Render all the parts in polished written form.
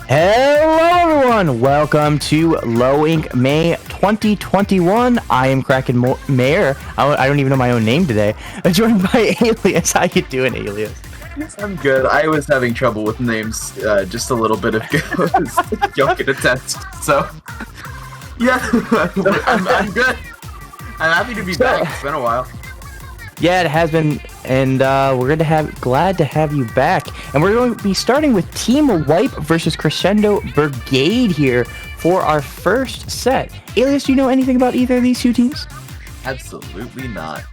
Hello everyone, welcome to Low Ink May 2021. I am Kraken Mayor. I don't even know my own name today. I'm joined by Alias. How you doing, Alias? I'm good. I was having trouble with names just a little bit ago. Y'all can attest. So, yeah, I'm good. I'm happy to be back. It's been a while. Yeah, it has been, and we're glad to have you back. And we're going to be starting with Team Wipe versus Crescendo Brigade here for our first set. Alias, do you know anything about either of these two teams? Absolutely not,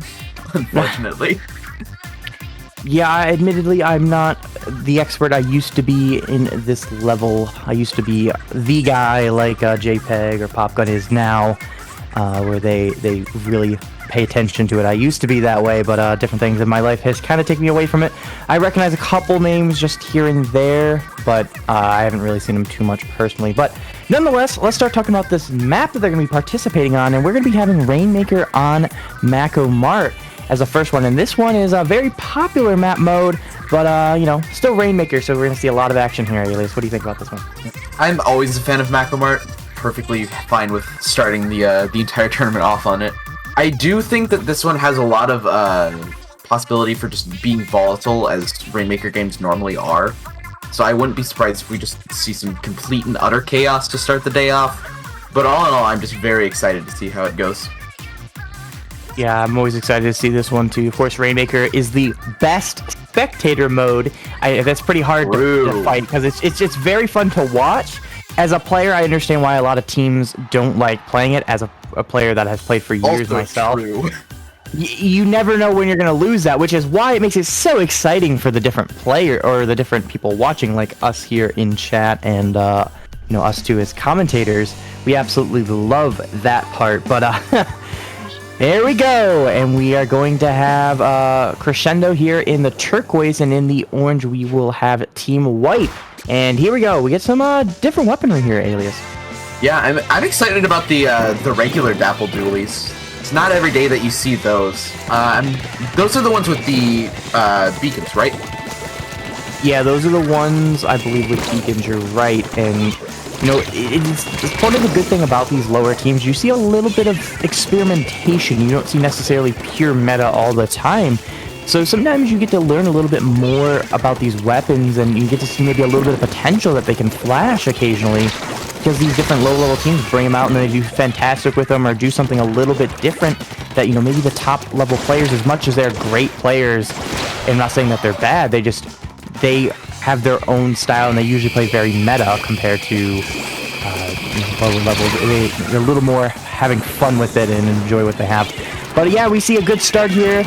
unfortunately. Yeah, admittedly, I'm not the expert I used to be in this level. I used to be the guy like JPEG or Popgun is now, where they really pay attention to it. I used to be that way, but different things in my life has kind of taken me away from it. I recognize a couple names just here and there, but I haven't really seen them too much personally. But nonetheless, let's start talking about this map that they're going to be participating on, and we're going to be having Rainmaker on Mako Mart as the first one, and this one is a very popular map mode, but still Rainmaker, so we're going to see a lot of action here. Alias, what do you think about this one? I'm always a fan of Mako Mart. Perfectly fine with starting the entire tournament off on it. I do think that this one has a lot of possibility for just being volatile, as Rainmaker games normally are. So I wouldn't be surprised if we just see some complete and utter chaos to start the day off. But all in all, I'm just very excited to see how it goes. Yeah, I'm always excited to see this one too. Of course, Rainmaker is the best spectator mode. That's pretty hard to fight because it's very fun to watch. As a player, I understand why a lot of teams don't like playing it. As a player that has played for years also myself, true. You never know when you're going to lose that, which is why it makes it so exciting for the different player or the different people watching, like us here in chat and us too as commentators. We absolutely love that part, but there we go, and we are going to have Crescendo here in the turquoise, and in the orange we will have Team White. And here we go. We get some different weaponry here, Alias. Yeah, I'm excited about the regular Dapple dualies. It's not every day that you see those. Those are the ones with the beacons, right? Yeah, those are the ones, I believe, with beacons. You're right, and it's part of the good thing about these lower teams. You see a little bit of experimentation. You don't see necessarily pure meta all the time. So sometimes you get to learn a little bit more about these weapons, and you get to see maybe a little bit of potential that they can flash occasionally, because these different low-level teams bring them out and they do fantastic with them, or do something a little bit different that, maybe the top-level players, as much as they're great players, and I'm not saying that they're bad, they have their own style, and they usually play very meta compared to lower levels. They're a little more having fun with it and enjoy what they have. But yeah, we see a good start here.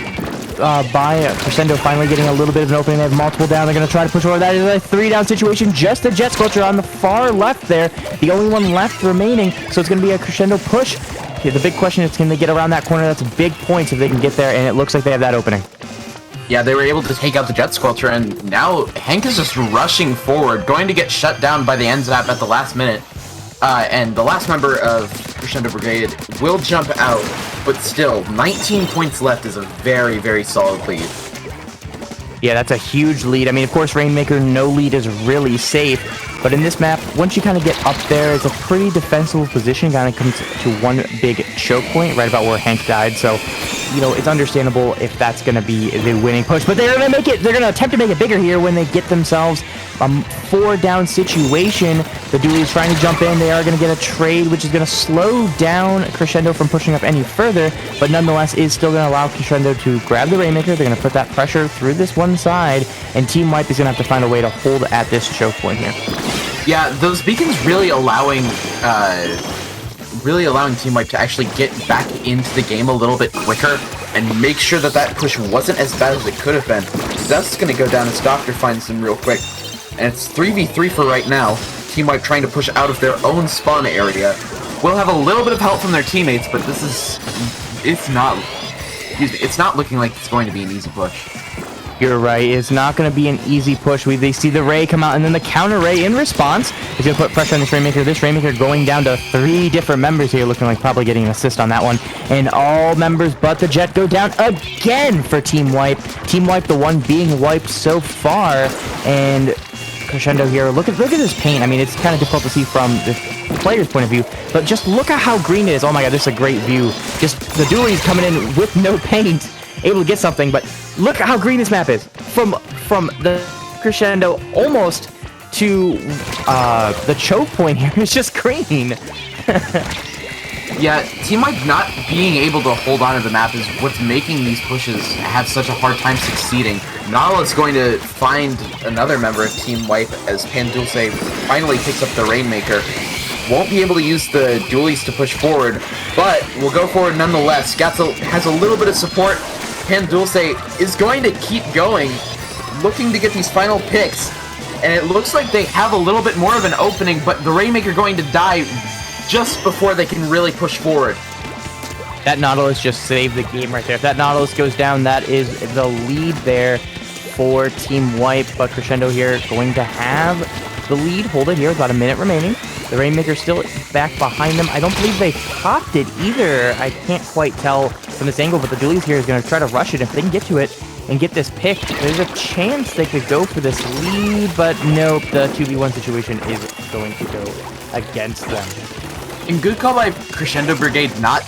By Crescendo finally getting a little bit of an opening. They have multiple down. They're going to try to push over. That is a 3-down situation. Just the Jet Sculpture on the far left there. The only one left remaining. So it's going to be a Crescendo push. Okay, the big question is, can they get around that corner? That's big points if they can get there, and it looks like they have that opening. Yeah, they were able to take out the Jet Sculpture, and now Hank is just rushing forward, going to get shut down by the end zap at the last minute. And the last member of Crescendo Brigade will jump out, but still, 19 points left is a very, very solid lead. Yeah, that's a huge lead. I mean, of course, Rainmaker, no lead is really safe. But in this map, once you kind of get up there, it's a pretty defensible position. Kind of comes to one big choke point right about where Hank died. So, it's understandable if that's going to be the winning push. But they're going to make it. They're going to attempt to make it bigger here when they get themselves a 4-down situation. The dually is trying to jump in. They are going to get a trade, which is going to slow down Crescendo from pushing up any further. But nonetheless, is still going to allow Crescendo to grab the Rainmaker. They're going to put that pressure through this one side. And Team Wipe is going to have to find a way to hold at this choke point here. Yeah, those beacons really allowing Team Wipe to actually get back into the game a little bit quicker and make sure that push wasn't as bad as it could have been. That's going to go down as Doctor finds them real quick. And it's 3v3 for right now. Team Wipe trying to push out of their own spawn area. Will have a little bit of help from their teammates, but it's not looking like it's going to be an easy push. You're right. It's not going to be an easy push. They see the Ray come out, and then the counter Ray in response is going to put pressure on this Rainmaker. This Rainmaker going down to 3 different members here, looking like probably getting an assist on that one. And all members but the Jet go down again for Team Wipe. Team Wipe, the one being wiped so far. And Crescendo here. Look at this paint. I mean, it's kind of difficult to see from the player's point of view, but just look at how green it is. Oh my god, this is a great view. Just the dualies coming in with no paint, able to get something, but look at how green this map is. From the Crescendo almost to the choke point here. It's just green. Yeah, Team White not being able to hold on to the map is what's making these pushes have such a hard time succeeding. Nautilus going to find another member of Team Wipe as Pandulce finally picks up the Rainmaker. Won't be able to use the dualies to push forward, but will go forward nonetheless. Gatzel has a little bit of support. Pandulce is going to keep going, looking to get these final picks. And it looks like they have a little bit more of an opening, but the Rainmaker going to die just before they can really push forward. That Nautilus just saved the game right there. If that Nautilus goes down, that is the lead there for Team Wipe. But Crescendo here going to have the lead. Hold it here with about a minute remaining. The Rainmaker still back behind them. I don't believe they popped it either. I can't quite tell from this angle, but the Dualies here is going to try to rush it. If they can get to it and get this pick, there's a chance they could go for this lead, but nope, the 2v1 situation is going to go against them. And good call by Crescendo Brigade, not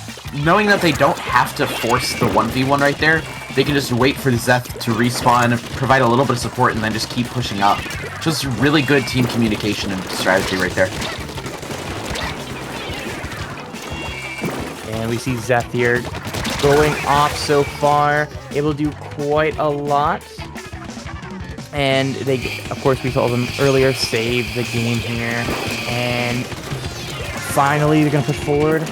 knowing that they don't have to force the 1v1 right there. They can just wait for Zeth to respawn, provide a little bit of support, and then just keep pushing up. Just really good team communication and strategy right there. And we see Zeth here going off so far, able to do quite a lot. And they, of course, we saw them earlier save the game here. And finally, they're going to push forward.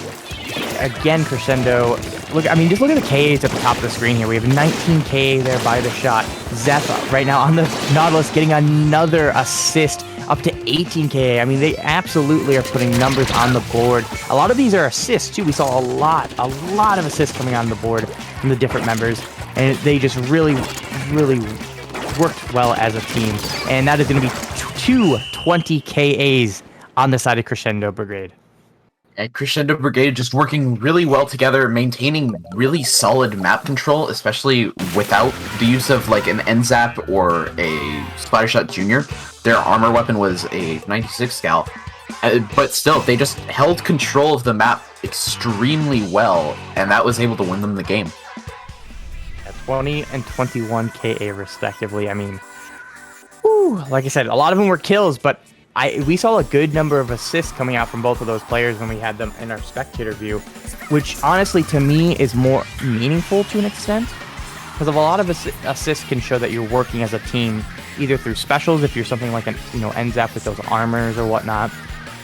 Again, Crescendo. Look, I mean, just look at the KAs at the top of the screen here. We have 19 KA there by the shot. Zeth right now on the Nautilus getting another assist up to 18 KA. I mean, they absolutely are putting numbers on the board. A lot of these are assists, too. We saw a lot of assists coming on the board from the different members. And they just really worked well as a team. And that is going to be two 20 KAs on the side of Crescendo Brigade. And Crescendo Brigade just working really well together, maintaining really solid map control, especially without the use of like an NZAP or a Splattershot Junior. Their armor weapon was a 96 Scout, but still, they just held control of the map extremely well, and that was able to win them the game. At 20 and 21 KA respectively. I mean, whew, like I said, a lot of them were kills, but we saw a good number of assists coming out from both of those players when we had them in our spectator view, which honestly to me is more meaningful to an extent, because of a lot of assists can show that you're working as a team, either through specials if you're something like an NZAP with those armors or whatnot,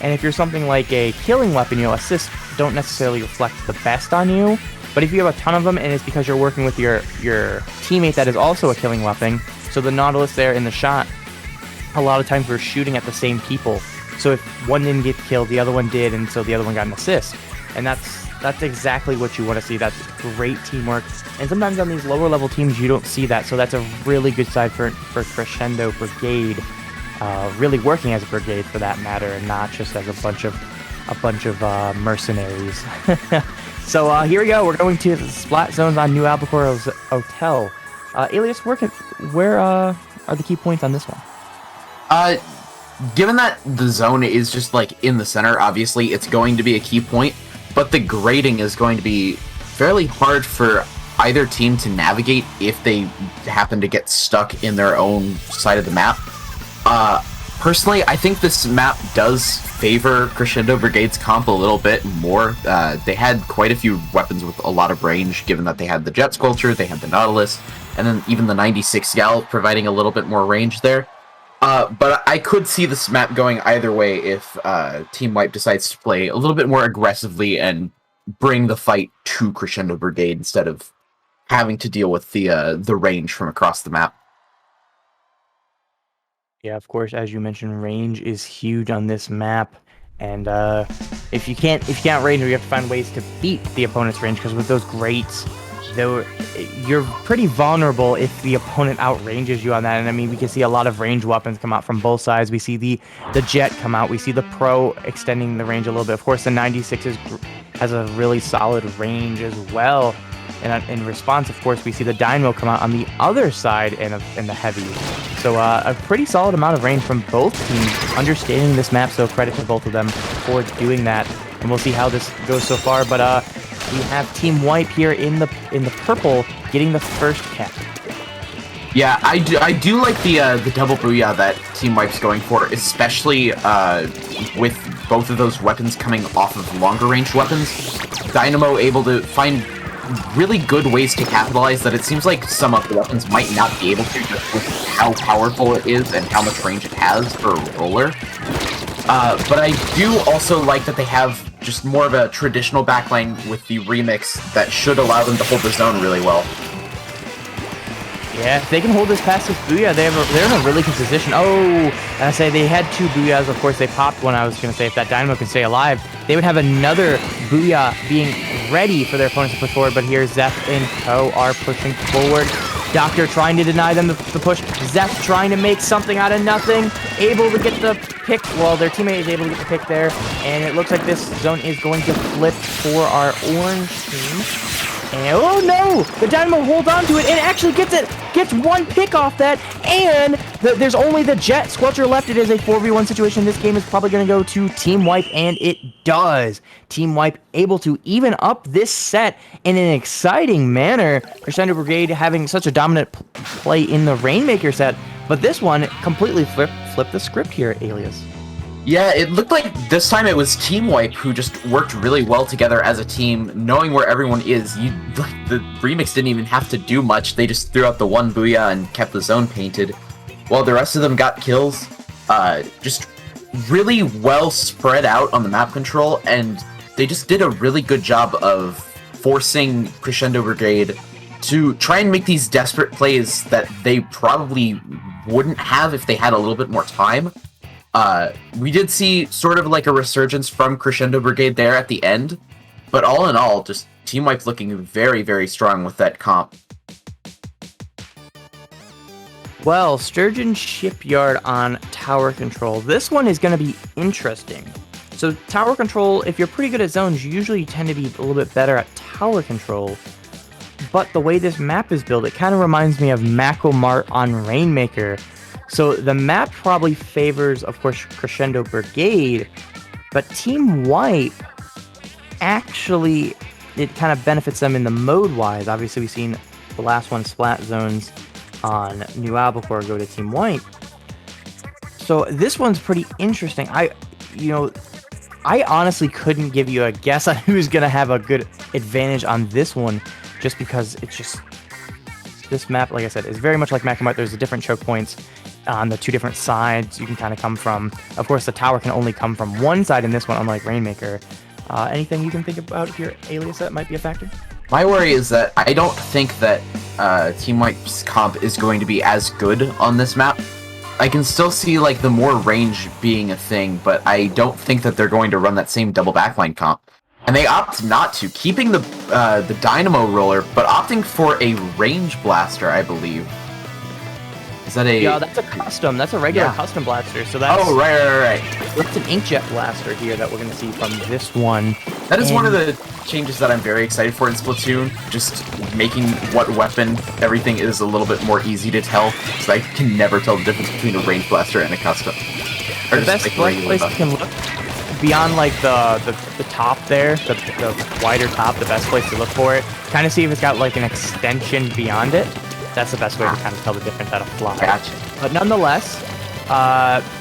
and if you're something like a killing weapon, assists don't necessarily reflect the best on you. But if you have a ton of them and it's because you're working with your teammate that is also a killing weapon, so the Nautilus there in the shot, a lot of times we're shooting at the same people. So if one didn't get killed, the other one did, and so the other one got an assist. And that's exactly what you want to see. That's great teamwork. And sometimes on these lower level teams, you don't see that. So that's a really good side for Crescendo Brigade, really working as a brigade for that matter, and not just as a bunch of mercenaries. So here we go. We're going to the Splat Zones on New Albacore Hotel. Alias, where are the key points on this one? Given that the zone is just like in the center, obviously it's going to be a key point, but the grading is going to be fairly hard for either team to navigate if they happen to get stuck in their own side of the map. Personally, I think this map does favor Crescendo Brigade's comp a little bit more. They had quite a few weapons with a lot of range, given that they had the Jet Sculpture, they had the Nautilus, and then even the 96 Gal providing a little bit more range there. But I could see this map going either way if Team Wipe decides to play a little bit more aggressively and bring the fight to Crescendo Brigade instead of having to deal with the range from across the map. Yeah, of course, as you mentioned, range is huge on this map. And if you can't range, you have to find ways to beat the opponent's range, because with those grates, you're pretty vulnerable if the opponent outranges you on that. And I mean, we can see a lot of range weapons come out from both sides. We see the Jet come out. We see the Pro extending the range a little bit. Of course, the 96 has a really solid range as well. And in response, of course, we see the Dynamo come out on the other side in the heavy. So a pretty solid amount of range from both teams understanding this map, so credit to both of them for doing that. And we'll see how this goes so far, but we have Team Wipe here in the purple getting the first cap. Yeah, I do like the double booyah that Team Wipe's going for, especially with both of those weapons coming off of longer range weapons. Dynamo able to find really good ways to capitalize that it seems like some of the weapons might not be able to, just with how powerful it is and how much range it has for a roller. But I do also like that they have just more of a traditional backline with the remix that should allow them to hold the zone really well. Yeah, if they can hold this past this booyah, they're in a really good position. Oh, and I say they had 2 booyahs. Of course, they popped one. I was going to say if that Dynamo can stay alive, they would have another booyah being ready for their opponents to push forward. But here, Zeph and Co are pushing forward. Doctor trying to deny them the push. Zeph trying to make something out of nothing. Able to get the pick. Well, their teammate is able to get the pick there. And it looks like this zone is going to flip for our orange team. And, oh no! The Dynamo holds on to it and actually gets it! Gets 1 pick off that, and there's only the Jet Squelcher left. It is a 4v1 situation. This game is probably going to go to Team Wipe, and it does. Team Wipe able to even up this set in an exciting manner. Crescendo Brigade having such a dominant play in the Rainmaker set, but this one completely flipped the script here, Alias. Yeah, it looked like this time it was Team Wipe who just worked really well together as a team, knowing where everyone is. The remix didn't even have to do much. They just threw out the 1 booyah and kept the zone painted, while the rest of them got kills. Just really well spread out on the map control, and they just did a really good job of forcing Crescendo Brigade to try and make these desperate plays that they probably wouldn't have if they had a little bit more time. We did see sort of like a resurgence from Crescendo Brigade there at the end, but all in all, just Team Wipe looking very, very strong with that comp. Well, Sturgeon Shipyard on tower control. This one is going to be interesting. So tower control, if you're pretty good at zones, you usually tend to be a little bit better at tower control. But the way this map is built, it kind of reminds me of Macomart on Rainmaker. So the map probably favors, of course, Crescendo Brigade, but Team Wipe, actually, it kind of benefits them in the mode-wise. Obviously, we've seen the last one, Splat Zones, on New Albacore go to Team Wipe. So this one's pretty interesting. I honestly couldn't give you a guess on who's going to have a good advantage on this one, just because it's just... This map, like I said, is very much like Macomart. There's the different choke points on the 2 different sides you can kind of come from. Of course, the tower can only come from one side in this one, unlike Rainmaker. Anything you can think about here, Alias, that might be a factor? My worry is that I don't think that Team Wipe's comp is going to be as good on this map. I can still see like the more range being a thing, but I don't think that they're going to run that same double backline comp. And they opt not to, keeping the Dynamo roller, but opting for a range blaster, I believe. Is that a... Yeah, that's a custom. That's a regular custom blaster. So that's... Oh, right. That's an inkjet blaster here that we're going to see from this one. That is one of the changes that I'm very excited for in Splatoon. Just making what weapon everything is a little bit more easy to tell. So I can never tell the difference between a range blaster and a custom. Or the best place you can look beyond like the top there, the wider top, the best place to look for it. Kind of see if it's got like an extension beyond it. That's the best way to kind of tell the difference out of fly. Gotcha. But nonetheless,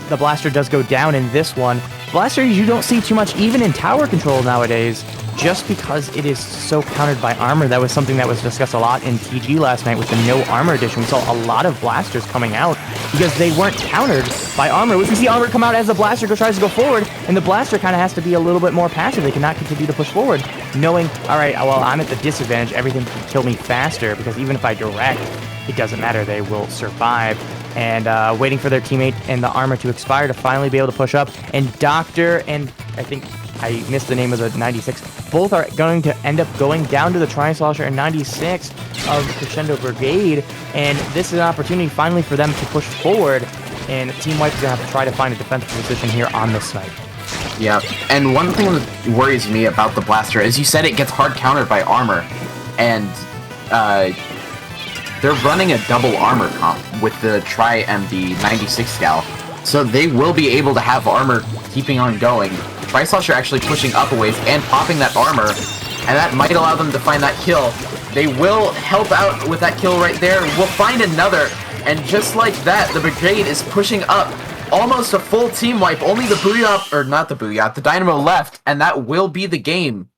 the blaster does go down in this one. Blasters you don't see too much even in tower control nowadays, just because it is so countered by armor. That was something that was discussed a lot in TG last night with the no armor edition. We saw a lot of blasters coming out because they weren't countered by armor. We can see armor come out as the blaster tries to go forward, and the blaster kind of has to be a little bit more passive. They cannot continue to push forward, knowing, all right, well, I'm at the disadvantage. Everything can kill me faster, because even if I direct, it doesn't matter. They will survive. And waiting for their teammate and the armor to expire to finally be able to push up. And Doctor and I think I missed the name of the 96. Both are going to end up going down to the Tri-Slosher and 96 of Crescendo Brigade. And this is an opportunity finally for them to push forward. And Team Wipe is going to have to try to find a defensive position here on this snipe. Yeah, and one thing that worries me about the blaster is you said it gets hard countered by armor. And they're running a double armor comp with the Tri and the 96 gal, so they will be able to have armor keeping on going. Tri-Slosher actually pushing up a ways and popping that armor, and that might allow them to find that kill. They will help out with that kill right there. We'll find another, and just like that, the Brigade is pushing up. Almost a full team wipe. Only the Booyah, or not the Booyah, the Dynamo left, and that will be the game.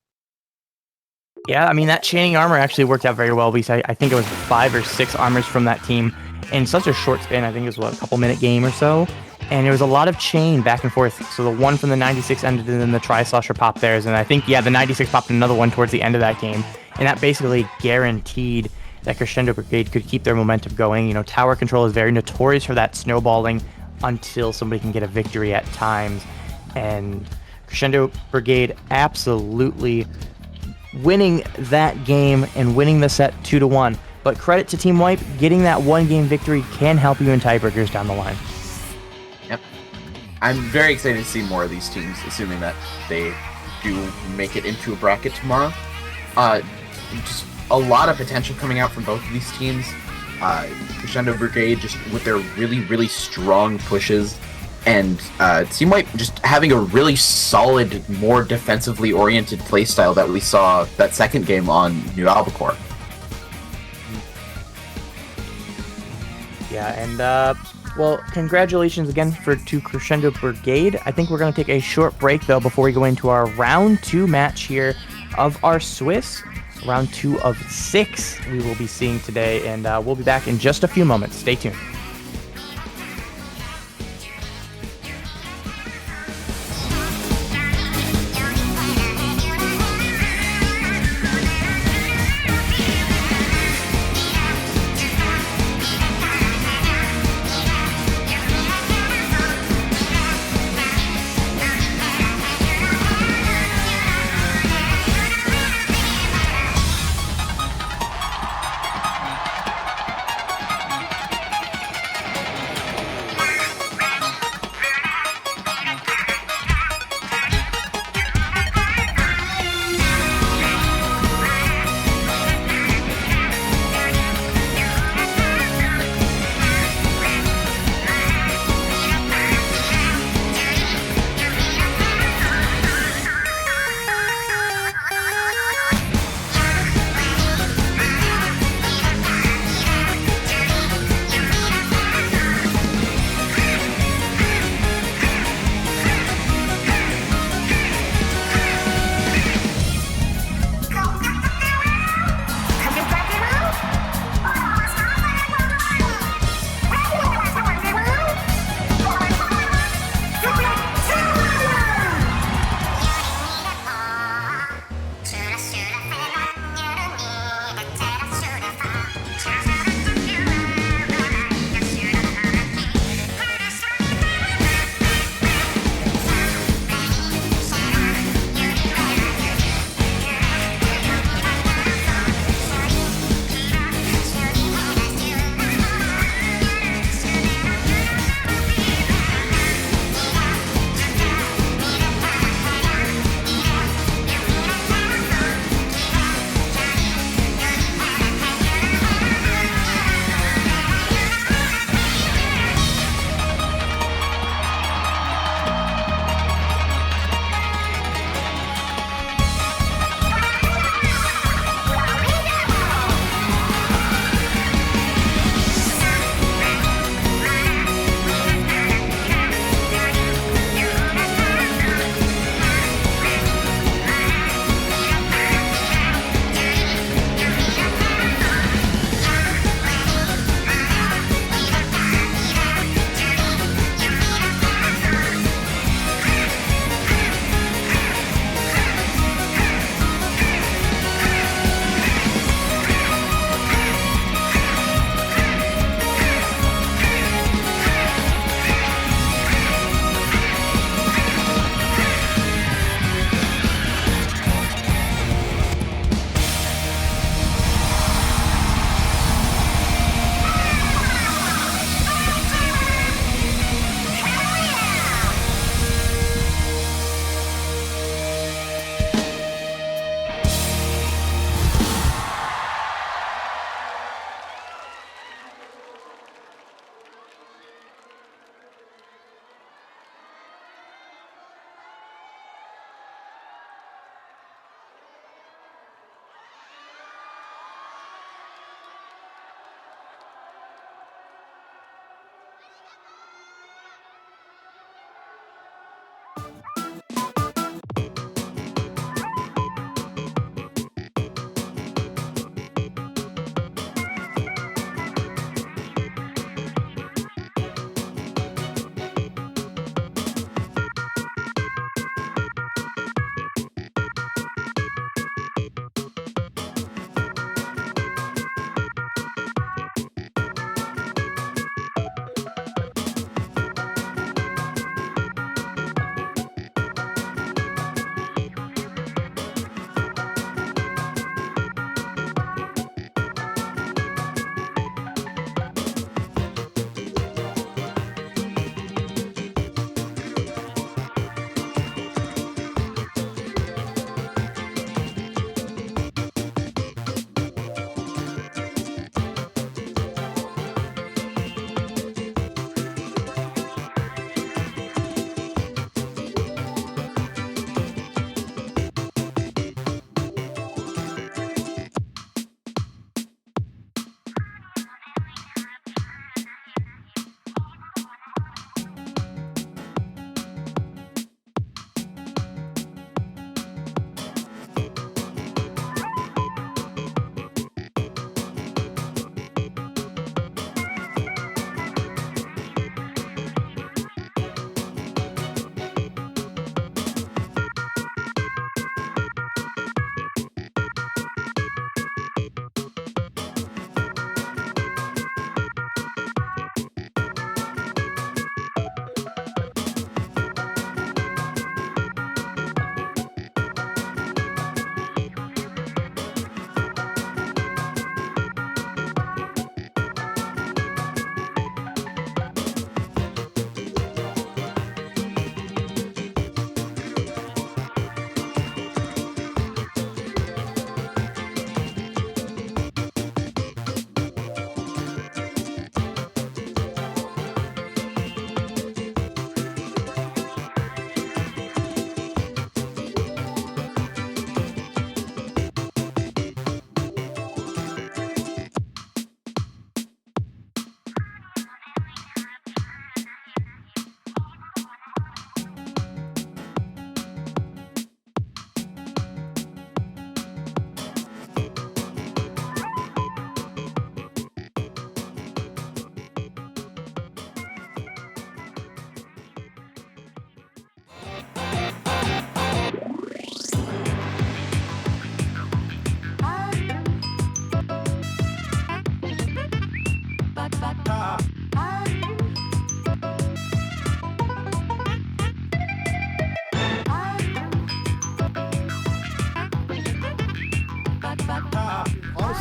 Yeah, I mean, that chaining armor actually worked out very well because I think it was 5 or 6 armors from that team in such a short span. I think it was, what, a couple-minute game or so? And there was a lot of chain back and forth. So the one from the 96 ended, and then the Tri-Slosher popped theirs. And I think, yeah, the 96 popped another one towards the end of that game. And that basically guaranteed that Crescendo Brigade could keep their momentum going. You know, tower control is very notorious for that snowballing until somebody can get a victory at times. And Crescendo Brigade absolutely winning that game and winning the set 2-1. But credit to Team Wipe, getting that one-game victory can help you in tiebreakers down the line. Yep. I'm very excited to see more of these teams, assuming that they do make it into a bracket tomorrow. Just a lot of potential coming out from both of these teams. Crescendo Brigade just with their really, really strong pushes, and Team Wipe just having a really solid, more defensively oriented playstyle that we saw that second game on New Albacore. Yeah, and well, congratulations again to Crescendo Brigade. I think we're going to take a short break, though, before we go into our round 2 match here of our Swiss. Round 2 of 6 we will be seeing today, and we'll be back in just a few moments. Stay tuned.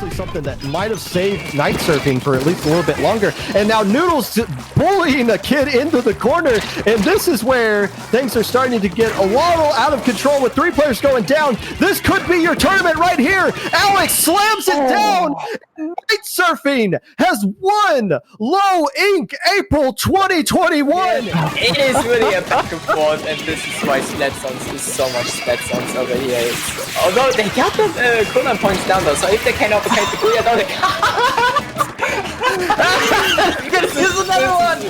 actually something that might have saved Night Surfing for at least a little bit longer. And now Noodles bullying the kid into the corner. And this is where things are starting to get a little out of control with 3 players going down. This could be your tournament right here. Alex slams it down. Night Surfing has won Low Ink April 2021. It is really a back and forth, and this is why Splatgoonz is so much Splatgoonz over here. Although they got the cooldown points down though, so if they can overtake the clear down, they you're gonna use another one!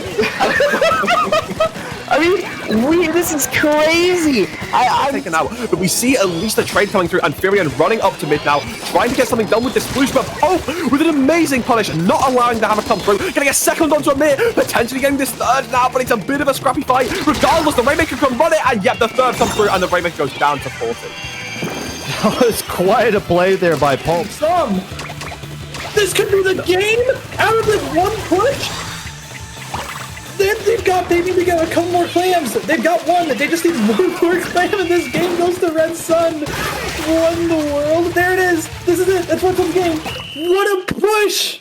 I mean, this is crazy. I'm taken out, but we see at least a trade coming through, and Furion running up to mid now, trying to get something done with this Bloosh, but Pope with an amazing punish, not allowing the hammer to come through, getting a second onto Amir, potentially getting this third now, but it's a bit of a scrappy fight. Regardless, the Rainmaker can run it, and yet the third comes through, and the Rainmaker goes down to 40. That was quite a play there by Pulp. This could be the game out of this one push. They've got a couple more clams. They've got one. They just need one more clam, and this game goes to Red Sun. What in the world? There it is. This is it. That's what's in the game. What a push!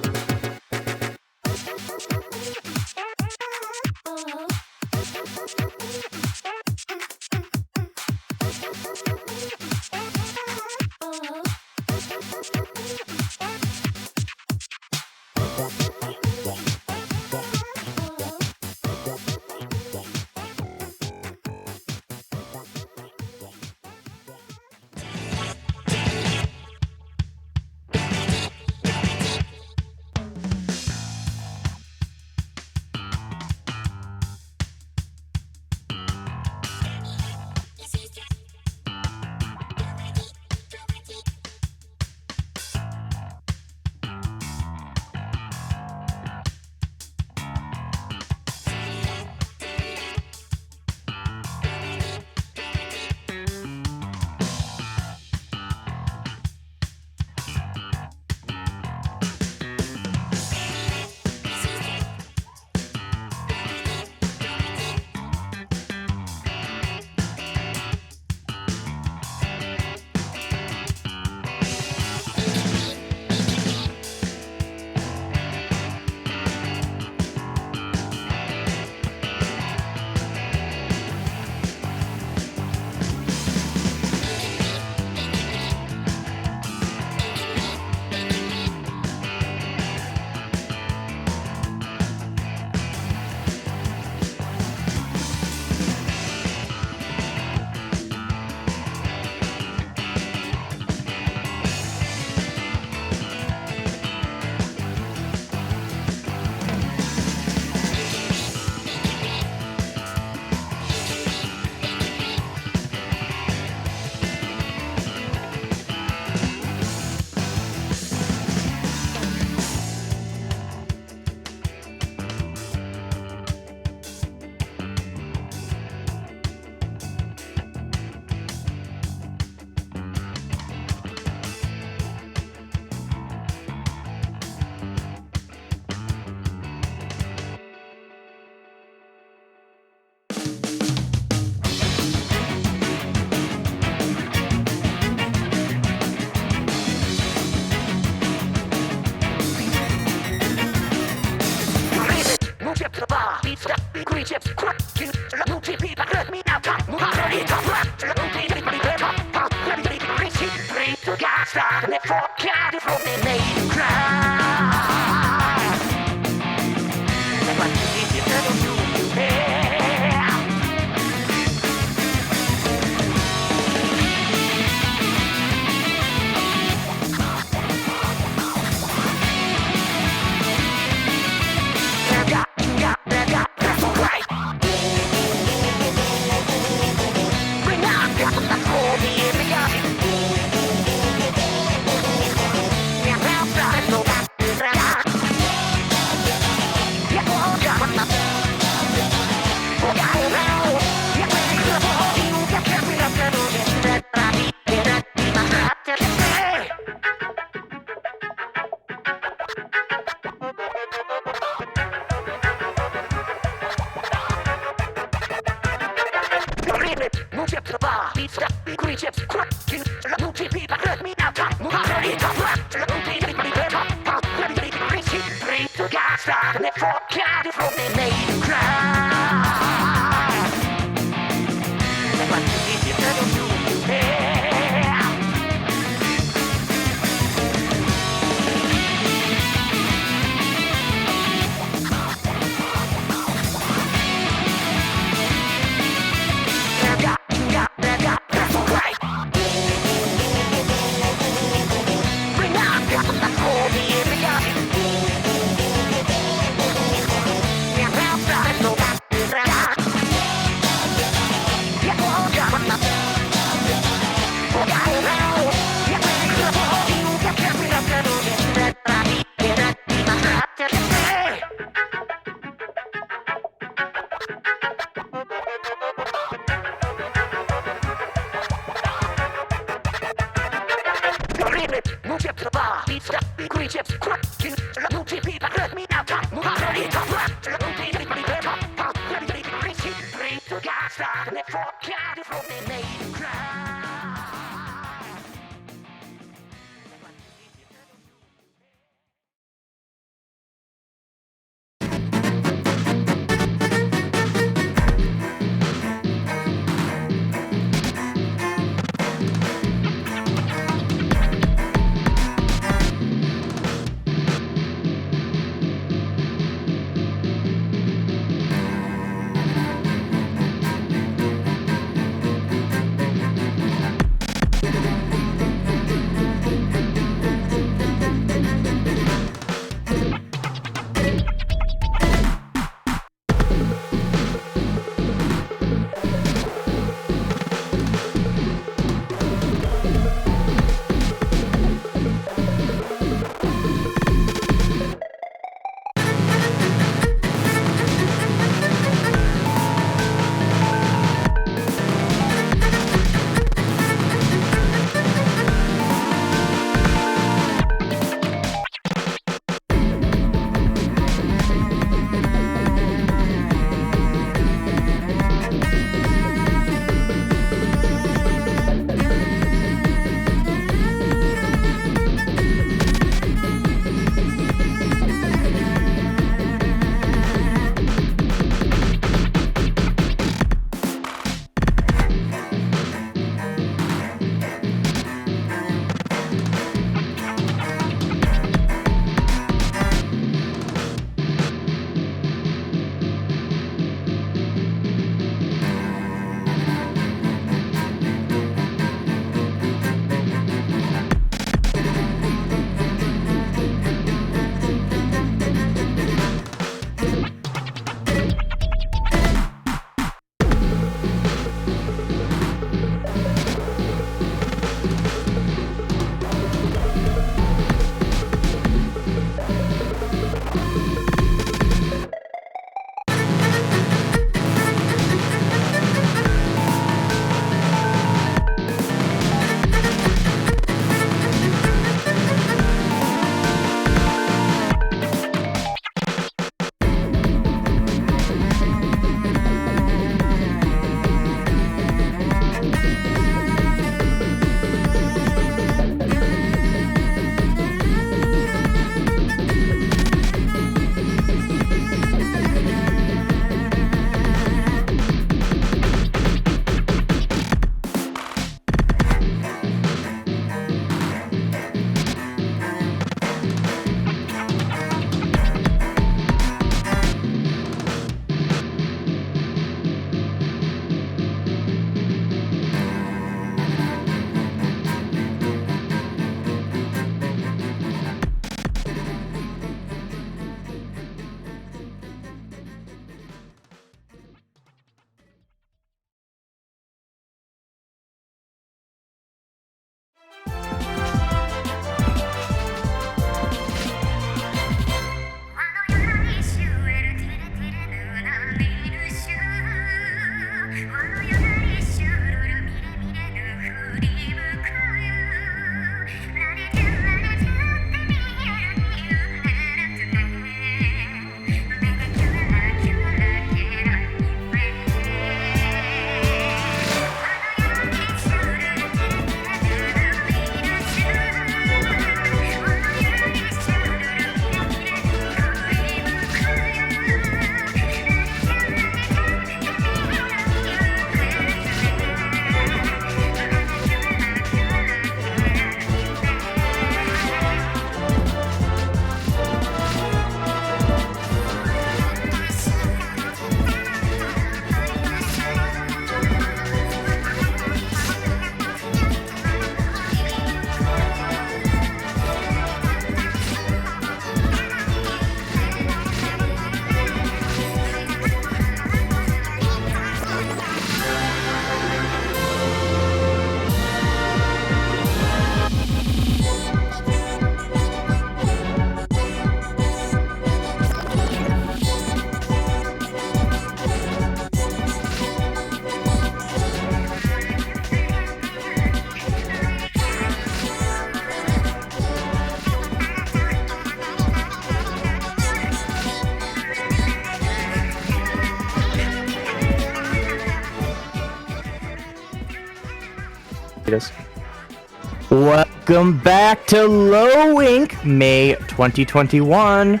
Welcome back to Low Ink, May 2021.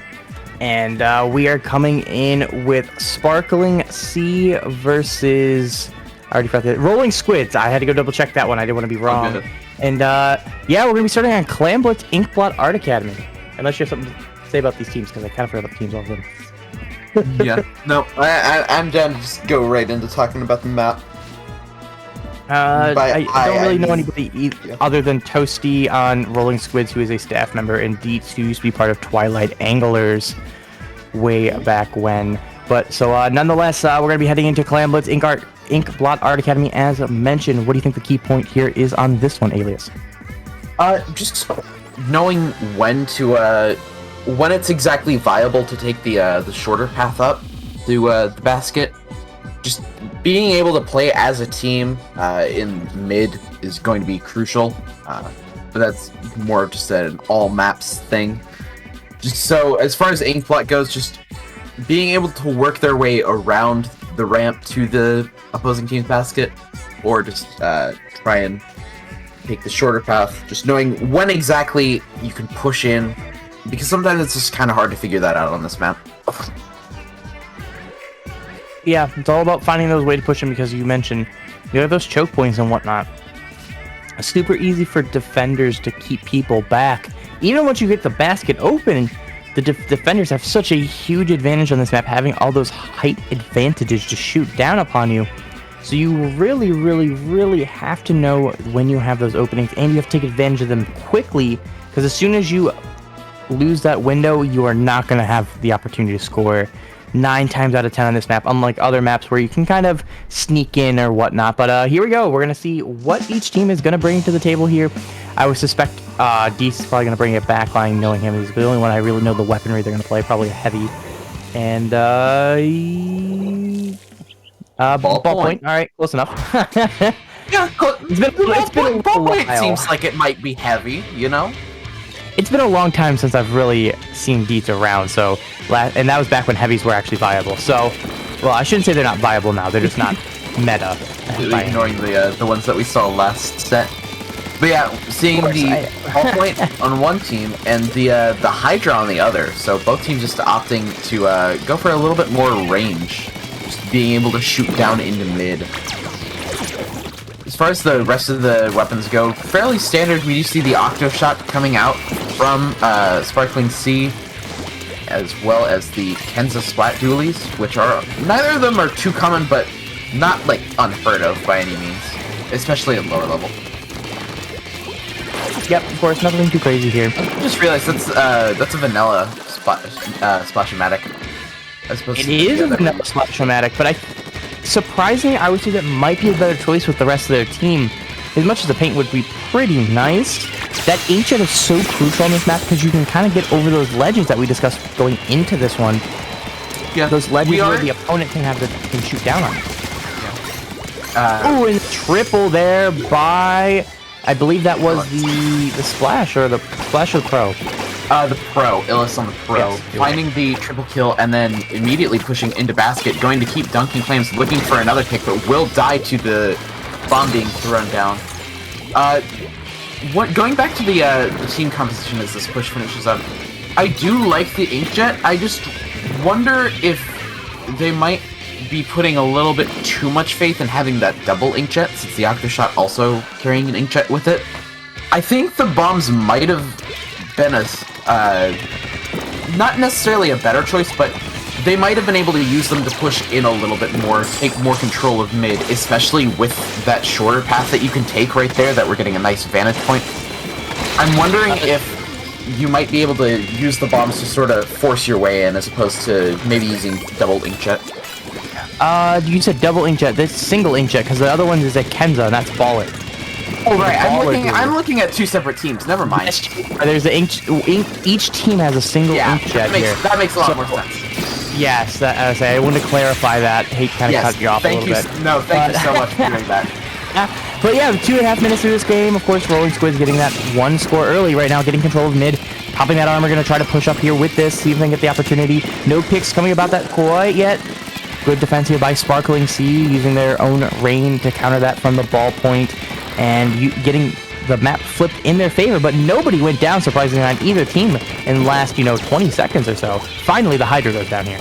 And we are coming in with Sparkling Sea versus... I already forgot the Rolling Squids. I had to go double check that one. I didn't want to be wrong. And yeah, we're going to be starting on Clamblitz Inkblot Art Academy. Unless you have something to say about these teams, because I kind of forgot about the teams all of them. Yeah. No, I'm down to just go right into talking about the map. I don't really know anybody other than Toasty on Rolling Squids, who is a staff member, and D2 used to be part of Twilight Anglers way back when. But so nonetheless, we're going to be heading into Clamblitz Inkblot Art Academy as mentioned. What do you think the key point here is on this one, Alias? Just knowing when to when it's exactly viable to take the shorter path up to the basket. Just being able to play as a team in mid is going to be crucial, but that's more of just an all maps thing. Just so as far as Inkblot goes, just being able to work their way around the ramp to the opposing team's basket, or just try and take the shorter path. Just knowing when exactly you can push in, because sometimes it's just kind of hard to figure that out on this map. Yeah, it's all about finding those ways to push them, because you mentioned you have those choke points and whatnot. It's super easy for defenders to keep people back. Even once you get the basket open, the defenders have such a huge advantage on this map, having all those height advantages to shoot down upon you. So you really, really, really have to know when you have those openings, and you have to take advantage of them quickly, because as soon as you lose that window, you are not going to have the opportunity to score 9 times out of 10 on this map, unlike other maps where you can kind of sneak in or whatnot. But here we go. We're going to see what each team is going to bring to the table here. I would suspect Deese is probably going to bring it backline, knowing him. He's the only one I really know the weaponry they're going to play, probably heavy. And ballpoint. All right, close enough. Yeah, it's been a ballpoint while. seems like it might be heavy, you know? It's been a long time since I've really seen Deets around, so and that was back when heavies were actually viable. So, well, I shouldn't say they're not viable now. They're just not meta. Ignoring the ones that we saw last set. But yeah, seeing the ballpoint on one team and the Hydra on the other. So both teams just opting to go for a little bit more range, just being able to shoot down into mid. As far as the rest of the weapons go, fairly standard. We do see the Octo Shot coming out from Sparkling Sea, as well as the Kenza Splat Dualies, which are, neither of them are too common, but not like unheard of by any means, especially at lower level. Yep, of course, nothing too crazy here. I just realized that's a vanilla Splash-O-Matic. It is a vanilla Splash-O-Matic, but surprisingly, I would say that might be a better choice with the rest of their team. As much as the paint would be pretty nice, that Inkjet is so crucial on this map, because you can kind of get over those ledges that we discussed going into this one. Yeah, those ledges where the opponent can shoot down on. Oh, and triple there by, I believe that was the Splash, or the Splash or the Pro. The Pro, Illis on the Pro, yes, finding the triple kill and then immediately pushing into basket, going to keep dunking flames, looking for another pick, but will die to the bomb being thrown down. Going back to the team composition as this push finishes up, I do like the Inkjet. I just wonder if they might be putting a little bit too much faith in having that double Inkjet, since the Octoshot also carrying an Inkjet with it. I think the bombs might have been not necessarily a better choice, but they might have been able to use them to push in a little bit more, take more control of mid, especially with that shorter path that you can take right there, that we're getting a nice vantage point. I'm wondering if you might be able to use the bombs to sort of force your way in, as opposed to maybe using double Inkjet. You said double Inkjet. This single Inkjet, because the other one is a Kenza, and that's Ballet. Oh right, I'm looking at two separate teams. Never mind. There's each team has a single Inkjet here. That makes a lot more sense. Yes, I wanted to clarify that. Hate kind of cut you off a little bit. No, thank you so much for doing that. But yeah, 2.5 minutes through this game. Of course, Rolling Squids getting that one score early right now, getting control of mid. Popping that armor, going to try to push up here with this, see if they can get the opportunity. No picks coming about that quite yet. Good defense here by Sparkling Sea, using their own rain to counter that from the ballpoint. and getting the map flipped in their favor, but nobody went down, surprisingly, on either team in the last, 20 seconds or so. Finally, the Hydra goes down here.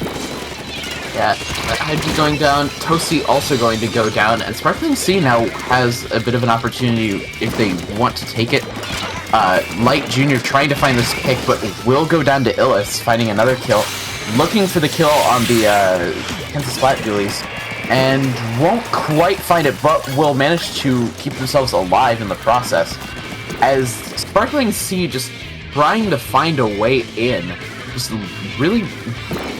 Yeah, Hydra going down, Toasty also going to go down, and Sparkling Sea now has a bit of an opportunity if they want to take it. Light Jr. trying to find this pick, but will go down to Illis, finding another kill, looking for the kill on the Kansas Splat dualies, and won't quite find it, but will manage to keep themselves alive in the process. As Sparkling Sea just trying to find a way in, just really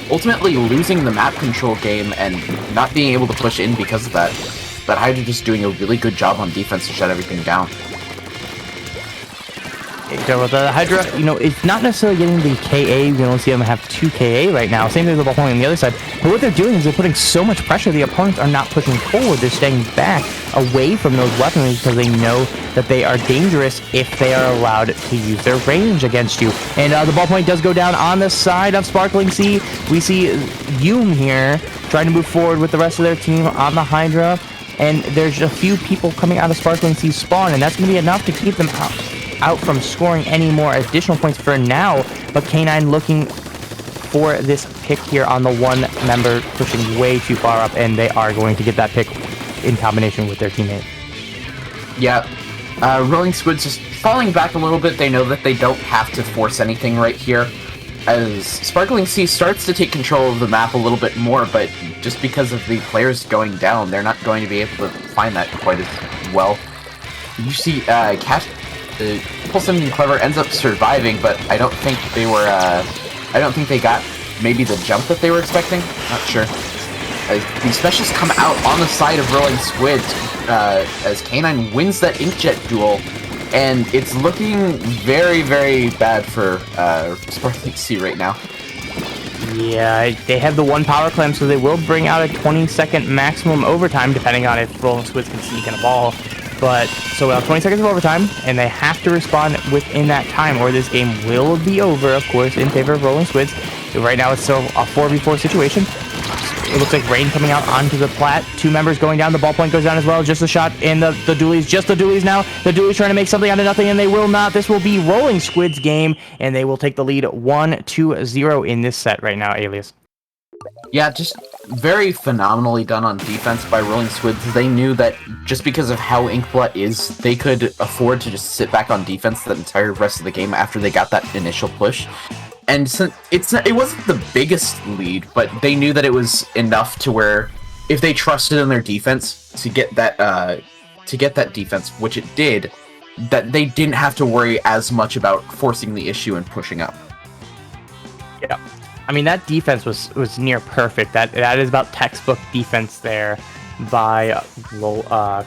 ultimately losing the map control game and not being able to push in because of that. But Hydra just doing a really good job on defense to shut everything down. So the Hydra, it's not necessarily getting the KA. We don't see them have 2 KA right now. Same thing with the ball on the other side. But what they're doing is they're putting so much pressure. The opponents are not pushing forward. They're staying back away from those weapons because they know that they are dangerous if they are allowed to use their range against you. And the ballpoint does go down on the side of Sparkling Sea. We see Woomer here trying to move forward with the rest of their team on the Hydra. And there's a few people coming out of Sparkling Sea's spawn, and that's going to be enough to keep them out from scoring any more additional points for now. But K9 looking for this pick here on the one member, pushing way too far up, and they are going to get that pick in combination with their teammate. Yeah, Rolling Squids just falling back a little bit. They know that they don't have to force anything right here, as Sparkling Sea starts to take control of the map a little bit more, but just because of the players going down, they're not going to be able to find that quite as well. You see, Cash, Pull Something Clever ends up surviving, but I don't think they were, I don't think they got maybe the jump that they were expecting. Not sure. These specials come out on the side of Rolling Squids, as K9 wins that Inkjet duel, and it's looking very, very bad for Sparkling Sea right now. Yeah, they have the 1 power clamp, so they will bring out a 20-second maximum overtime, depending on if Rolling Squids can sneak in a ball. But, so we'll have 20 seconds of overtime, and they have to respond within that time, or this game will be over, of course, in favor of Rolling Squids. So right now, it's still a 4v4 situation. It looks like Rain coming out onto the plat. 2 members going down. The ballpoint goes down as well. Just a shot in the dualies. Just the dualies now. The dualies trying to make something out of nothing, and they will not. This will be Rolling Squids' game, and they will take the lead 1-2-0 in this set right now, Alias. Yeah, just very phenomenally done on defense by Rolling Squids. They knew that just because of how Inkblood is, they could afford to just sit back on defense the entire rest of the game after they got that initial push. And since it wasn't the biggest lead, but they knew that it was enough to where if they trusted in their defense to get that defense, which it did, that they didn't have to worry as much about forcing the issue and pushing up. Yeah. I mean, that defense was near perfect. That is about textbook defense there by Rolling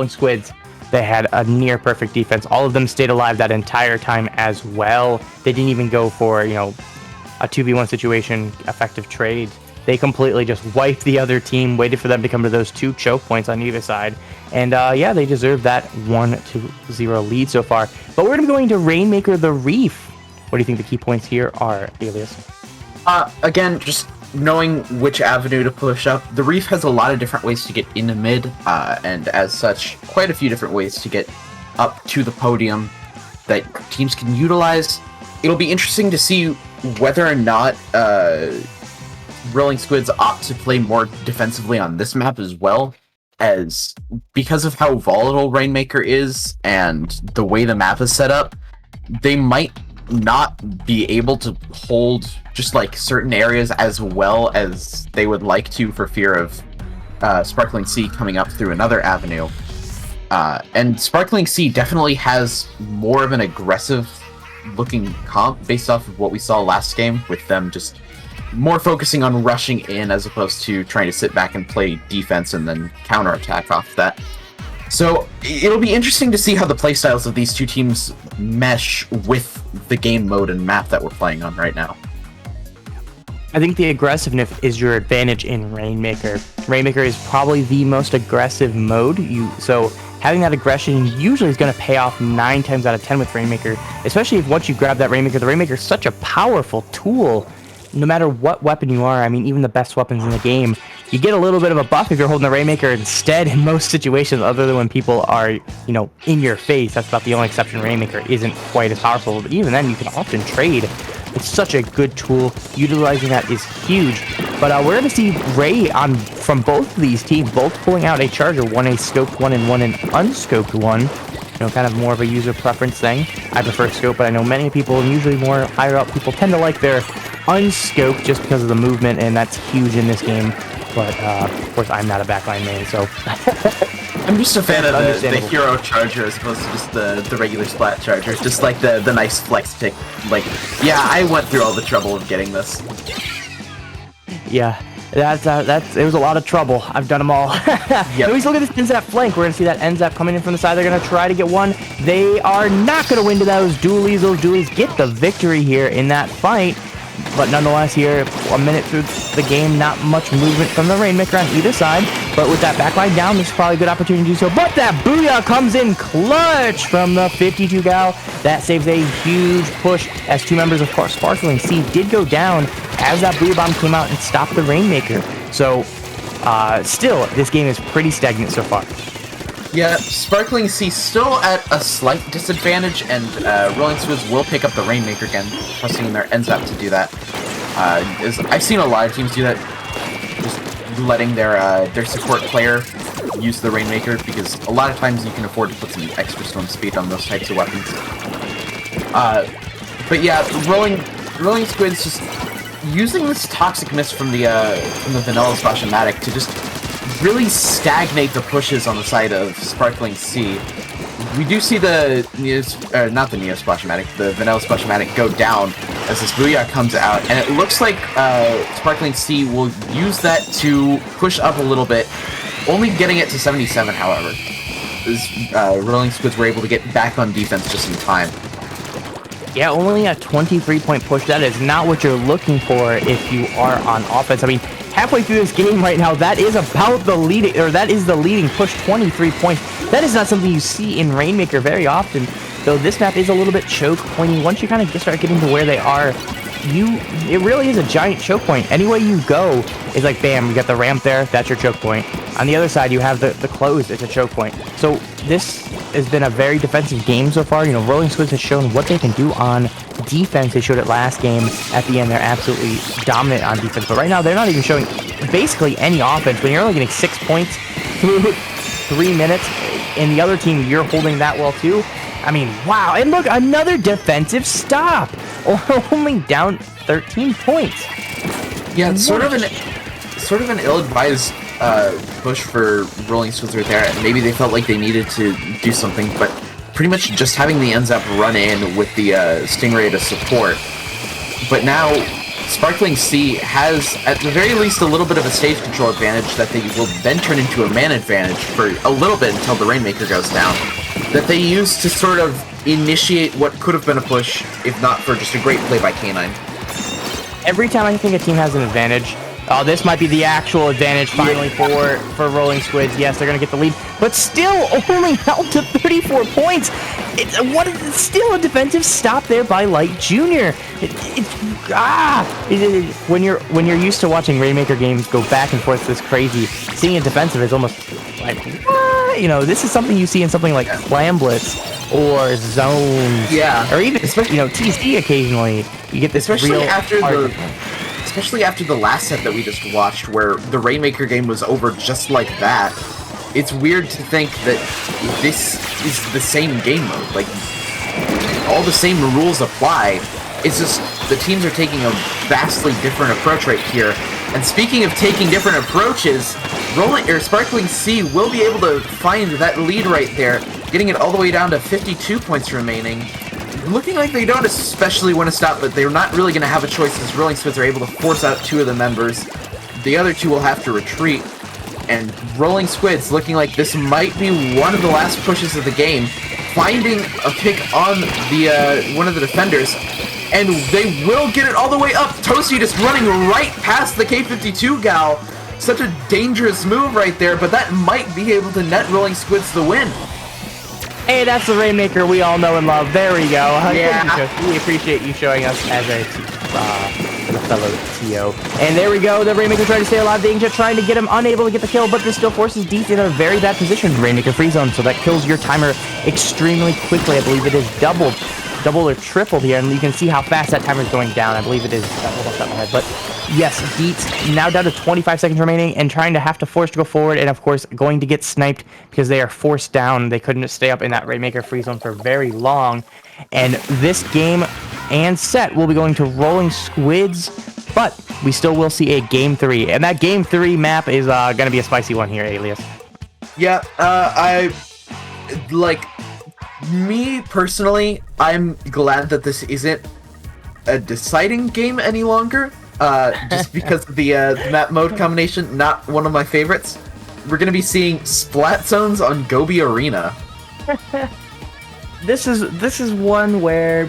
Squids. They had a near perfect defense. All of them stayed alive that entire time as well. They didn't even go for, a 2v1 situation, effective trade. They completely just wiped the other team, waited for them to come to those 2 choke points on either side. And yeah, they deserve that 1-0 lead so far. But we're going to Rainmaker the Reef. What do you think the key points here are, Alias? Again, just knowing which avenue to push up. The Reef has a lot of different ways to get into mid, and as such, quite a few different ways to get up to the podium that teams can utilize. It'll be interesting to see whether or not Rolling Squids opt to play more defensively on this map as well, as because of how volatile Rainmaker is and the way the map is set up, they might not be able to hold just like certain areas as well as they would like to for fear of Sparkling Sea coming up through another avenue. And Sparkling Sea definitely has more of an aggressive looking comp based off of what we saw last game, with them just more focusing on rushing in as opposed to trying to sit back and play defense and then counterattack off that. So it'll be interesting to see how the playstyles of these two teams mesh with the game mode and map that we're playing on right now. I think the aggressiveness is your advantage in Rainmaker. Rainmaker is probably the most aggressive mode. So having that aggression usually is going to pay off 9 times out of 10 with Rainmaker, especially if once you grab that Rainmaker, the Rainmaker is such a powerful tool. No matter what weapon you are, I mean, even the best weapons in the game, you get a little bit of a buff if you're holding the Rainmaker instead in most situations, other than when people are, you know, in your face. That's about the only exception. Rainmaker isn't quite as powerful, but even then you can often trade. It's such a good tool. Utilizing that is huge. But we're going to see Ray from both of these teams, both pulling out a charger, one a scoped one and one an unscoped one. You know, kind of more of a user preference thing. I prefer scope, but I know many people, and usually more higher up people, tend to like their unscoped just because of the movement, and that's huge in this game. But of course, I'm not a backline main, so I'm just a fan of the hero charger as opposed to just the regular splat charger. Just like the nice flex pick. Like, yeah, I went through all the trouble of getting this. Yeah, it was a lot of trouble. I've done them all. Yep. Let's look at this NZAP flank. We're gonna see that NZAP coming in from the side. They're gonna try to get one. They are not gonna win to those dualies. Those dualies get the victory here in that fight. But nonetheless, here, a minute through the game, not much movement from the Rainmaker on either side. But with that backline down, this is probably a good opportunity to do so. But that Booyah comes in clutch from the 52 gal. That saves a huge push as two members of Sparkling Sea did go down as that Booyah Bomb came out and stopped the Rainmaker. So, still, this game is pretty stagnant so far. Yeah, Sparkling Sea still at a slight disadvantage, and Rolling Squids will pick up the Rainmaker again, trusting their NZAP to do that. I've seen a lot of teams do that, just letting their support player use the Rainmaker, because a lot of times you can afford to put some extra storm speed on those types of weapons. But yeah, Rolling Squids just using this Toxic Mist from the Vanilla Splashomatic to just really stagnate the pushes on the side of Sparkling Sea. We do see the not the Neo Splashomatic, the Vanilla Splashomatic go down as this Booyah comes out, and it looks like Sparkling Sea will use that to push up a little bit, only getting it to 77, however. As Rolling Squids were able to get back on defense just in time. Yeah, only a 23-point push. That is not what you're looking for if you are on offense. I mean, halfway through this game right now, that is about the leading, or that is the leading push, 23 points. That is not something you see in Rainmaker very often, though this map is a little bit choke pointy. Once you kind of start getting to where they are, it really is a giant choke point. Any way you go is like, bam, you got the ramp there, that's your choke point. On the other side, you have the close, it's a choke point. So this has been a very defensive game so far. You know, Rolling Squids has shown what they can do on defense. They showed it last game. At the end, they're absolutely dominant on defense. But right now, they're not even showing basically any offense. When you're only getting 6 points through 3 minutes, and the other team, you're holding that well too. I mean, wow. And look, another defensive stop. Only down 13 points. Yeah, it's sort of an ill-advised push for Rolling Squids right there. Maybe they felt like they needed to do something, but pretty much just having the NZAP run in with the Stingray to support. But now, Sparkling Sea has, at the very least, a little bit of a stage control advantage that they will then turn into a man advantage for a little bit until the Rainmaker goes down, that they use to sort of initiate what could have been a push, if not for just a great play by K9. Every time I think a team has an advantage, oh, this might be the actual advantage finally for Rolling Squids. Yes, they're going to get the lead, but still only held to 34 points. It's still a defensive stop there by Light Jr. When you're used to watching Rainmaker games go back and forth this crazy, seeing a defensive is almost like, you know, this is something you see in something like Flamblitz or Zones, yeah, or even TC occasionally. You get this especially real especially after the last set that we just watched, where the Rainmaker game was over just like that. It's weird to think that this is the same game mode. Like, all the same rules apply. It's just the teams are taking a vastly different approach right here. And speaking of taking different approaches, Sparkling Sea will be able to find that lead right there, getting it all the way down to 52 points remaining. Looking like they don't especially want to stop, but they're not really going to have a choice as Rolling Squids are able to force out 2 of the members. The other 2 will have to retreat. And Rolling Squids looking like this might be one of the last pushes of the game, finding a pick on the one of the defenders, and they will get it all the way up. Toasty just running right past the K52 gal. Such a dangerous move right there, but that might be able to net Rolling Squids the win. Hey, that's the Rainmaker we all know and love. There we go. Yeah. We appreciate you showing us as a for the fellow TO. And there we go. The Rainmaker trying to stay alive. The Inkjet trying to get him, unable to get the kill, but this still forces Deets in a very bad position. Rainmaker free zone, so that kills your timer extremely quickly. I believe it is doubled or tripled here, and you can see how fast that timer is going down. I believe it is doubled off the top of my head, but yes, Deets now down to 25 seconds remaining and trying to have to force to go forward, and of course going to get sniped because they are forced down. They couldn't stay up in that Rainmaker free zone for very long, and this game and set will be going to Rolling Squids, but we still will see a Game 3, and that Game 3 map is going to be a spicy one here, Alias. Yeah, me personally, I'm glad that this isn't a deciding game any longer, just because of the map mode combination, not one of my favorites. We're gonna be seeing splat zones on Gobi Arena. This is one where,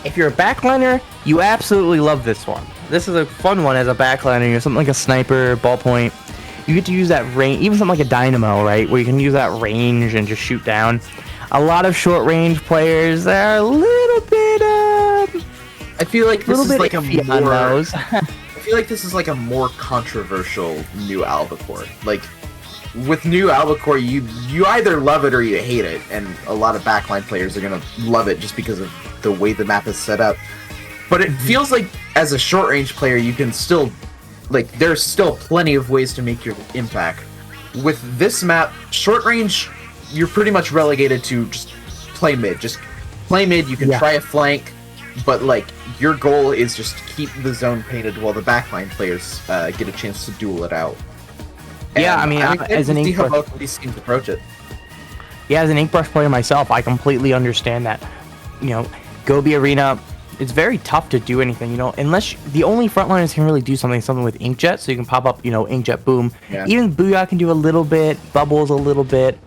if you're a backliner, you absolutely love this one. This is a fun one as a backliner. You're something like a sniper, ballpoint. You get to use that range, even something like a dynamo, right? Where you can use that range and just shoot down. A lot of short range players are a little bit, I feel like this is like a iffy on more. those. I feel like this is like a more controversial new Albacore. Like with new Albacore, you either love it or you hate it, and a lot of backline players are gonna love it just because of the way the map is set up. But it feels like as a short range player, you can still, like, there's still plenty of ways to make your impact. With this map, short range, you're pretty much relegated to just play mid. Just play mid, you can try a flank, but like your goal is just to keep the zone painted while the backline players get a chance to duel it out. Yeah, And I mean, I'm as an see how Inkbrush, both of these teams approach it. yeah, as an Inkbrush player myself, I completely understand that. You know, Gobi Arena, it's very tough to do anything. You know, unless the only frontliners can really do something with Inkjet, so you can pop up, you know, Inkjet Boom. Yeah. Even Booyah can do a little bit, Bubbles a little bit.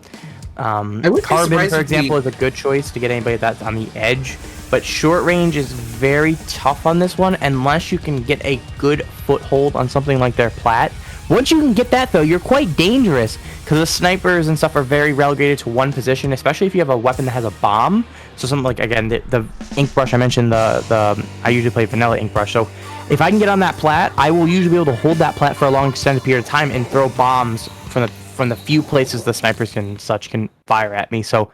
would be Carbon, surprised for if the- example, is a good choice to get anybody that's on the edge. But short range is very tough on this one unless you can get a good foothold on something like their plat. Once you can get that, though, you're quite dangerous because the snipers and stuff are very relegated to one position, especially if you have a weapon that has a bomb. So something like, again, the Inkbrush I mentioned, I usually play vanilla Inkbrush. So if I can get on that plat, I will usually be able to hold that plat for a long extended period of time and throw bombs from the few places the snipers can fire at me. So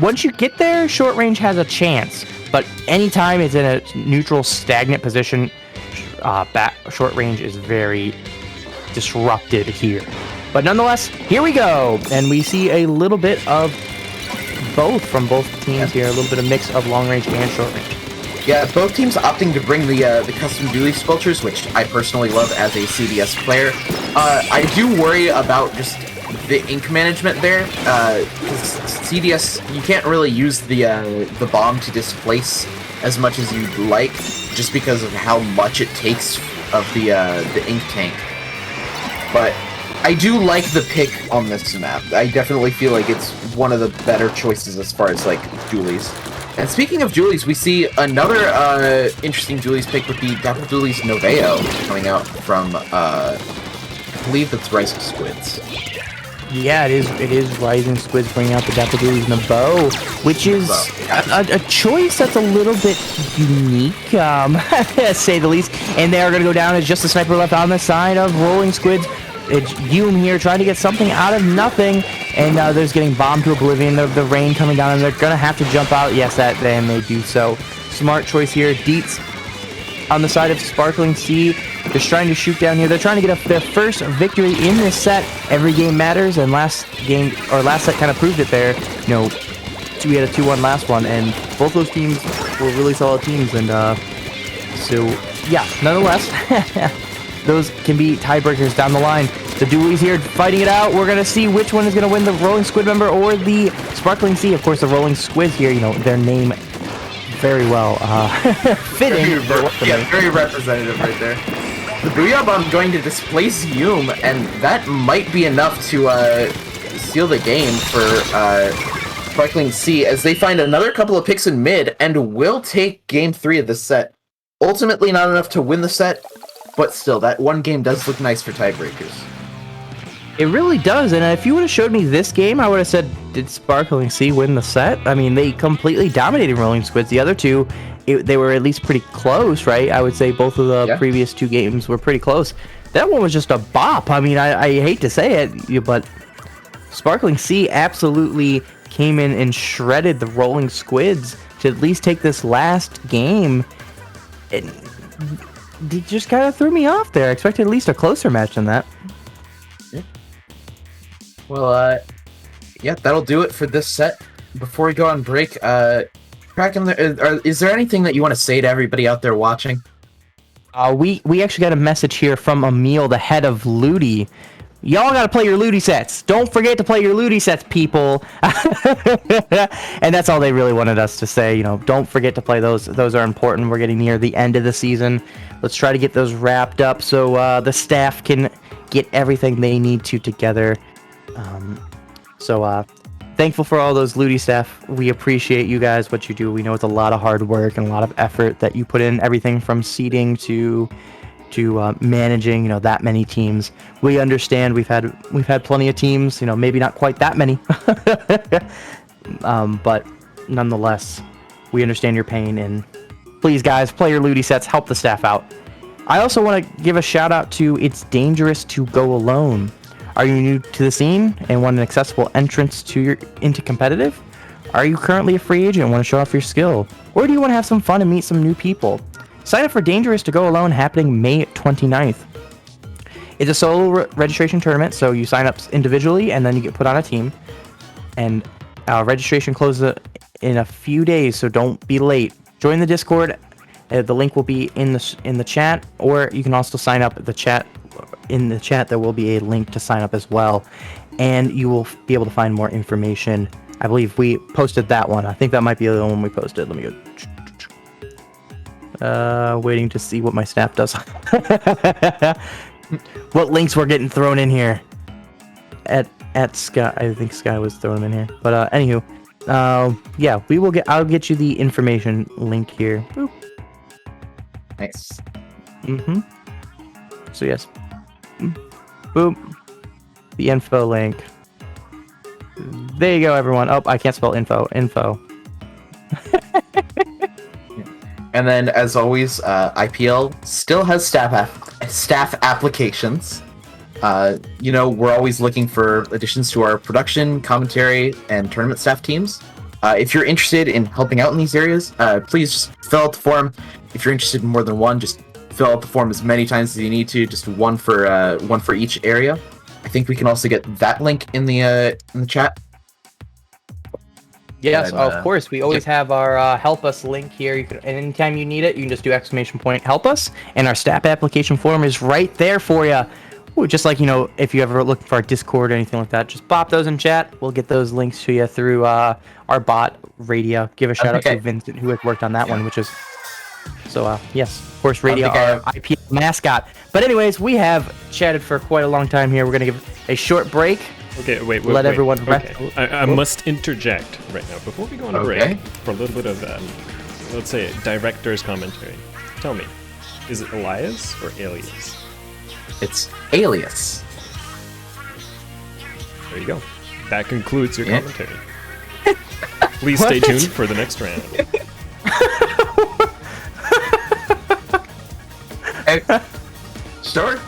once you get there, short range has a chance, but anytime it's in a neutral, stagnant position, short range is very disrupted here. But nonetheless, here we go, and we see a little bit of both from both teams here, a little bit of mix of long range and short range. Yeah, both teams opting to bring the custom dually sculptures, which I personally love as a CDS player. I do worry about just the ink management there, because CDS, you can't really use the bomb to displace as much as you'd like, just because of how much it takes of the ink tank. But I do like the pick on this map. I definitely feel like it's one of the better choices as far as like dualies. And speaking of dualies, we see another interesting dualies pick with the Dapple Dualies Noveo coming out from I believe that's Rising Squids. Yeah, it is Rising Squids bringing out the Dapple Dualies Nabo, which is a choice that's a little bit unique, to say the least. And they are going to go down as just a sniper left on the side of Rolling Squids. It's Hume here trying to get something out of nothing, and there's getting bombed to oblivion. The rain coming down, and they're going to have to jump out. Yes, then they do so. Smart choice here. Deets on the side of Sparkling Sea, just trying to shoot down here. They're trying to get their first victory in this set. Every game matters, and last set kind of proved it there. You know, we had a 2-1 last one, and both those teams were really solid teams, and so yeah, nonetheless, those can be tiebreakers down the line. The dualies here fighting it out. We're gonna see which one is gonna win, the Rolling Squid member or the Sparkling Sea. Of course, the Rolling Squids here, you know, their name very well fitting. Very representative right there. The Booyah Bomb going to displace Hume, and that might be enough to seal the game for Sparkling Sea as they find another couple of picks in mid and will take game 3 of the set. Ultimately not enough to win the set, but still, that one game does look nice for tiebreakers. It really does, and if you would have showed me this game, I would have said, did Sparkling Sea win the set? I mean, they completely dominated Rolling Squids. The other two, they were at least pretty close, right? I would say both of the previous 2 games were pretty close. That one was just a bop. I mean, I hate to say it, but Sparkling Sea absolutely came in and shredded the Rolling Squids to at least take this last game. It just kind of threw me off there. I expected at least a closer match than that. Well, yeah, that'll do it for this set. Before we go on break, Kraken, is there anything that you want to say to everybody out there watching? We actually got a message here from Emil, the head of Ludi. Y'all gotta play your Ludi sets. Don't forget to play your Ludi sets, people. And that's all they really wanted us to say. You know, don't forget to play those. Those are important. We're getting near the end of the season. Let's try to get those wrapped up so the staff can get everything they need to together. Thankful for all those Ludi staff. We appreciate you guys, what you do. We know it's a lot of hard work and a lot of effort that you put in. Everything from seeding to managing, that many teams. We understand. We've had plenty of teams. Maybe not quite that many, but nonetheless, we understand your pain. And please, guys, play your Ludi sets. Help the staff out. I also want to give a shout out to It's Dangerous to Go Alone. Are you new to the scene and want an accessible entrance into competitive? Are you currently a free agent and want to show off your skill? Or do you want to have some fun and meet some new people? Sign up for Dangerous to Go Alone happening May 29th. It's a solo registration tournament, so you sign up individually and then you get put on a team. And registration closes in a few days, so don't be late. Join the Discord. The link will be in the chat, or you can also sign up at the chat. In the chat, there will be a link to sign up as well, and you will be able to find more information. I believe we posted that one. I think that might be the one we posted. Let me go. Waiting to see what my staff does. What links were getting thrown in here? At Sky, I think Sky was throwing them in here. But anywho, yeah, I'll get you the information link here. Boop. Nice. So yes. Boop. The info link. There you go, everyone. Oh, I can't spell info. And then, as always, IPL still has staff applications. We're always looking for additions to our production, commentary, and tournament staff teams. If you're interested in helping out in these areas, please just fill out the form. If you're interested in more than one, just fill out the form as many times as you need to. Just one for each area. I think we can also get that link in the chat. Yes, of course. We always have our help us link here. You can, and anytime you need it, you can just do ! help us, and our staff application form is right there for you. Ooh, just like, if you ever look for our Discord or anything like that, just pop those in chat. We'll get those links to you through our bot, Radio. Give a shout out to Vincent, who had worked on that one, which is... So, yes, of course, Radio, our IP mascot. But anyways, we have chatted for quite a long time here. We're going to give a short break. Okay, wait. Let everyone rest. Okay. I must interject right now. Before we go on a break, for a little bit of, let's say, director's commentary. Tell me, is it Elias or Alias? It's Alias. There you go. That concludes your commentary. Please stay tuned for the next round. Sure.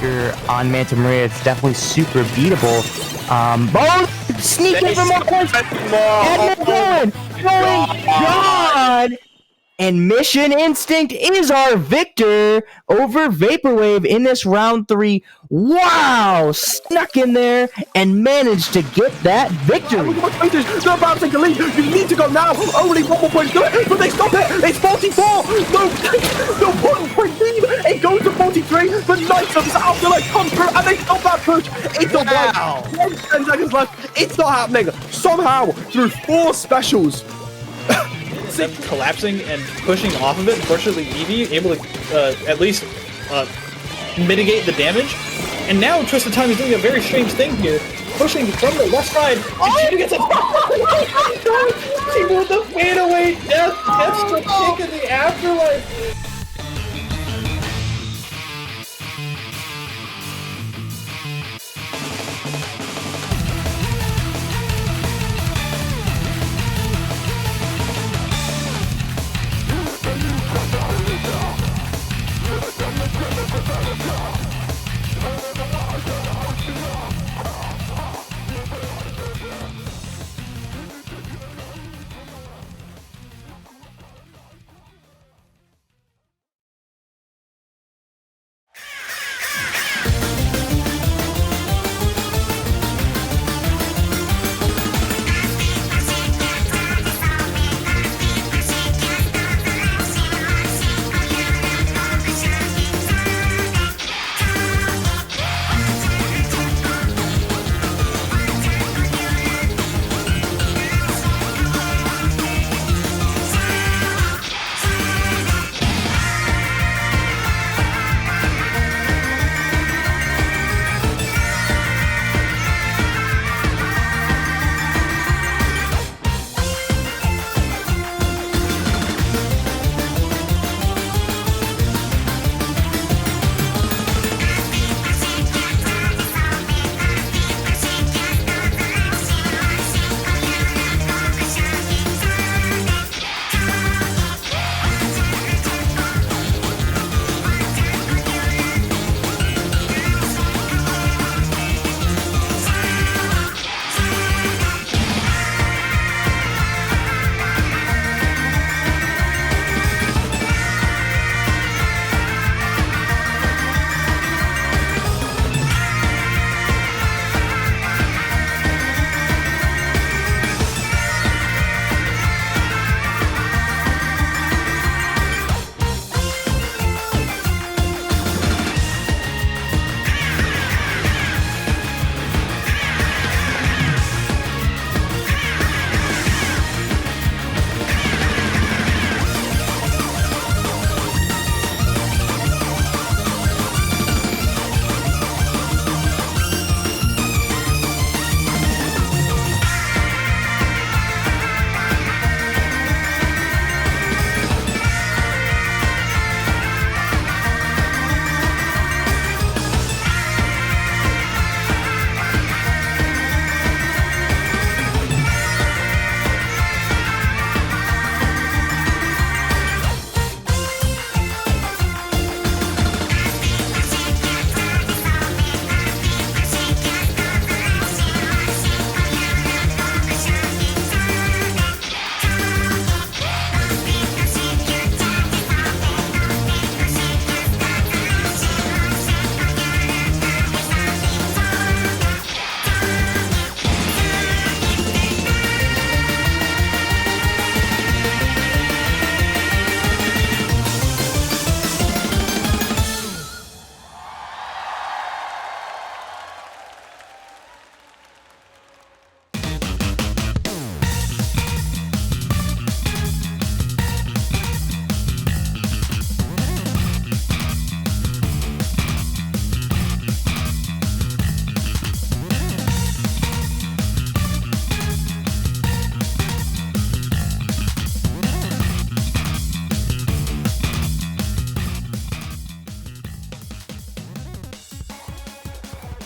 here on Manta Maria. It's definitely super beatable. Both sneaking for more points. And going. God. And Mission Instinct is our victor over Vaporwave in this round 3. Wow! Snuck in there and managed to get that victory. They're about to take the lead. You need to go now. Only 1 more point to do it, but they stop it. It's 44. No 1 point lead. It goes to 43. But Knights of Afterlife come through and they stop that push. It's not right. 10 seconds left. It's not happening. Somehow, through 4 specials. Them collapsing and pushing off of it, unfortunately Eevee able to at least mitigate the damage. And now Twisted Time is doing a very strange thing here, pushing from the left side. She gets a team with the fadeaway death extra kick in the afterlife.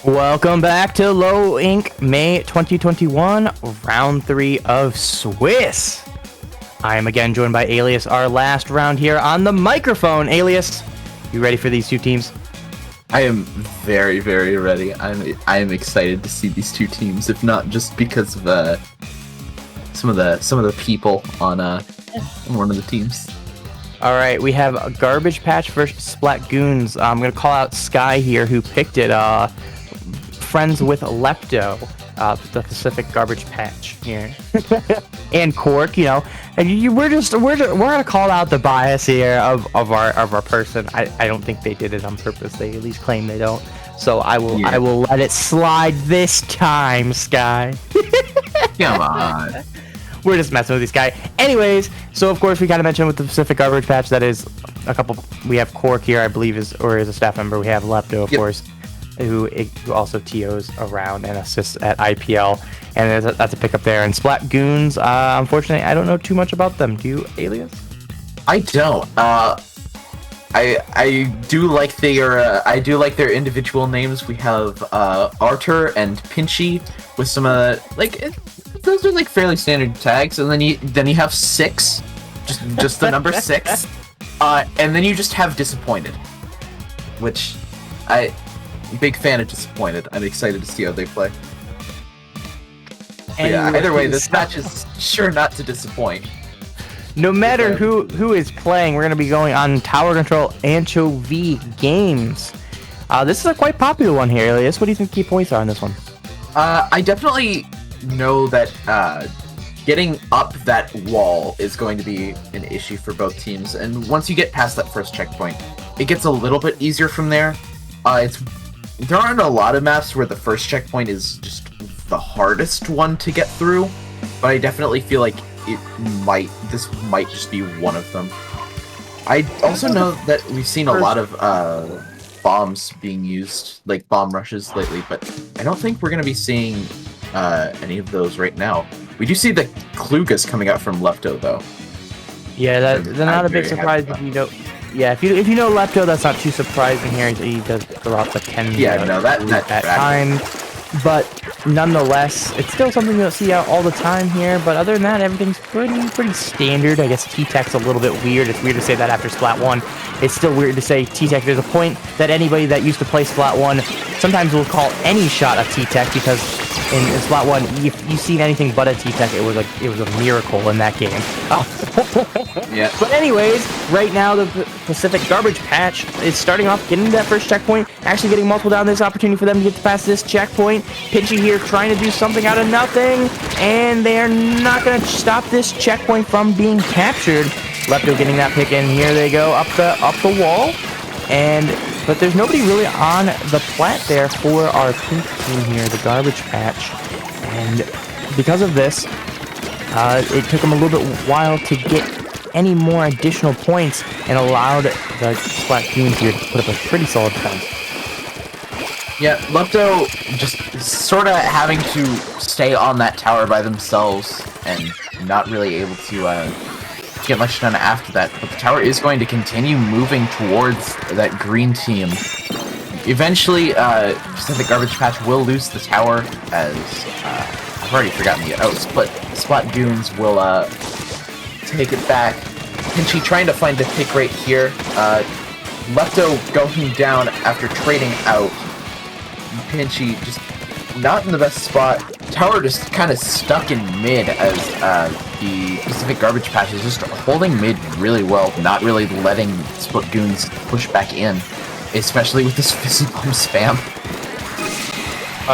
Welcome back to Low Ink May 2021, round 3 of Swiss. I am again joined by Alias, our last round here on the microphone. Alias, you ready for these two teams? I am very, very ready. I am excited to see these two teams, if not just because of some of the people on one of the teams. All right, we have a Garbage Patch versus Splatgoonz. I'm gonna call out Sky here, who picked it. Friends with Lepto, the Pacific Garbage Patch here, and Cork. You know, and we're gonna call out the bias here of our person. I don't think they did it on purpose. They at least claim they don't. So I will let it slide this time, Sky. Come on. We're just messing with this guy. Anyways, so of course we gotta mention with the Pacific Garbage Patch that is a couple. We have Cork here, I believe, is a staff member. We have Lepto, of course, who also TOs around and assists at IPL, and that's a pickup there. And Splatgoonz, unfortunately, I don't know too much about them. Do you, Alias? I don't. I do like their individual names. We have Arthur and Pinchy with some those are like fairly standard tags, and then you have 6, just the number 6, and then you just have Disappointed, which big fan of Disappointed. I'm excited to see how they play. Yeah, either way, this match is sure not to disappoint. No matter who is playing, we're going to be going on Tower Control Anchovy Games. This is a quite popular one here, Elias. What do you think key points are on this one? I definitely know that getting up that wall is going to be an issue for both teams, and once you get past that first checkpoint, it gets a little bit easier from there. There aren't a lot of maps where the first checkpoint is just the hardest one to get through, but I definitely feel like this might just be one of them. I also know that we've seen a lot of bombs being used, like bomb rushes lately, but I don't think we're going to be seeing any of those right now. We do see the Klugas coming out from Lepto, though. Yeah, they're not a big surprise if you know. Yeah, if you know Lepto, that's not too surprising here. He does throw out the 10. Yeah, no, that time. But nonetheless, it's still something you'll see out all the time here. But other than that, everything's pretty standard. I guess T-Tech's a little bit weird. It's weird to say that after Splat 1. It's still weird to say T-Tech. There's a point that anybody that used to play Splat 1 sometimes will call any shot a T-Tech, because in Splat 1, if you've seen anything but a T-Tech, it was a miracle in that game. Yeah. But anyways, right now the Pacific Garbage Patch is starting off, getting to that first checkpoint, actually getting multiple down. This opportunity for them to get past this checkpoint. Pinchy here trying to do something out of nothing, and they're not going to stop this checkpoint from being captured. Lepto getting that pick in. Here they go up the wall, but there's nobody really on the plat there for our pink team here, the Garbage Patch, and because of this, it took them a little bit while to get any more additional points and allowed the Splatgoonz here to put up a pretty solid defense. Yeah, Lepto just sort of having to stay on that tower by themselves and not really able to get much done after that. But the tower is going to continue moving towards that green team. Eventually, Pacific Garbage Patch will lose the tower as I've already forgotten the Splatgoonz will take it back. Pinchy trying to find the pick right here. Lepto going down after trading out. Pinchy just not in the best spot. Tower just kind of stuck in mid as the Pacific Garbage Patch is just holding mid really well, not really letting Splatgoonz push back in, especially with this Fizzy Bomb spam.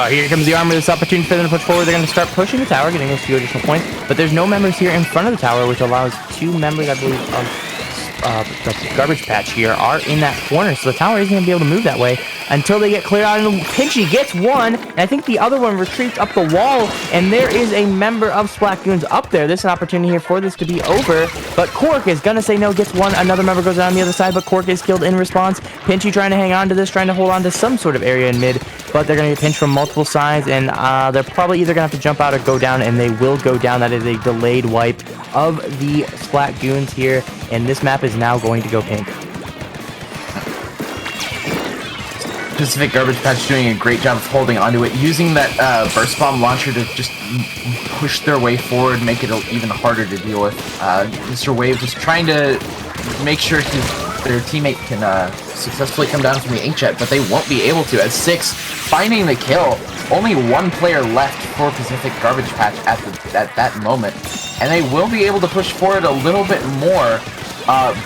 Here comes the armor. This opportunity for them to push forward. They're going to start pushing the tower, getting those few additional points. But there's no members here in front of the tower, which allows 2 members, I believe, of the Garbage Patch here are in that corner. So the tower isn't going to be able to move that way until they get cleared out. And Pinchy gets one, and I think the other one retreats up the wall. And there is a member of Splatgoonz up there. This is an opportunity here for this to be over. But Cork is going to say no, gets one. Another member goes down the other side, but Cork is killed in response. Pinchy trying to hang on to this, trying to hold on to some sort of area in mid. But they're going to get pinched from multiple sides, and they're probably either going to have to jump out or go down, and they will go down. That is a delayed wipe of the Splatgoonz here, and this map is now going to go pink. Pacific Garbage Patch doing a great job of holding onto it, using that Burst Bomb launcher to just push their way forward, make it even harder to deal with. Mr. Wave just trying to make sure he's their teammate can successfully come down from the inkjet, but they won't be able to. As 6 finding the kill, only 1 player left for Pacific Garbage Patch at that moment, and they will be able to push forward a little bit more.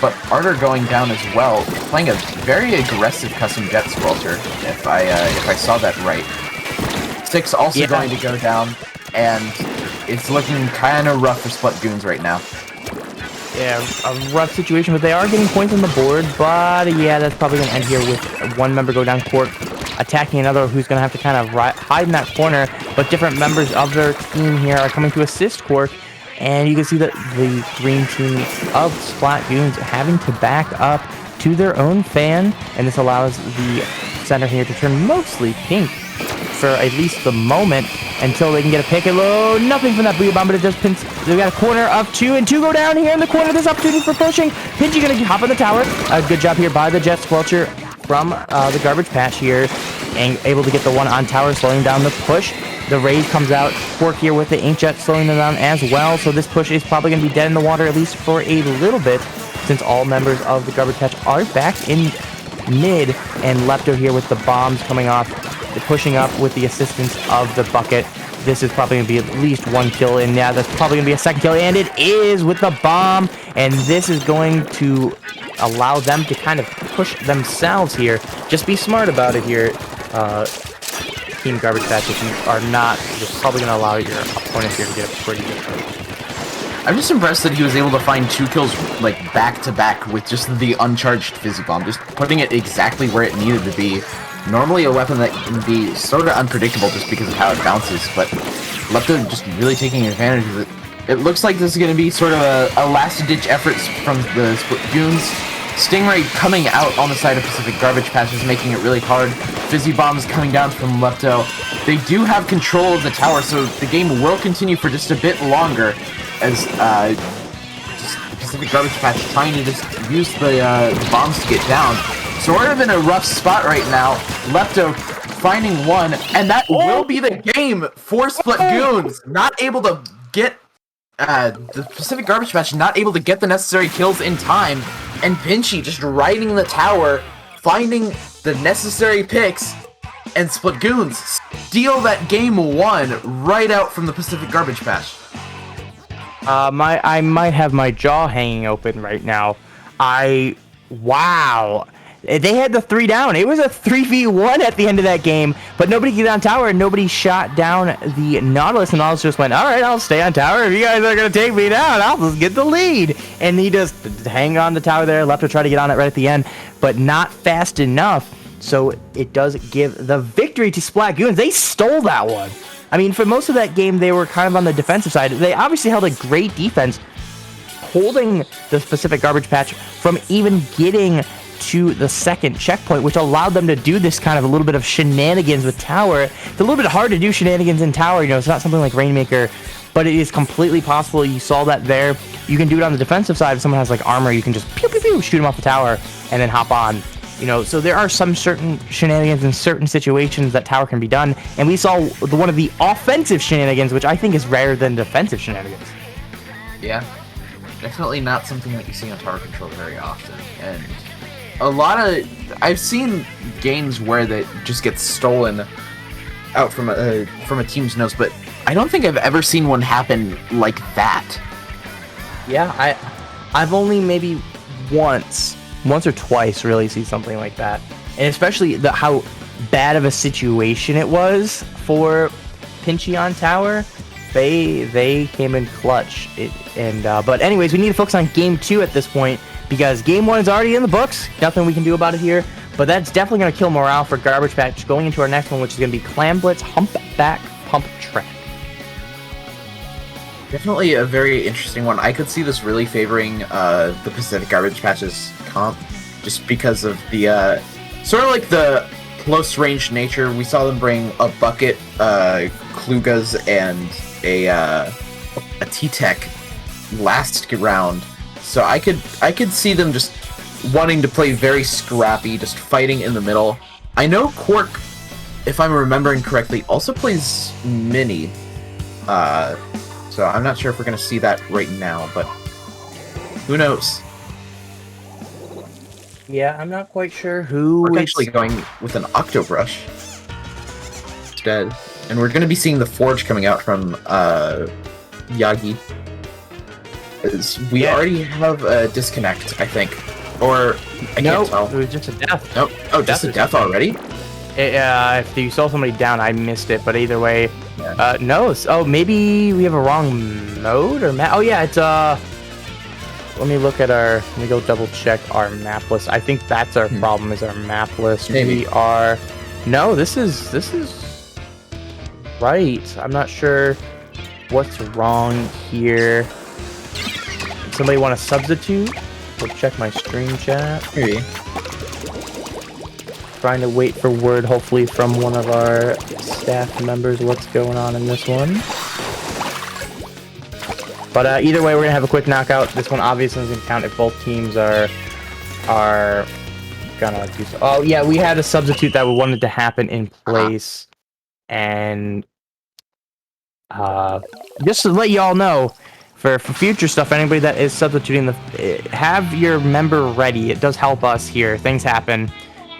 But Arter going down as well, playing a very aggressive custom jet squelcher, if I saw that right. 6 also going to go down, and it's looking kind of rough for Splatgoonz right now. Yeah, a rough situation, but they are getting points on the board, but yeah, that's probably going to end here with 1 member go down court, attacking another who's going to have to kind of hide in that corner, but different members of their team here are coming to assist Quark, and you can see that the green team of Splatgoonz having to back up to their own fan, and this allows the center here to turn mostly pink for at least the moment until they can get a pick and low. Nothing from that blue bomb, but it does pinch. They've got a corner of 2, and 2 go down here in the corner. This opportunity for pushing. Pinchy gonna hop on the tower. A good job here by the Jet Squelcher from the Garbage Patch here, and able to get the 1 on tower, slowing down the push. The raid comes out. Quark here with the Inkjet slowing them down as well. So this push is probably gonna be dead in the water at least for a little bit, since all members of the Garbage Patch are back in mid, and Lepto here with the bombs coming off, pushing up with the assistance of the bucket. This is probably going to be at least 1 kill, and yeah, that's probably going to be a 2nd kill, and it is with the bomb, and this is going to allow them to kind of push themselves here. Just be smart about it here, Team Garbage Patch. If you are not, you're probably going to allow your opponent here to get a pretty good kill. I'm just impressed that he was able to find 2 kills like back to back with just the uncharged Fizzy Bomb, just putting it exactly where it needed to be. Normally a weapon that can be sort of unpredictable just because of how it bounces, but Lepto just really taking advantage of it. It looks like this is going to be sort of a last-ditch effort from the Splatgoonz. Stingray coming out on the side of Pacific Garbage Patch is making it really hard. Fizzy Bombs coming down from Lepto. They do have control of the tower, so the game will continue for just a bit longer, as just the Pacific Garbage Patch trying to just use the bombs to get down. Sort of in a rough spot right now. Lepto finding 1, and that will be the game for Splatgoonz. Not able to get the Pacific Garbage Patch, not able to get the necessary kills in time, and Pinchy just riding the tower, finding the necessary picks, and Splatgoonz steal that game 1 right out from the Pacific Garbage Patch. I might have my jaw hanging open right now. Wow. They had the 3 down. It was a 3v1 at the end of that game, but nobody got on tower, and nobody shot down the Nautilus, and Nautilus just went, all right, I'll stay on tower. If you guys are going to take me down, I'll just get the lead. And he just hang on the tower there, left to try to get on it right at the end, but not fast enough. So it does give the victory to Splatgoonz. They stole that one. I mean, for most of that game, they were kind of on the defensive side. They obviously held a great defense, holding the Pacific Garbage Patch from even getting to the 2nd checkpoint, which allowed them to do this kind of a little bit of shenanigans with tower. It's a little bit hard to do shenanigans in tower, you know, it's not something like Rainmaker, but it is completely possible. You saw that there. You can do it on the defensive side. If someone has like armor, you can just pew pew pew shoot them off the tower and then hop on. You know, so there are some certain shenanigans in certain situations that tower can be done, and we saw one of the offensive shenanigans, which I think is rarer than defensive shenanigans. Yeah, definitely not something that you see on tower control very often, and a lot of I've seen games where that just gets stolen out from a team's nose, but I don't think I've ever seen one happen like that. Yeah, I've only maybe once or twice really see something like that, and especially how bad of a situation it was for Pinchy on tower. They came in clutch. But anyways, we need to focus on game 2 at this point, because game 1 is already in the books. Nothing we can do about it here, but that's definitely going to kill morale for Garbage Patch going into our next one, which is going to be Clam Blitz Humpback Pump Track. Definitely a very interesting one. I could see this really favoring the Pacific Garbage Patch's comp, just because of the sort of like the close range nature. We saw them bring a bucket, Klugas, and a T-Tech last round. So I could see them just wanting to play very scrappy, just fighting in the middle. I know Quark, if I'm remembering correctly, also plays Mini. So I'm not sure if we're going to see that right now, but who knows? Yeah, I'm not quite sure who We're it's... actually going with an Octobrush instead. And we're going to be seeing the Forge coming out from Yagi. We already have a disconnect, I think. Or, I can't tell. It was just a death. Nope. Oh, just a death already? If you saw somebody down, I missed it. But either way, Yeah. no. Oh, maybe we have a wrong mode or map. Oh yeah, it's Let me look at our. Let me go double check our map list. I think that's our problem. Is our map list? Maybe. We are. No, this is right. I'm not sure what's wrong here. Somebody want to substitute? We'll check my stream chat. Maybe. Trying to wait for word, hopefully, from one of our staff members what's going on in this one. But either way, we're gonna have a quick knockout. This one obviously doesn't count if both teams are gonna do so. Oh yeah, we had a substitute that we wanted to happen in place, and just to let y'all know, for future stuff, anybody that is substituting, have your member ready. It does help us here. Things happen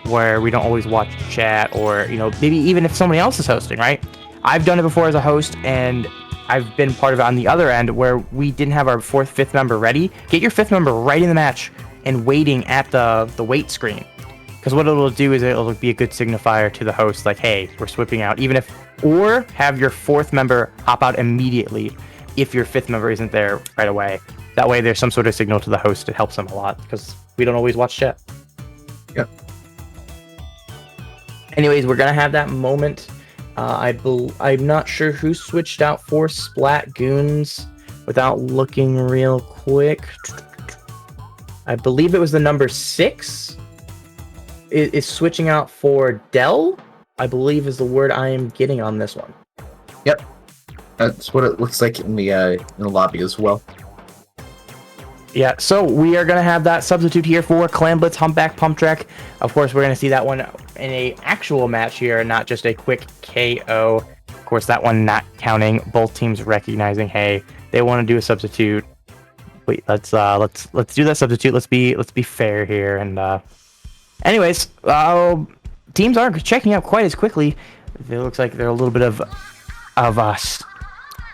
where we don't always watch chat, or maybe even if somebody else is hosting, right? I've done it before as a host, and I've been part of it on the other end where we didn't have our 4th, 5th member ready. Get your 5th member right in the match and waiting at the wait screen, because what it'll do is it'll be a good signifier to the host, like, hey, we're swapping out. Or have your 4th member hop out immediately if your 5th member isn't there right away. That way there's some sort of signal to the host. It helps them a lot because we don't always watch chat. Yep. Anyways, we're gonna have that moment. I'm not sure who switched out for Splatgoonz without looking real quick. I believe it was the number 6 is switching out for Dell, I believe is the word I am getting on this one. Yep. That's what it looks like in the lobby as well. Yeah, so we are going to have that substitute here for Clan Blitz Humpback Pump Track. Of course, we're going to see that one in a actual match here, not just a quick KO. Of course, that one not counting. Both teams recognizing, hey, they want to do a substitute. Wait, let's do that substitute. Let's be fair here. And anyways, teams aren't checking out quite as quickly. It looks like they're a little bit of us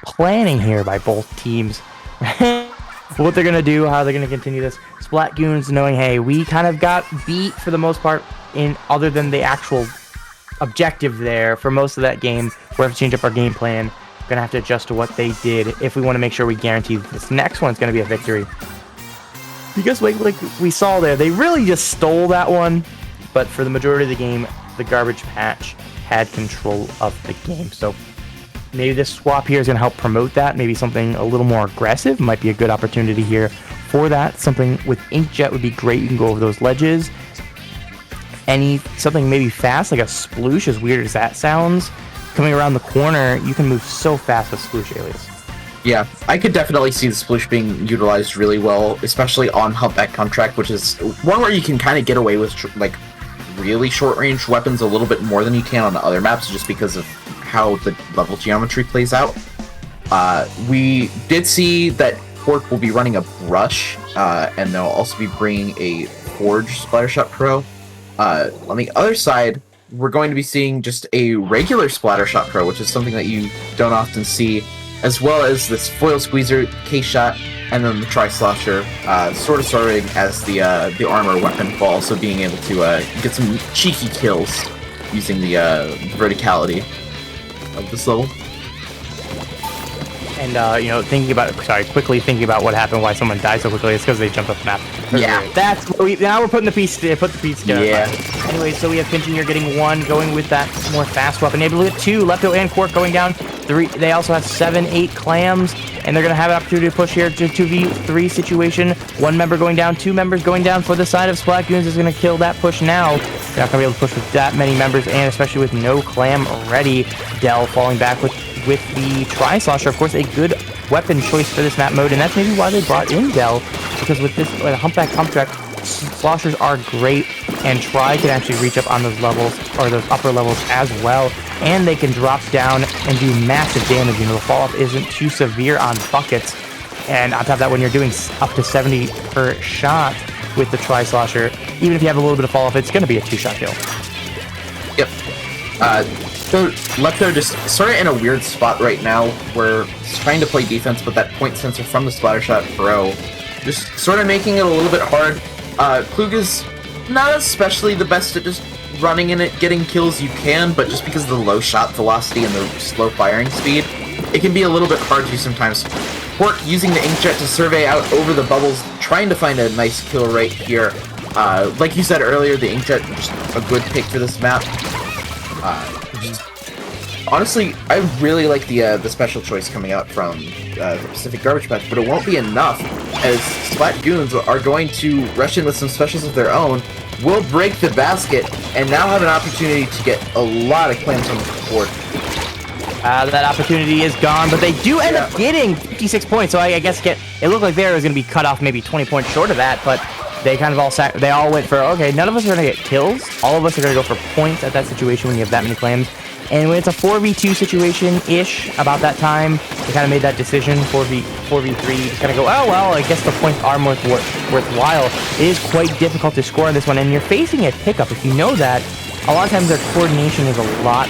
planning here by both teams. What they're gonna do, how they're gonna continue this. Splatgoonz knowing, hey, we kind of got beat for the most part in other than the actual objective there for most of that game. We're have to change up our game plan. We're gonna have to adjust to what they did if we want to make sure we guarantee this next one's gonna be a victory. Because like we saw there, they really just stole that one, but for the majority of the game, the Garbage Patch had control of the game. So maybe this swap here is going to help promote that. Maybe something a little more aggressive might be a good opportunity here for that. Something with Inkjet would be great. You can go over those ledges. Something maybe fast, like a sploosh, as weird as that sounds. Coming around the corner, you can move so fast with sploosh alias. Yeah, I could definitely see the sploosh being utilized really well, especially on Humpback Contract, which is one where you can kind of get away with like really short-range weapons a little bit more than you can on the other maps, just because of how the level geometry plays out. We did see that Pork will be running a brush, and they'll also be bringing a Forge Splattershot Pro. On the other side, we're going to be seeing just a regular Splattershot Pro, which is something that you don't often see, as well as this Foil Squeezer, K-Shot, and then the Tri-Slosher, sort of serving as the armor weapon, while also being able to get some cheeky kills using the verticality of this level. And quickly thinking about what happened, why someone died so quickly, it's because they jumped off the map. Yeah. That's now we're putting the piece together. Yeah. Anyway, so we have Pinchin here getting 1, going with that more fast weapon. Able to get 2, Lepto and Quark going down. 3. They also have 7, 8 clams, and they're gonna have an opportunity to push here to 2v3 situation. 1 member going down, 2 members going down for the side of Splatgoonz is gonna kill that push now. They're not gonna be able to push with that many members, and especially with no clam ready. Dell falling back with the Tri-Slosher, of course, a good weapon choice for this map mode, and that's maybe why they brought in Dell, because with this Humpback Pump Track, Sloshers are great, and Tri can actually reach up on those levels, or those upper levels as well, and they can drop down and do massive damage. The fall-off isn't too severe on buckets, and on top of that, when you're doing up to 70 per shot, with the Tri-Slosher. Even if you have a little bit of fall off, it's going to be a 2-shot kill. Yep. So Lepto just sort of in a weird spot right now where he's trying to play defense, but that point sensor from the Splattershot throw just sort of making it a little bit hard. Klug is not especially the best at just running in it, getting kills you can, but just because of the low shot velocity and the slow firing speed, it can be a little bit hard to sometimes. Pork using the Inkjet to survey out over the bubbles, trying to find a nice kill right here. Like you said earlier, the Inkjet just a good pick for this map. Honestly, I really like the special choice coming out from the Pacific Garbage Patch, but it won't be enough, as Splatgoonz are going to rush in with some specials of their own, will break the basket, and now have an opportunity to get a lot of claims on the board. That opportunity is gone, but they do end up getting 56 points, so I guess it looked like there was going to be cut off maybe 20 points short of that, but they kind of all went for, okay, none of us are going to get kills, all of us are going to go for points at that situation when you have that many claims. And when it's a 4v2 situation-ish about that time, they kind of made that decision, 4v3, just kind of go, oh, well, I guess the points are more worthwhile. It is quite difficult to score on this one, and you're facing a pickup. If you know that, a lot of times their coordination is a lot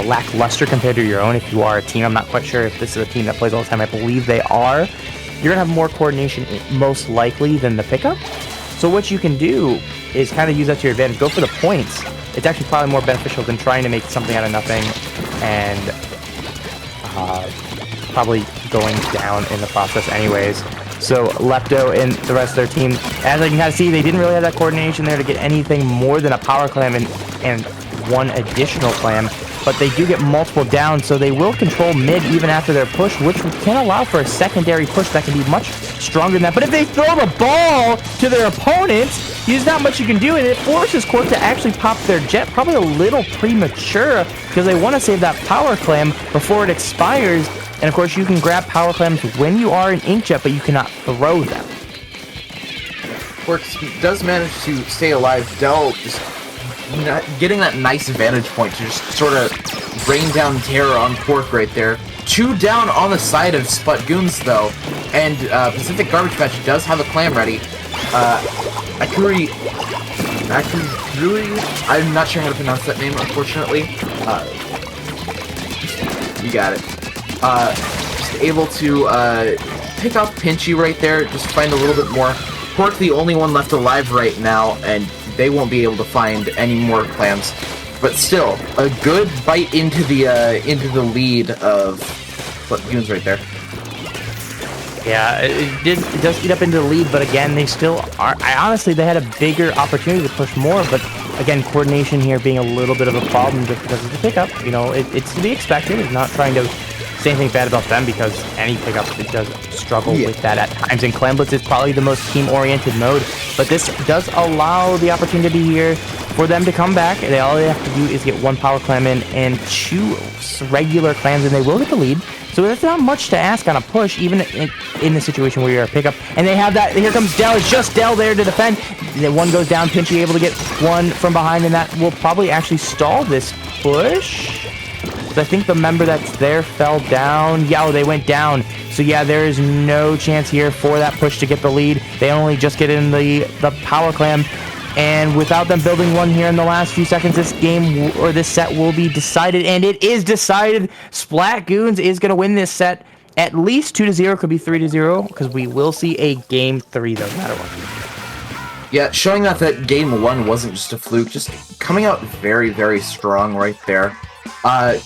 lackluster compared to your own. If you are a team, I'm not quite sure if this is a team that plays all the time. I believe they are. You're going to have more coordination, most likely, than the pickup. So what you can do is kind of use that to your advantage. Go for the points. It's actually probably more beneficial than trying to make something out of nothing and probably going down in the process anyways. So Lepto and the rest of their team, as I can kind of see, they didn't really have that coordination there to get anything more than a power clam and one additional clam, but they do get multiple down, so they will control mid even after their push, which can allow for a secondary push that can be much stronger than that. But if they throw the ball to their opponents, there's not much you can do, and it forces Cork to actually pop their jet, probably a little premature, because they want to save that power clam before it expires. And of course, you can grab power clams when you are in Inkjet, but you cannot throw them. Cork does manage to stay alive. Dell just getting that nice vantage point to just sort of rain down terror on Cork right there. 2 down on the side of Splatgoonz though, and Pacific Garbage Patch does have a clam ready. Akuri, I'm not sure how to pronounce that name, unfortunately. You got it. Just able to pick off Pinchy right there, just find a little bit more. Cork the only one left alive right now, and they won't be able to find any more clams. But still, a good bite into the lead of Bloons right there. Yeah, it does eat up into the lead, but again, they still are. Honestly, they had a bigger opportunity to push more, but again, coordination here being a little bit of a problem just because of the pickup. You know, it's to be expected. It's not trying to say anything bad about them, because any pickup does struggle with that at times, and Clam Blitz is probably the most team-oriented mode, but this does allow the opportunity here for them to come back. All they have to do is get 1 power clam in and 2 regular clams, and they will get the lead. So that's not much to ask on a push, even in the situation where you're a pickup. And they have that. Here comes Dell. It's just Dell there to defend. Then 1 goes down. Pinchy able to get 1 from behind, and that will probably actually stall this push. I think the member that's there fell down. Yeah, they went down. So yeah, there is no chance here for that push to get the lead. They only just get in the power clam. And without them building 1 here in the last few seconds, this game, or this set, will be decided. And it is decided. Splatgoonz is going to win this set. At least 2-0, could be 3-0, because we will see a game 3 though, no matter what. Yeah, showing that game 1 wasn't just a fluke, just coming out very, very strong right there.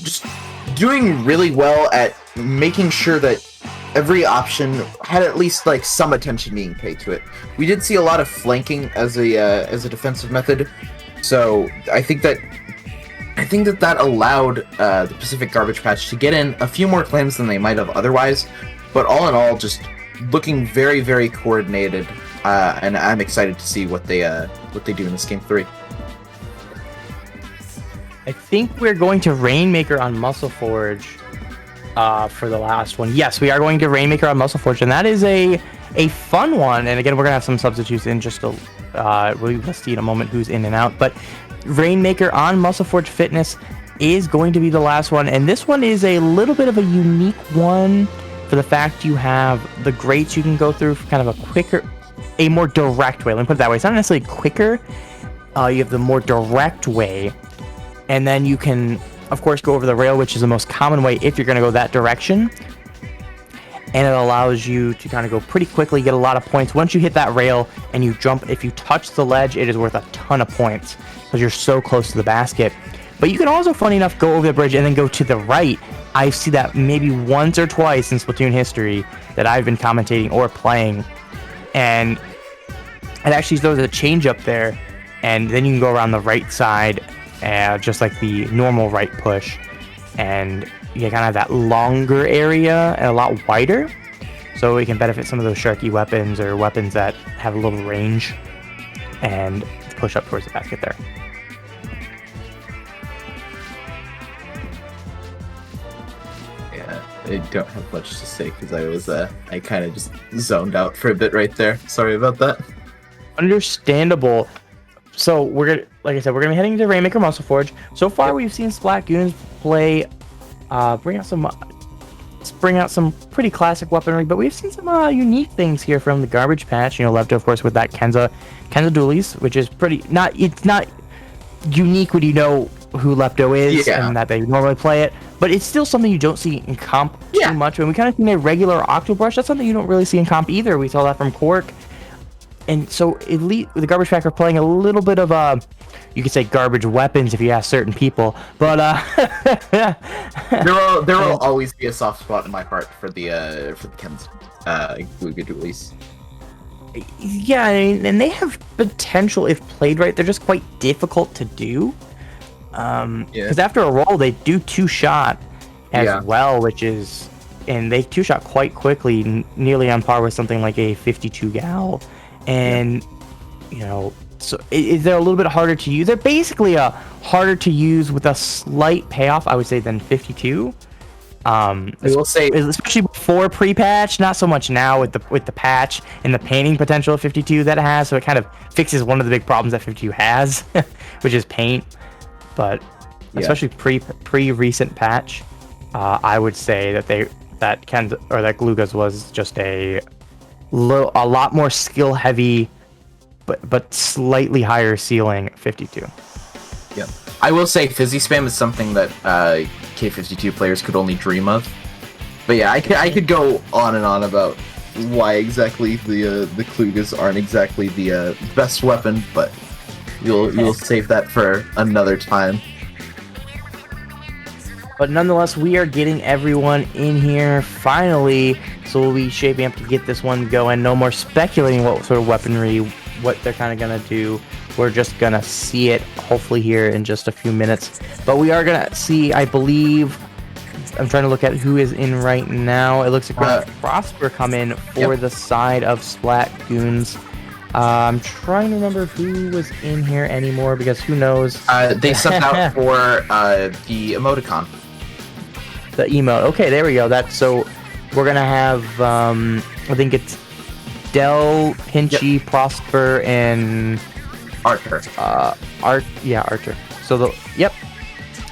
Just doing really well at making sure that every option had at least like some attention being paid to it. We did see a lot of flanking as a defensive method, so I think that allowed the Pacific Garbage Patch to get in a few more claims than they might have otherwise. But all in all, just looking very, very coordinated, and I'm excited to see what they do in this game 3. I think we're going to Rainmaker on Muscle Forge for the last one. Yes, we are going to Rainmaker on Muscle Forge, and that is a fun one. And again, we're going to have some substitutes in just a... we'll see in a moment who's in and out. But Rainmaker on Muscle Forge Fitness is going to be the last one. And this one is a little bit of a unique one for the fact you have the grates you can go through for kind of a quicker a more direct way. Let me put it that way. It's not necessarily quicker. You have the more direct way, and then you can, of course, go over the rail, which is the most common way if you're going to go that direction. And it allows you to kind of go pretty quickly, get a lot of points. Once you hit that rail and you jump, if you touch the ledge, it is worth a ton of points because you're so close to the basket. But you can also, funny enough, go over the bridge and then go to the right. I see that maybe once or twice in Splatoon history that I've been commentating or playing. And it actually throws a change up there. And then you can go around the right side, just like the normal right push. And you kind of have that longer area and a lot wider, so it can benefit some of those sharky weapons or weapons that have a little range and push up towards the basket there. Yeah, I don't have much to say because I kind of just zoned out for a bit right there. Sorry about that. Understandable. So we're gonna, like I said, we're gonna be heading to Rainmaker Muscle Forge. So far, we've seen Splatgoonz play. Bring out some pretty classic weaponry, but we've seen some unique things here from the garbage patch. You know, Lepto, of course, with that Kenza dualies, which is pretty it's not unique when you know who Lepto is and that they normally play it, but it's still something you don't see in comp too much. When we kind of see a regular Octobrush, that's something you don't really see in comp either. We saw that from Cork, and so Elite with the garbage pack are playing a little bit of you could say garbage weapons if you ask certain people, but there will always be a soft spot in my heart for the Ken's Gluga dualies. Yeah, and they have potential if played right. They're just quite difficult to do. Because after a roll, they do two-shot as well, which is, and they two-shot quite quickly, nearly on par with something like a 52 gal, and you know. So they're a little bit harder to use. They're basically harder to use with a slight payoff, I would say, than 52. I will say, especially before pre-patch, not so much now with the patch and the painting potential of 52 that it has. So it kind of fixes one of the big problems that 52 has, which is paint. But especially pre-recent patch, I would say that Gluga's was just a lot more skill heavy. But slightly higher ceiling 52. Yeah, I will say Fizzy Spam is something that K52 players could only dream of. But yeah, I could go on and on about why exactly the Klugas aren't exactly the best weapon, but you'll save that for another time. But nonetheless, we are getting everyone in here finally, so we'll be shaping up to get this one going. No more speculating what sort of weaponry, what they're kind of going to do. We're just going to see it, hopefully, here in just a few minutes. But we are going to see, I believe, I'm trying to look at who is in right now. It looks like Prosper come in for the side of Splatgoonz. I'm trying to remember who was in here anymore, because who knows. They subbed out for the emoticon. The emote. Okay, there we go. So we're going to have, I think it's Del, Pinchy, Prosper, and Archer. Archer. So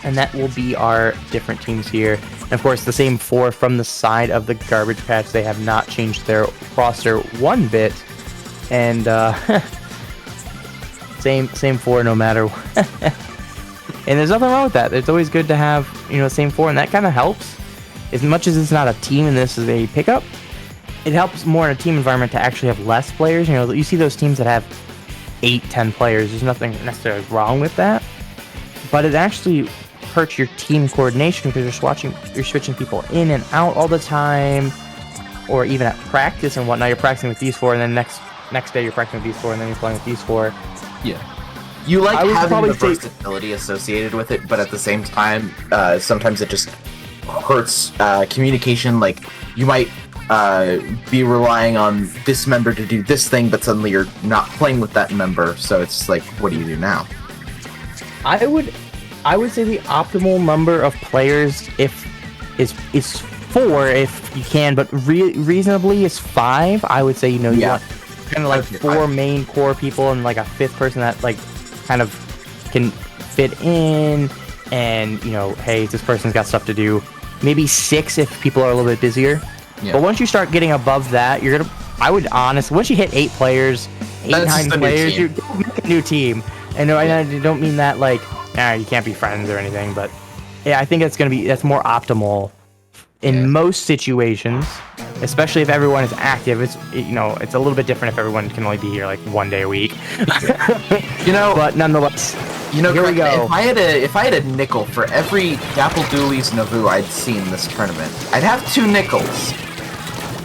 and that will be our different teams here. And of course, the same four from the side of the garbage patch. They have not changed their roster one bit, and same four no matter what. And there's nothing wrong with that. It's always good to have same four, and that kind of helps. As much as it's not a team and this is a pickup, it helps more in a team environment to actually have less players. You see those teams that have 8-10 players. There's nothing necessarily wrong with that, but it actually hurts your team coordination because you're switching people in and out all the time, or even at practice and whatnot. You're practicing with these four, and then next day you're practicing with these four, and then you're playing with these four. Yeah. You like having the versatility associated with it, but at the same time, sometimes it just hurts communication. Like, you might be relying on this member to do this thing, but suddenly you're not playing with that member, so it's like, what do you do now? I would say the optimal number of players is 4 if you can, but reasonably is 5. I would say you want kind of like 4 main core people and like a 5th person that like kind of can fit in, and hey, this person's got stuff to do. Maybe 6 if people are a little bit busier. Yeah. But once you start getting above that, you're gonna I would honestly, once you hit 8 players, That's just 9 a new players, team. you make a new team. And I don't mean that like, you can't be friends or anything, but yeah, I think that's more optimal in most situations, especially if everyone is active. It's it's a little bit different if everyone can only be here like 1 day a week. But nonetheless, here we go. If I had a nickel for every Dapple Doolies Navu I'd seen this tournament, I'd have 2 nickels.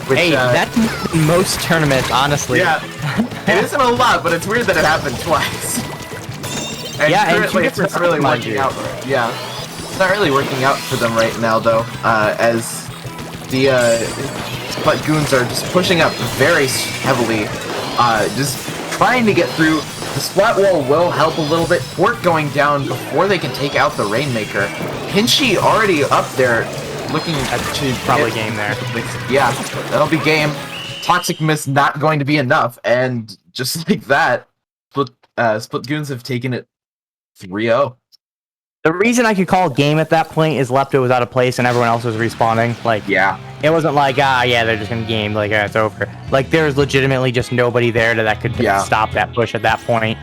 Which, Hey, that's most tournaments, honestly. Yeah, it isn't a lot, but it's weird that it happened twice. And Yeah, and currently two it's not different really mind working you. out. Yeah, it's not really working out for them right now, though, as the Splatgoonz are just pushing up very heavily, just trying to get through. The splat wall will help a little bit. Port going down before they can take out the Rainmaker. Hinchy already up there, looking to Probably hit- game there. Yeah, that'll be game. Toxic Mist not going to be enough, and just like that, Splatgoonz have taken it 3-0. The reason I could call game at that point is Lepto was out of place and everyone else was respawning. Like, Yeah. it wasn't like, yeah, they're just gonna game, like, it's over. Like, there's legitimately just nobody there that could stop that push at that point.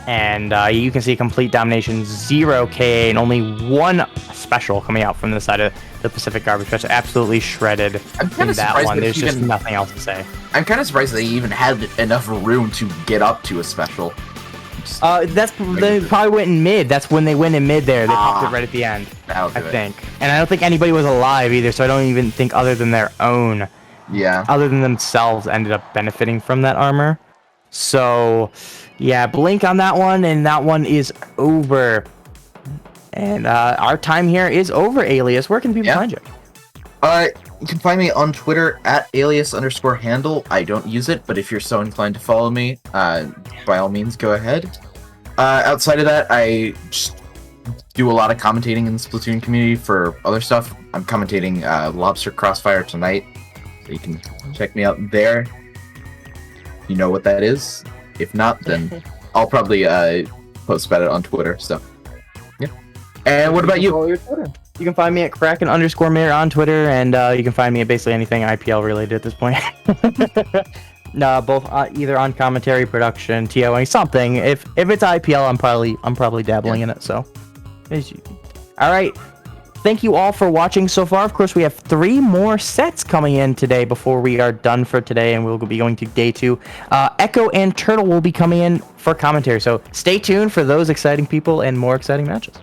And you can see complete domination, 0K, and only 1 special coming out from the side of the Pacific Garbage Patch. Absolutely shredded I'm kinda in that surprised one. that There's just even- nothing else to say. I'm kind of surprised they even had enough room to get up to a special. They probably went in mid. That's when they went in mid there. They popped it right at the end, That'll do I it. think. And I don't think anybody was alive either, so I don't even think other than themselves ended up benefiting from that armor. So, yeah, blink on that one, and that one is over. And our time here is over, Alias. Where can people find you? You can find me on Twitter at alias_handle. I don't use it, but if you're so inclined to follow me, by all means, go ahead. Outside of that, I just do a lot of commentating in the Splatoon community for other stuff. I'm commentating Lobster Crossfire tonight, so you can check me out there. You know what that is? If not, then I'll probably post about it on Twitter. So, yeah. And what about you? You can find me at Kraken_Mayor on Twitter, and you can find me at basically anything IPL related at this point. Both either on commentary, production, TOing, something. If it's IPL, I'm probably dabbling in it. So, all right. Thank you all for watching so far. Of course, we have 3 more sets coming in today before we are done for today, and we'll be going to day 2. Echo and Turtle will be coming in for commentary, so stay tuned for those exciting people and more exciting matches.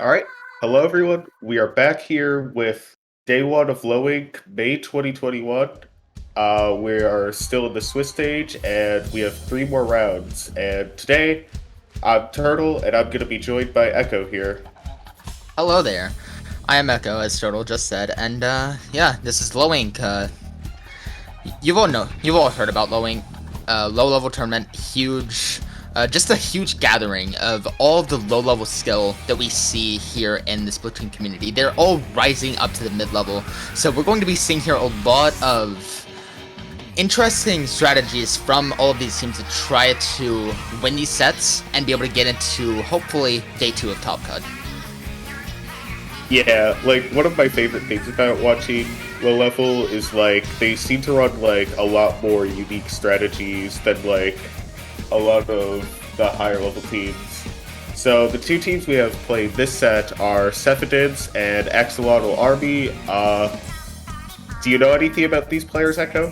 All right. Hello, everyone. We are back here with Day 1 of Low Ink, May 2021. We are still in the Swiss stage, and we have 3 more rounds. And today, I'm Turtle, and I'm going to be joined by Echo here. Hello there. I am Echo, as Turtle just said, and yeah, this is Low Ink. You've all heard about Low Ink, low-level tournament, huge, just a huge gathering of all of the low-level skill that we see here in the Splatoon community. They're all rising up to the mid-level, so we're going to be seeing here a lot of interesting strategies from all of these teams to try to win these sets and be able to get into, hopefully, Day 2 of Top Cut. Yeah, like, one of my favorite things about watching low level is, like, they seem to run, like, a lot more unique strategies than, like, a lot of the higher level teams. So, the 2 teams we have played this set are Cephadants and Axolotl Army. Do you know anything about these players, Echo?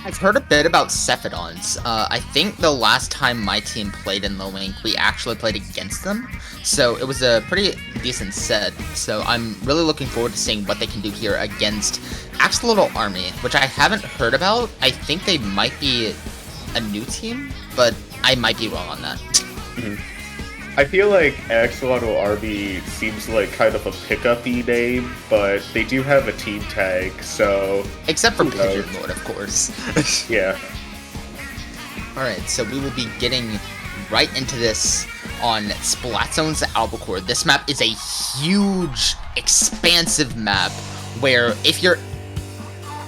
I've heard a bit about Cephadants. I think the last time my team played in Low Ink, we actually played against them. So it was a pretty decent set. So I'm really looking forward to seeing what they can do here against Axolotl Army, which I haven't heard about. I think they might be a new team, but I might be wrong on that. Mm-hmm. I feel like Axolotl Army seems like kind of a pickup-y name, but they do have a team tag, so... Except for Pigeon mode, of course. Yeah. Alright, so we will be getting right into this on Splatgoonz Albacore. This map is a huge, expansive map, where if you're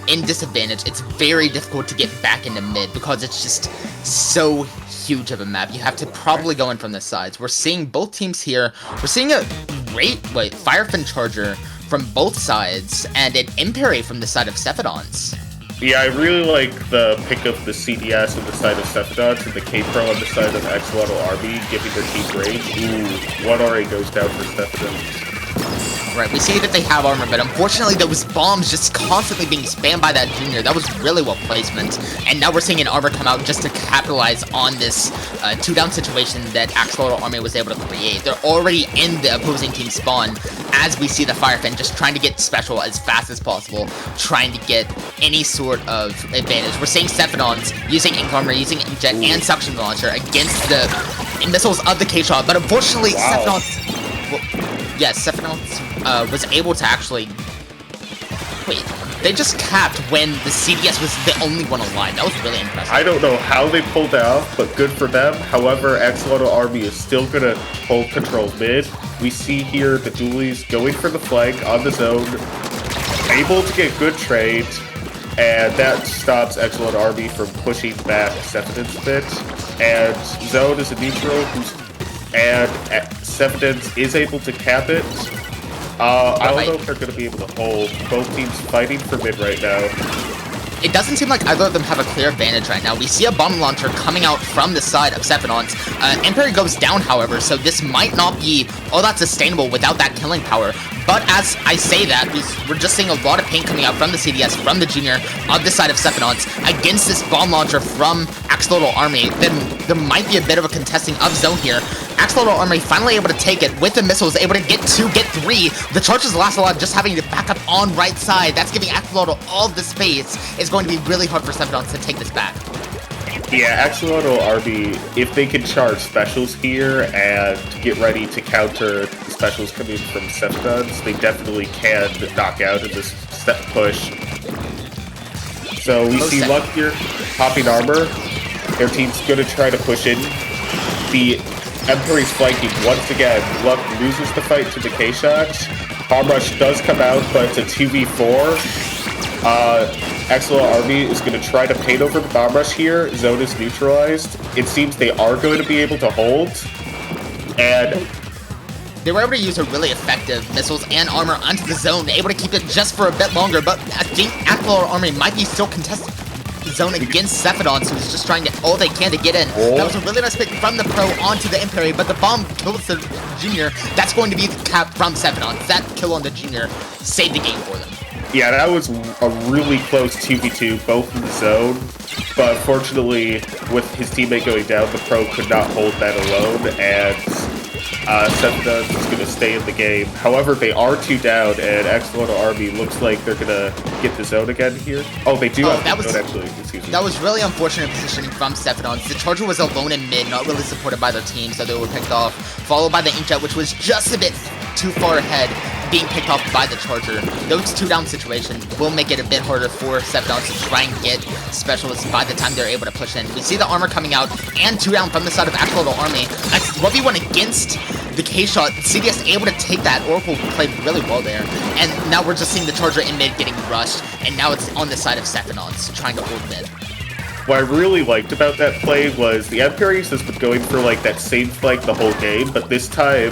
in disadvantage, it's very difficult to get back into mid, because it's just so huge of a map. You have to probably go in from the sides. We're seeing both teams here. We're seeing a great Firefin Charger from both sides, and an Imperry from the side of Cephadants. Yeah, I really like the pick of the CDS on the side of Cephadants and the K-Pro on the side of Axolotl Army, giving their team range. Ooh, 1 RA goes down for Cephadants. Right, we see that they have armor, but unfortunately those bombs just constantly being spammed by that junior. That was really well placement. And now we're seeing an armor come out just to capitalize on this 2-down situation that Axolotl Army was able to create. They're already in the opposing team spawn as we see the Firefin just trying to get special as fast as possible, trying to get any sort of advantage. We're seeing Cephadants using Ink Armor, using Inkjet and Suction Launcher against the missiles of the K-Shot, but unfortunately Cephadants... Well, yes, Cephadants was able to actually... Wait, they just capped when the CDS was the only one alive. That was really impressive. I don't know how they pulled that off, but good for them. However, Axolotl Army is still going to hold control mid. We see here the dualies going for the flank on the zone, able to get good trade, and that stops Axolotl Army from pushing back Cephadants a bit. And Zone is a neutral, and Cephadants is able to cap it. I don't know if they're going to be able to hold. Both teams fighting for mid right now. It doesn't seem like either of them have a clear advantage right now. We see a bomb launcher coming out from the side of Cephadants. Imperry goes down, however, so this might not be all that sustainable without that killing power. But as I say that, we're just seeing a lot of paint coming out from the CDS, from the junior, on this side of Cephadants, against this bomb launcher from Axolotl Army. Then there might be a bit of a contesting of zone here. Axolotl Army finally able to take it with the missiles, able to get 2, get 3. The charges last a lot, just having to back up on right side. That's giving Axolotl all the space. It's going to be really hard for Cephadants to take this back. Yeah, Axolotl Army, if they can charge specials here and get ready to counter the specials coming from Cephadants, they definitely can knock out in this step push. So we see Luck here popping armor. Their team's going to try to push in. The Emperor's flanking once again. Luck loses the fight to the K-Shot. Bomb Rush does come out, but it's a 2v4. Axolotl Army is going to try to paint over the Bomb Rush here. Zone is neutralized. It seems they are going to be able to hold. And they were able to use a really effective missiles and armor onto the zone, able to keep it just for a bit longer, but I think Axolotl Army might be still contesting the zone against Cephadants, who's just trying to get all they can to get in. That was a really nice pick from the pro onto the Imperry, but the bomb kills the junior. That's going to be the cap from Cephadants. That kill on the junior saved the game for them. Yeah, that was a really close 2v2, both in the zone. But unfortunately, with his teammate going down, the pro could not hold that alone, and Cephadants is going to stay in the game. However, they are 2 down, and Axolotl Army looks like they're going to get the zone again here. Oh, they do have the zone, actually. Excuse me. That was really unfortunate positioning from Cephadants. The Charger was alone in mid, not really supported by their team, so they were picked off. Followed by the Inkjet, which was just a bit too far ahead, being picked off by the Charger. Those 2 down situations will make it a bit harder for Cephadants to try and get specialists by the time they're able to push in. We see the armor coming out, and 2 down from the side of Axolotl Army. That's 1v1 against the K-Shot. CDS able to take that. Oracle played really well there. And now we're just seeing the Charger in mid getting rushed, and now it's on the side of Cephadants, trying to hold mid. What I really liked about that play was the Emperors has been going for like that same flank the whole game, but this time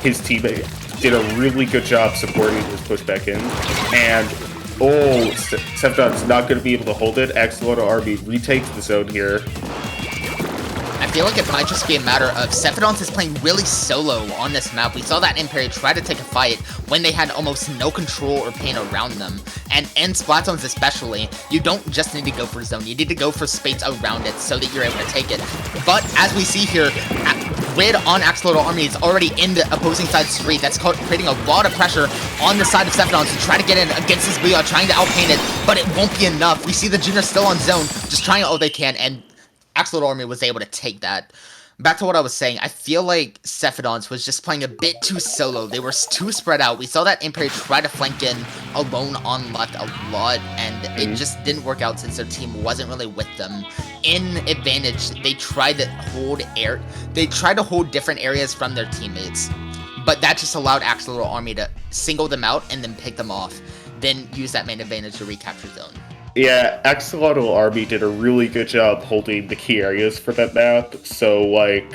his teammate did a really good job supporting his push back in. And Cephadants not going to be able to hold it. Axolotl Army retakes the zone here. I feel like it might just be a matter of Cephadants is playing really solo on this map. We saw that Empire try to take a fight when they had almost no control or pain around them. And in Splatoons especially, you don't just need to go for zone, you need to go for space around it so that you're able to take it. But as we see here, Rid on Axolotl Army is already in the opposing side street. That's creating a lot of pressure on the side of Cephadants to try to get in against this Booyah, trying to outpaint it, but it won't be enough. We see the Junior still on zone, just trying all they can, and Axolotl Army was able to take that. Back to what I was saying, I feel like Cephadants was just playing a bit too solo. They were too spread out. We saw that Empire try to flank in alone on left a lot, and it just didn't work out since their team wasn't really with them. In Advantage, they tried to hold different areas from their teammates, but that just allowed Axolotl Army to single them out and then pick them off, then use that main advantage to recapture zone. Yeah, Axolotl Army did a really good job holding the key areas for that map. So, like,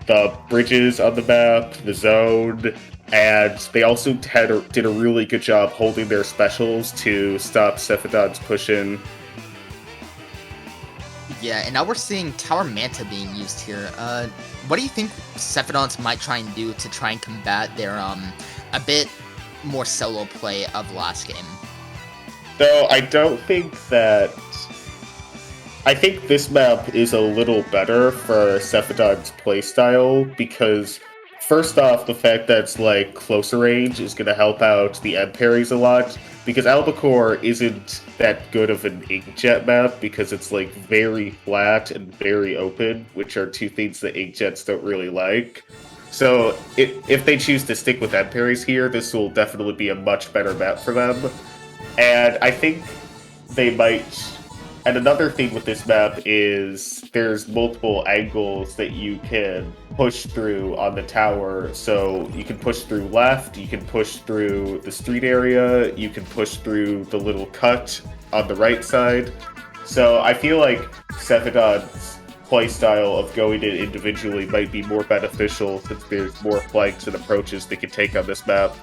the bridges on the map, the zone, and they also did a really good job holding their specials to stop Cephadants pushing. Yeah, and now we're seeing Tower Manta being used here. What do you think Cephadants might try and do to try and combat their, a bit more solo play of last game? No, I don't think that... I think this map is a little better for Cephadants' playstyle, because first off, the fact that it's like closer range is going to help out the Emperors a lot, because Albacore isn't that good of an inkjet map, because it's like very flat and very open, which are 2 things that inkjets don't really like. So if they choose to stick with Emperors here, this will definitely be a much better map for them. And I think they might... And another thing with this map is there's multiple angles that you can push through on the tower. So you can push through left, you can push through the street area, you can push through the little cut on the right side. So I feel like Cephadants' playstyle of going in individually might be more beneficial since there's more flanks and approaches they can take on this map.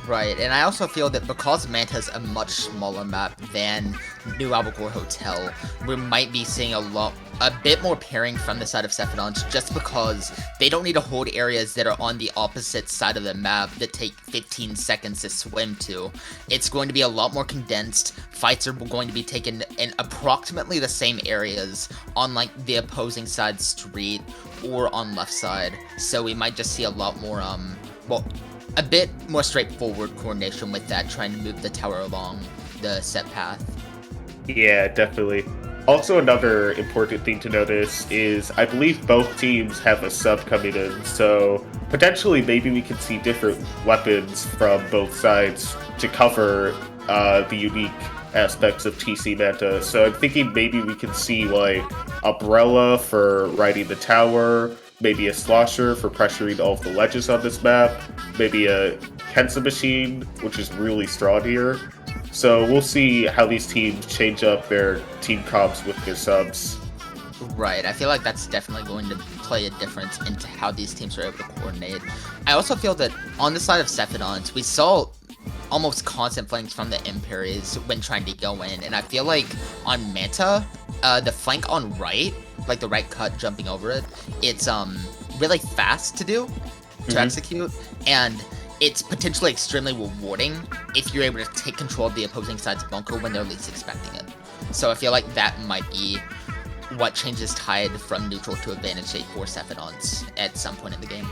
Right, and I also feel that because Manta's a much smaller map than New Albacore Hotel, we might be seeing a bit more pairing from the side of Cephadants, just because they don't need to hold areas that are on the opposite side of the map that take 15 seconds to swim to. It's going to be a lot more condensed. Fights are going to be taken in approximately the same areas on like the opposing side street or on left side. So we might just see a lot more, a bit more straightforward coordination with that, trying to move the tower along the set path. Yeah, definitely. Also, another important thing to notice is I believe both teams have a sub coming in, so potentially maybe we can see different weapons from both sides to cover the unique aspects of TC Manta. So I'm thinking maybe we can see like Umbrella for riding the tower, maybe a Slosher for pressuring all of the ledges on this map, maybe a Kensa machine, which is really strong here. So we'll see how these teams change up their team comps with their subs. Right, I feel like that's definitely going to play a difference into how these teams are able to coordinate. I also feel that on the side of Cephadants, we saw almost constant flanks from the Emperors when trying to go in, and I feel like on Manta, the flank on right, like the right cut jumping over it, it's really fast to do, to execute, and it's potentially extremely rewarding if you're able to take control of the opposing side's bunker when they're least expecting it. So I feel like that might be what changes tide from neutral to advantage state for Cephadants at some point in the game.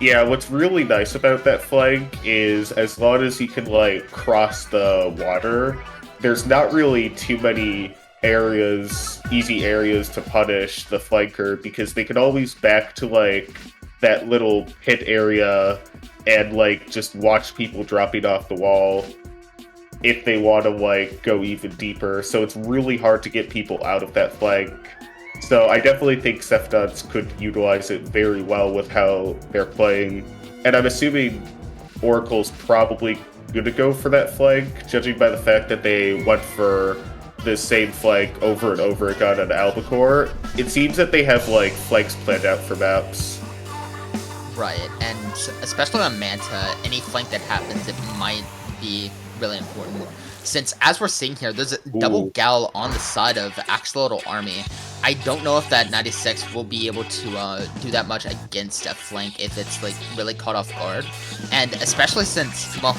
Yeah, what's really nice about that flank is as long as you can, like, cross the water, there's not really too many easy areas to punish the flanker, because they can always back to, like, that little pit area and, like, just watch people dropping off the wall if they want to, like, go even deeper. So it's really hard to get people out of that flank. So I definitely think Cephadants could utilize it very well with how they're playing. And I'm assuming Oracle's probably going to go for that flank, judging by the fact that they went for the same flank over and over again on Albacore. It seems that they have, like, flanks planned out for maps. Right, and especially on Manta, any flank that happens, it might be really important. Since, as we're seeing here, there's a double gal on the side of Axolotl Army. I don't know if that 96 will be able to do that much against a flank if it's, like, really caught off guard. And especially since, well,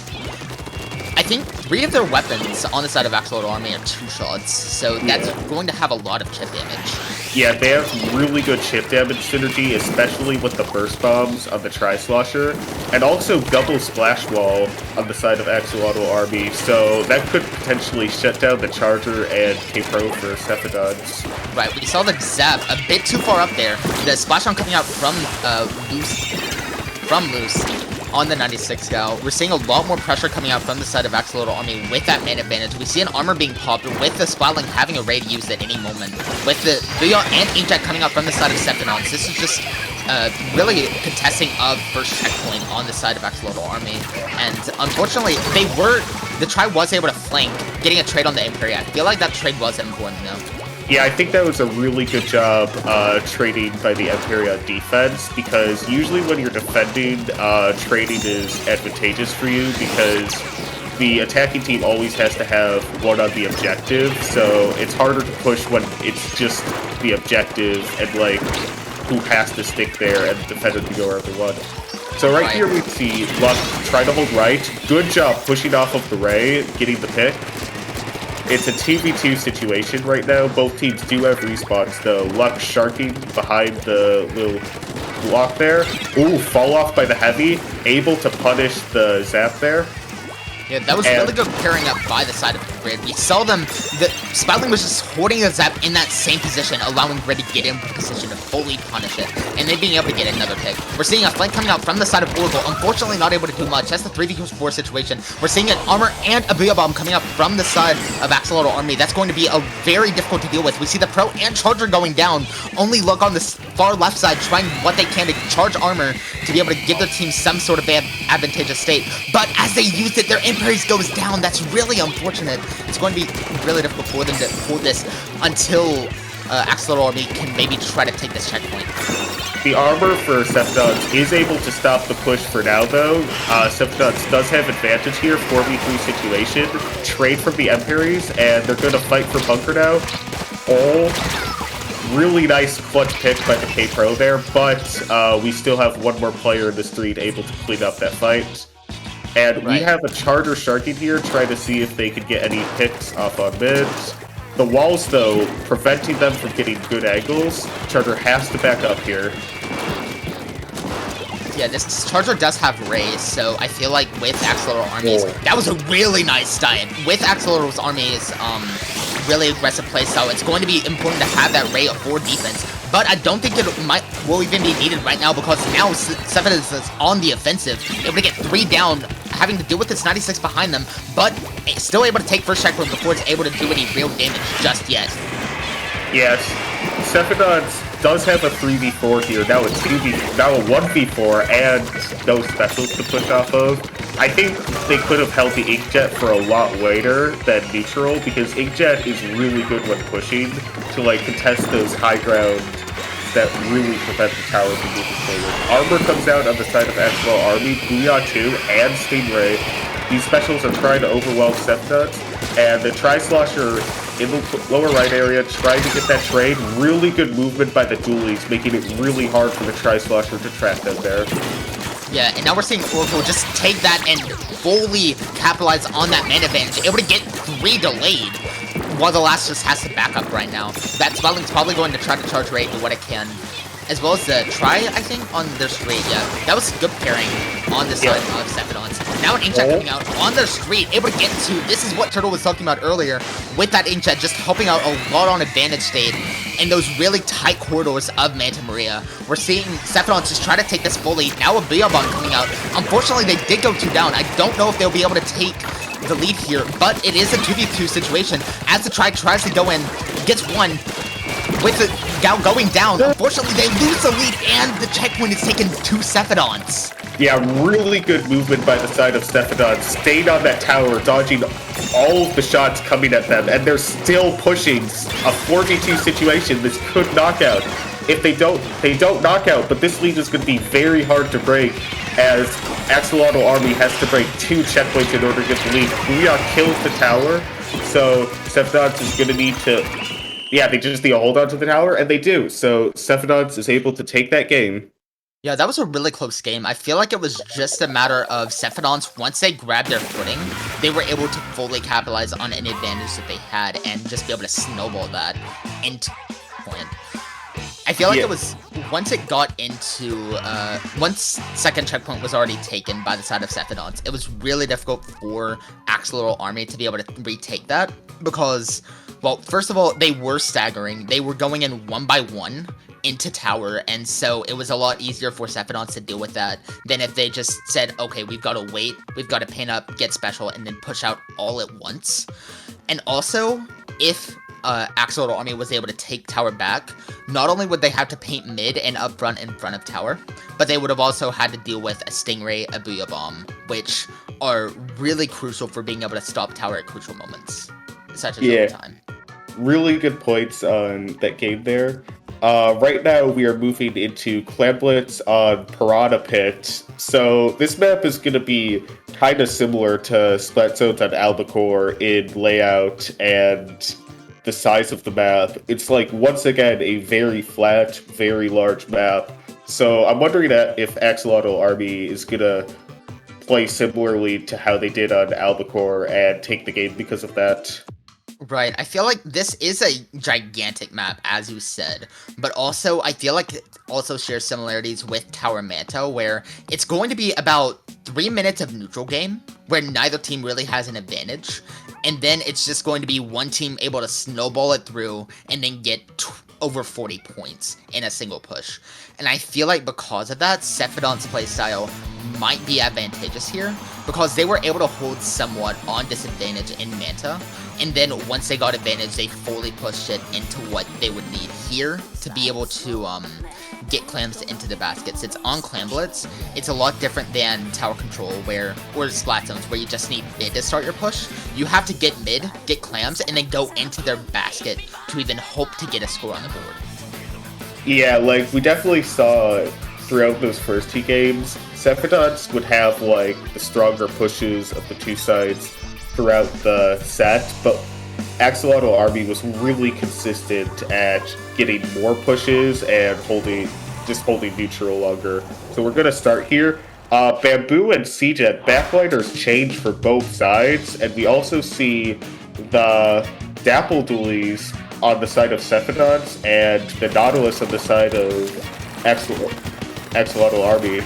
I think 3 of their weapons on the side of Axolotl Army are 2 shots, so that's going to have a lot of chip damage. Yeah, they have really good chip damage synergy, especially with the burst bombs on the Tri-Slosher, and also double splash wall on the side of Axolotl Army, so that could potentially shut down the Charger and K-Pro for Cephadants. Right, we saw the zap a bit too far up there. The splash on coming out from Loose on the 96 gal. We're seeing a lot more pressure coming out from the side of Axolotl Army with that man advantage. We see an armor being popped with the Splatling having a raid used at any moment. With the Vincunt and Inkjet coming out from the side of Cephadants. This is just really contesting of first checkpoint on the side of Axolotl Army. And unfortunately, the try was able to flank, getting a trade on the Imperia. I feel like that trade was important though. Yeah, I think that was a really good job trading by the Imperia defense, because usually when you're defending, trading is advantageous for you, because the attacking team always has to have one on the objective, so it's harder to push when it's just the objective and, like, who has to stick there and defend it to go wherever they want. So right here we see Luck try to hold right. Good job pushing off of the Ray, getting the pick. It's a 2v2 situation right now. Both teams do have respawns, though. Luck sharking behind the little block there. Ooh, fall off by the heavy. Able to punish the zap there. Yeah, that was really good pairing up by the side of the Grid. We saw them, the Splatling was just hoarding the zap in that same position, allowing Grid to get in position to fully punish it, and then being able to get another pick. We're seeing a flank coming out from the side of Oracle, unfortunately not able to do much. That's the 3v4 situation. We're seeing an armor and a Booyah Bomb coming out from the side of Axolotl Army. That's going to be a very difficult to deal with. We see the Pro and Charger going down. Only Luck on the far left side trying what they can to charge armor to be able to give their team some sort of advantageous state. But as they used it, their Imperies goes down. That's really unfortunate. It's going to be really difficult for them to hold this until Axolotl Army can maybe try to take this checkpoint. The armor for Cephadants is able to stop the push for now, though. Cephadants does have advantage here, 4v3 situation. Trade from the Imperies, and they're going to fight for bunker now. Oh, really nice clutch pick by the K-Pro there, but we still have one more player in the street able to clean up that fight. And we have a Charger sharking here, trying to see if they could get any picks off on mid. The walls, though, preventing them from getting good angles. Charger has to back up here. Yeah, this Charger does have Rays, so I feel like with Axolotl Armies, that was a really nice dive. With Axolotl's Armies, really aggressive playstyle, it's going to be important to have that Ray for defense. But I don't think it will even be needed right now, because now Cephadants is on the offensive, able to get 3 down, having to deal with this 96 behind them, but still able to take first checkpoint before it's able to do any real damage just yet. Yes, Cephadants does have a 3v4 here, now a 1v4, and no specials to push off of. I think they could have held the Inkjet for a lot later than neutral, because Inkjet is really good when pushing to, like, contest those high ground that really prevent the tower from moving forward. Armor comes out on the side of Axolotl Army, Booyah 2, and Stingray. These specials are trying to overwhelm Cephadants, and the Tri-Slosher in the lower right area trying to get that trade. Really good movement by the dualies, making it really hard for the Tri-Slosher to track them there. Yeah, and now we're seeing Oracle just take that and fully capitalize on that man advantage, able to get 3 delayed, while the last just has to back up right now. That Splatoon's probably going to try to charge rate do what it can, as well as the try, I think, on their straight. Yeah, that was a good carrying on the side of Cephadants. Now an Inkjet coming out on the street, able to get to, this is what Turtle was talking about earlier, with that Inkjet just helping out a lot on advantage state in those really tight corridors of Manta Maria. We're seeing Cephadants just try to take this full lead. Now a Bia Bomb coming out. Unfortunately, they did go 2 down. I don't know if they'll be able to take the lead here, but it is a 2v2 situation as the Tribe tries to go in, gets one, with the Gal going down. Unfortunately, they lose the lead, and the checkpoint is taken to Cephadants. Yeah, really good movement by the side of Cephadants, staying on that tower, dodging all of the shots coming at them, and they're still pushing a 4v2 situation. This could knock out. If they don't knock out, but this lead is going to be very hard to break, as Axolotl Army has to break 2 checkpoints in order to get the lead. Booyah kills the tower, so Cephadants is going to need to... Yeah, they just need to hold on to the tower, and they do. So Cephadants is able to take that game. Yeah, that was a really close game. I feel like it was just a matter of Cephadants, once they grabbed their footing, they were able to fully capitalize on any advantage that they had and just be able to snowball that into point. I feel like it was, once it got into, once second checkpoint was already taken by the side of Cephadants, it was really difficult for Axolotl Army to be able to retake that because, well, first of all, they were staggering. They were going in 1 by 1 into tower, and so it was a lot easier for Cephadants to deal with that than if they just said, okay, we've got to wait, we've got to paint up, get special, and then push out all at once. And also, if Axolotl Army was able to take tower back, not only would they have to paint mid and up front in front of tower, but they would have also had to deal with a Stingray, a Booyah Bomb, which are really crucial for being able to stop tower at crucial moments, such as overtime. Really good points on that game there. Right now, we are moving into Clamblitz on Piranha Pit. So this map is going to be kind of similar to Splatgoonz on Albacore in layout and the size of the map. It's like, once again, a very flat, very large map. So I'm wondering if Axolotl Army is going to play similarly to how they did on Albacore and take the game because of that. Right, I feel like this is a gigantic map, as you said, but also I feel like it also shares similarities with Tower Manta, where it's going to be about 3 minutes of neutral game, where neither team really has an advantage, and then it's just going to be one team able to snowball it through and then get over 40 points in a single push. And I feel like because of that, Cephadants' playstyle might be advantageous here, because they were able to hold somewhat on disadvantage in Manta, and then once they got advantage, they fully pushed it into what they would need here to be able to get clams into the baskets. It's on Clamblitz. It's a lot different than Tower Control or Splatgoonz, where you just need mid to start your push. You have to get mid, get clams, and then go into their basket to even hope to get a score on the board. Yeah, like, we definitely saw throughout those first 2 games, Cephadants would have, like, the stronger pushes of the 2 sides throughout the set, but Axolotl Army was really consistent at getting more pushes and holding neutral longer. So we're going to start here. Bamboo and CJet backliners change for both sides, and we also see the Dapple Dualies on the side of Cephadants and the Nautilus on the side of Axolotl Army.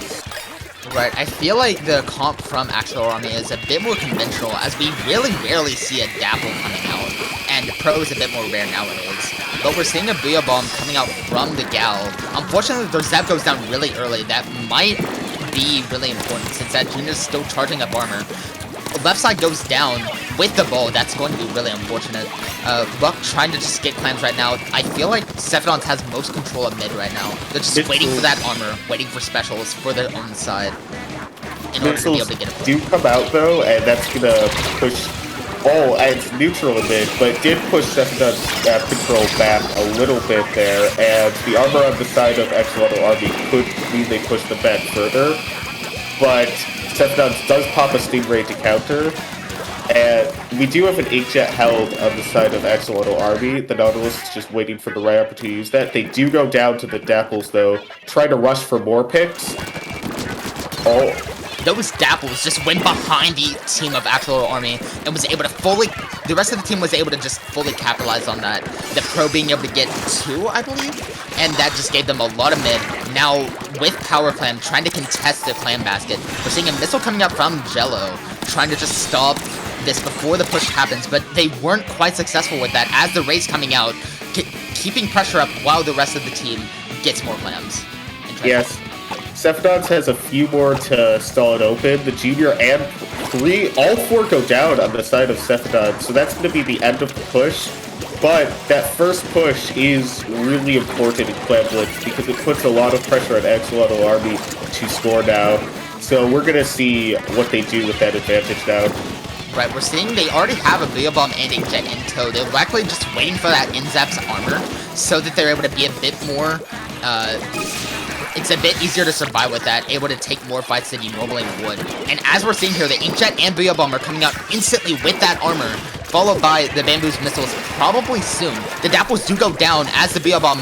Right, I feel like the comp from Axolotl Army is a bit more conventional, as we really rarely see a Dapple coming out, and Pro is a bit more rare nowadays. But we're seeing a Booyah Bomb coming out from the Gal. Unfortunately, their Zap goes down really early. That might be really important, since that Junior's still charging up armor. Left side goes down with the ball. That's going to be really unfortunate. Buck trying to just get clams right now. I feel like Cephadants has most control of mid right now. They're just waiting for that armor, waiting for specials for their own side in order to be able to get a point. Do come out though, and that's gonna push. Oh, and it's neutral a bit, but did push Cephadants control back a little bit there, and the armor on the side of Axolotl Army could mean they push the bet further, but Cephadants does pop a Stingray to counter, and we do have an Inkjet held on the side of Axolotl Army. The Nautilus is just waiting for the right opportunity to use that. They do go down to the Dapples, though, try to rush for more picks. Oh, those dapples just went behind the team of Axolotl Army and was able to the rest of the team was able to just fully capitalize on that. The Pro being able to get 2, I believe, and that just gave them a lot of mid. Now, with Power Clam trying to contest the Clam Basket, we're seeing a missile coming out from Jello, trying to just stop this before the push happens, but they weren't quite successful with that as the Ray's coming out, keeping pressure up while the rest of the team gets more clams. Yes. Cephadants has a few more to stall it open. The Junior and all 4 go down on the side of Cephadants, so that's going to be the end of the push. But that first push is really important in Clam Blitz because it puts a lot of pressure on Axolotl Army to score now. So we're going to see what they do with that advantage now. Right, we're seeing they already have a Booyah Bomb and Inkjet in tow. They're likely just waiting for that Inzap's armor so that they're able to be a bit more, it's a bit easier to survive with that, able to take more fights than you normally would. And as we're seeing here, the Inkjet and Booyah Bomb are coming out instantly with that armor, followed by the Bamboo's missiles probably soon. The Dapples do go down as the Booyah Bomb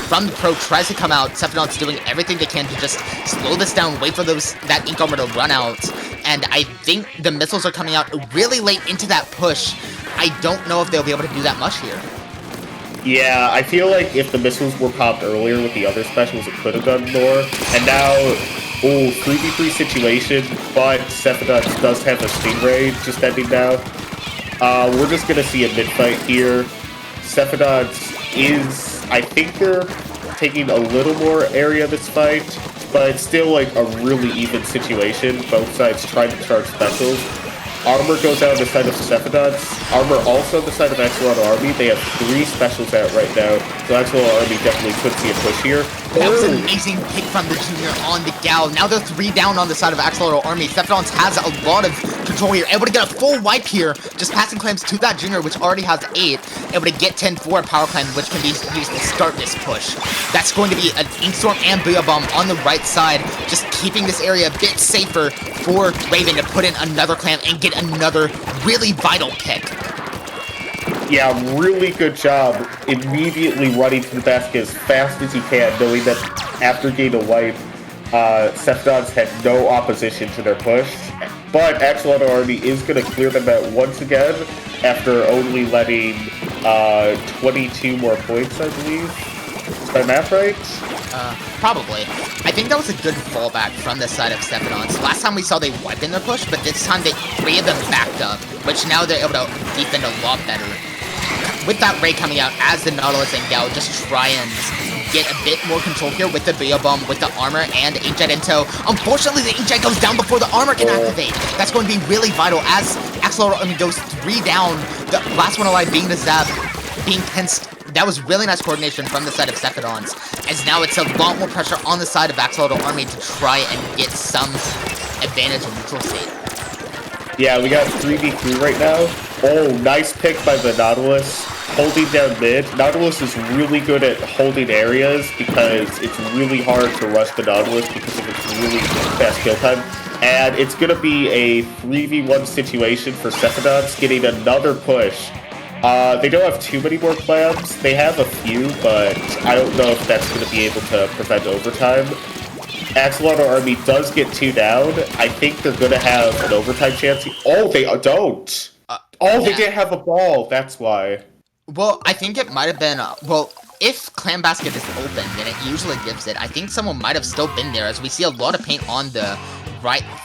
from the Pro tries to come out. Cephadants doing everything they can to just slow this down, wait for that Ink Armor to run out. And I think the missiles are coming out really late into that push. I don't know if they'll be able to do that much here. Yeah, I feel like if the missiles were popped earlier with the other specials, it could have done more. And now, 3v3 situation, but Cephadants does have a Stingray just ending now. We're just going to see a mid-fight here. Cephadants is, I think they're taking a little more area this fight, but it's still like a really even situation. Both sides trying to charge specials. Armor goes out on the side of Cephadants. Armor also on the side of Axolotl Army. They have 3 specials out right now, so Axolotl Army definitely could see a push here. That was an amazing pick from the Junior on the Gal. Now they're 3 down on the side of Axolotl Army. Cephadants has a lot of control here, able to get a full wipe here, just passing clams to that Junior, which already has 8, able to get 10 for a Power Clam, which can be used to start this push. That's going to be an Inkstorm and Booyah Bomb on the right side, just keeping this area a bit safer for Raven to put in another clam and get another really vital pick. Yeah, really good job immediately running to the basket as fast as you can, knowing that after getting a wipe, Cephadants had no opposition to their push. But Axolotl Army is going to clear them out once again after only letting 22 more points, I believe. Is my math right? Probably. I think that was a good fallback from the side of Cephadants. Last time we saw they wiped in their push, but this time 3 of them backed up, which now they're able to defend a lot better. With that Ray coming out as the Nautilus and Gal just try and get a bit more control here with the Booyah Bomb, with the armor and Inkjet in tow. Unfortunately, the Inkjet goes down before the armor can activate. That's going to be really vital as Axolotl Army goes 3 down. The last one alive being the Zap, being pinched. That was really nice coordination from the side of Cephadants, as now it's a lot more pressure on the side of Axolotl Army to try and get some advantage in neutral state. Yeah, we got 3v3 right now. Oh, nice pick by the Nautilus, holding down mid. Nautilus is really good at holding areas because it's really hard to rush the Nautilus because of its really fast kill time. And it's going to be a 3v1 situation for Cephadants getting another push. They don't have too many more clams. They have a few, but I don't know if that's going to be able to prevent overtime. Axolotl Army does get 2 down. I think they're going to have an overtime chance. Oh, they don't. They didn't have a ball. That's why. Well, I think it might have been, if Clam Basket is open, then it usually gives it. I think someone might have still been there, as we see a lot of paint on the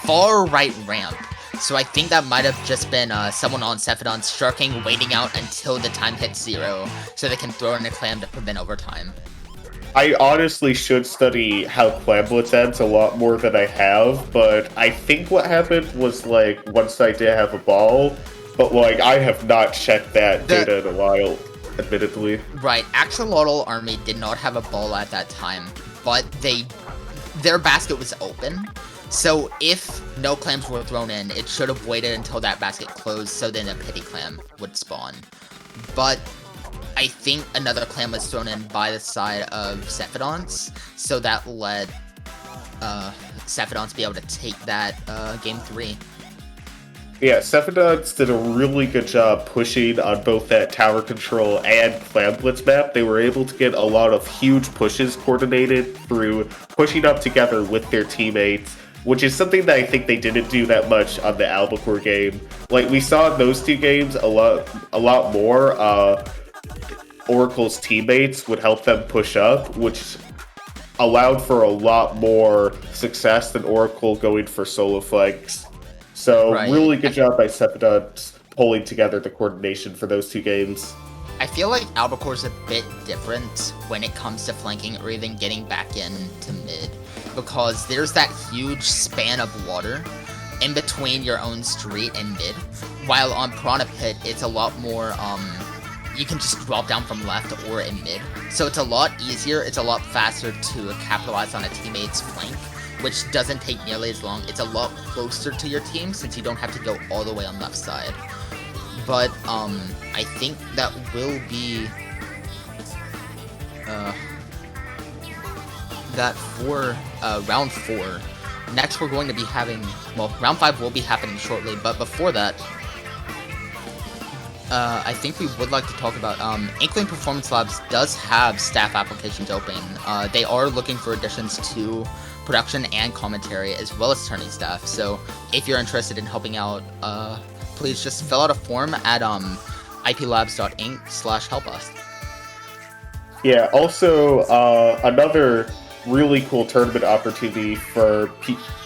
far right ramp. So I think that might have just been someone on Cephadants sharking, waiting out until the time hits 0, so they can throw in a clam to prevent overtime. I honestly should study how Clam Blitz ends a lot more than I have, but I think what happened was, like, once I did have a ball, but, like, I have not checked that data in a while, admittedly. Right, Axolotl Army did not have a ball at that time, but their basket was open. So if no clams were thrown in, it should have waited until that basket closed so then a pity clam would spawn. But I think another clam was thrown in by the side of Cephadants, so that let Cephadants be able to take that game 3. Yeah, Cephadants did a really good job pushing on both that tower control and Clam Blitz map. They were able to get a lot of huge pushes coordinated through pushing up together with their teammates, which is something that I think they didn't do that much on the Albacore game. Like, we saw in those two games a lot more. Oracle's teammates would help them push up, which allowed for a lot more success than Oracle going for solo flanks. So really good job by Cephadants pulling together the coordination for those two games. I feel like Albacore's a bit different when it comes to flanking or even getting back into mid, because there's that huge span of water in between your own street and mid, while on Piranha Pit it's a lot more you can just drop down from left or in mid. So it's a lot easier, it's a lot faster to capitalize on a teammate's flank, which doesn't take nearly as long. It's a lot closer to your team since you don't have to go all the way on left side. But I think that will be that for round 4. Next we're going to be having, well, round 5 will be happening shortly, but before that, I think we would like to talk about Inkling Performance Labs does have staff applications open. They are looking for additions to production and commentary as well as turning staff. So if you're interested in helping out, please just fill out a form at iplabs.inc/help us. Yeah, also another really cool tournament opportunity for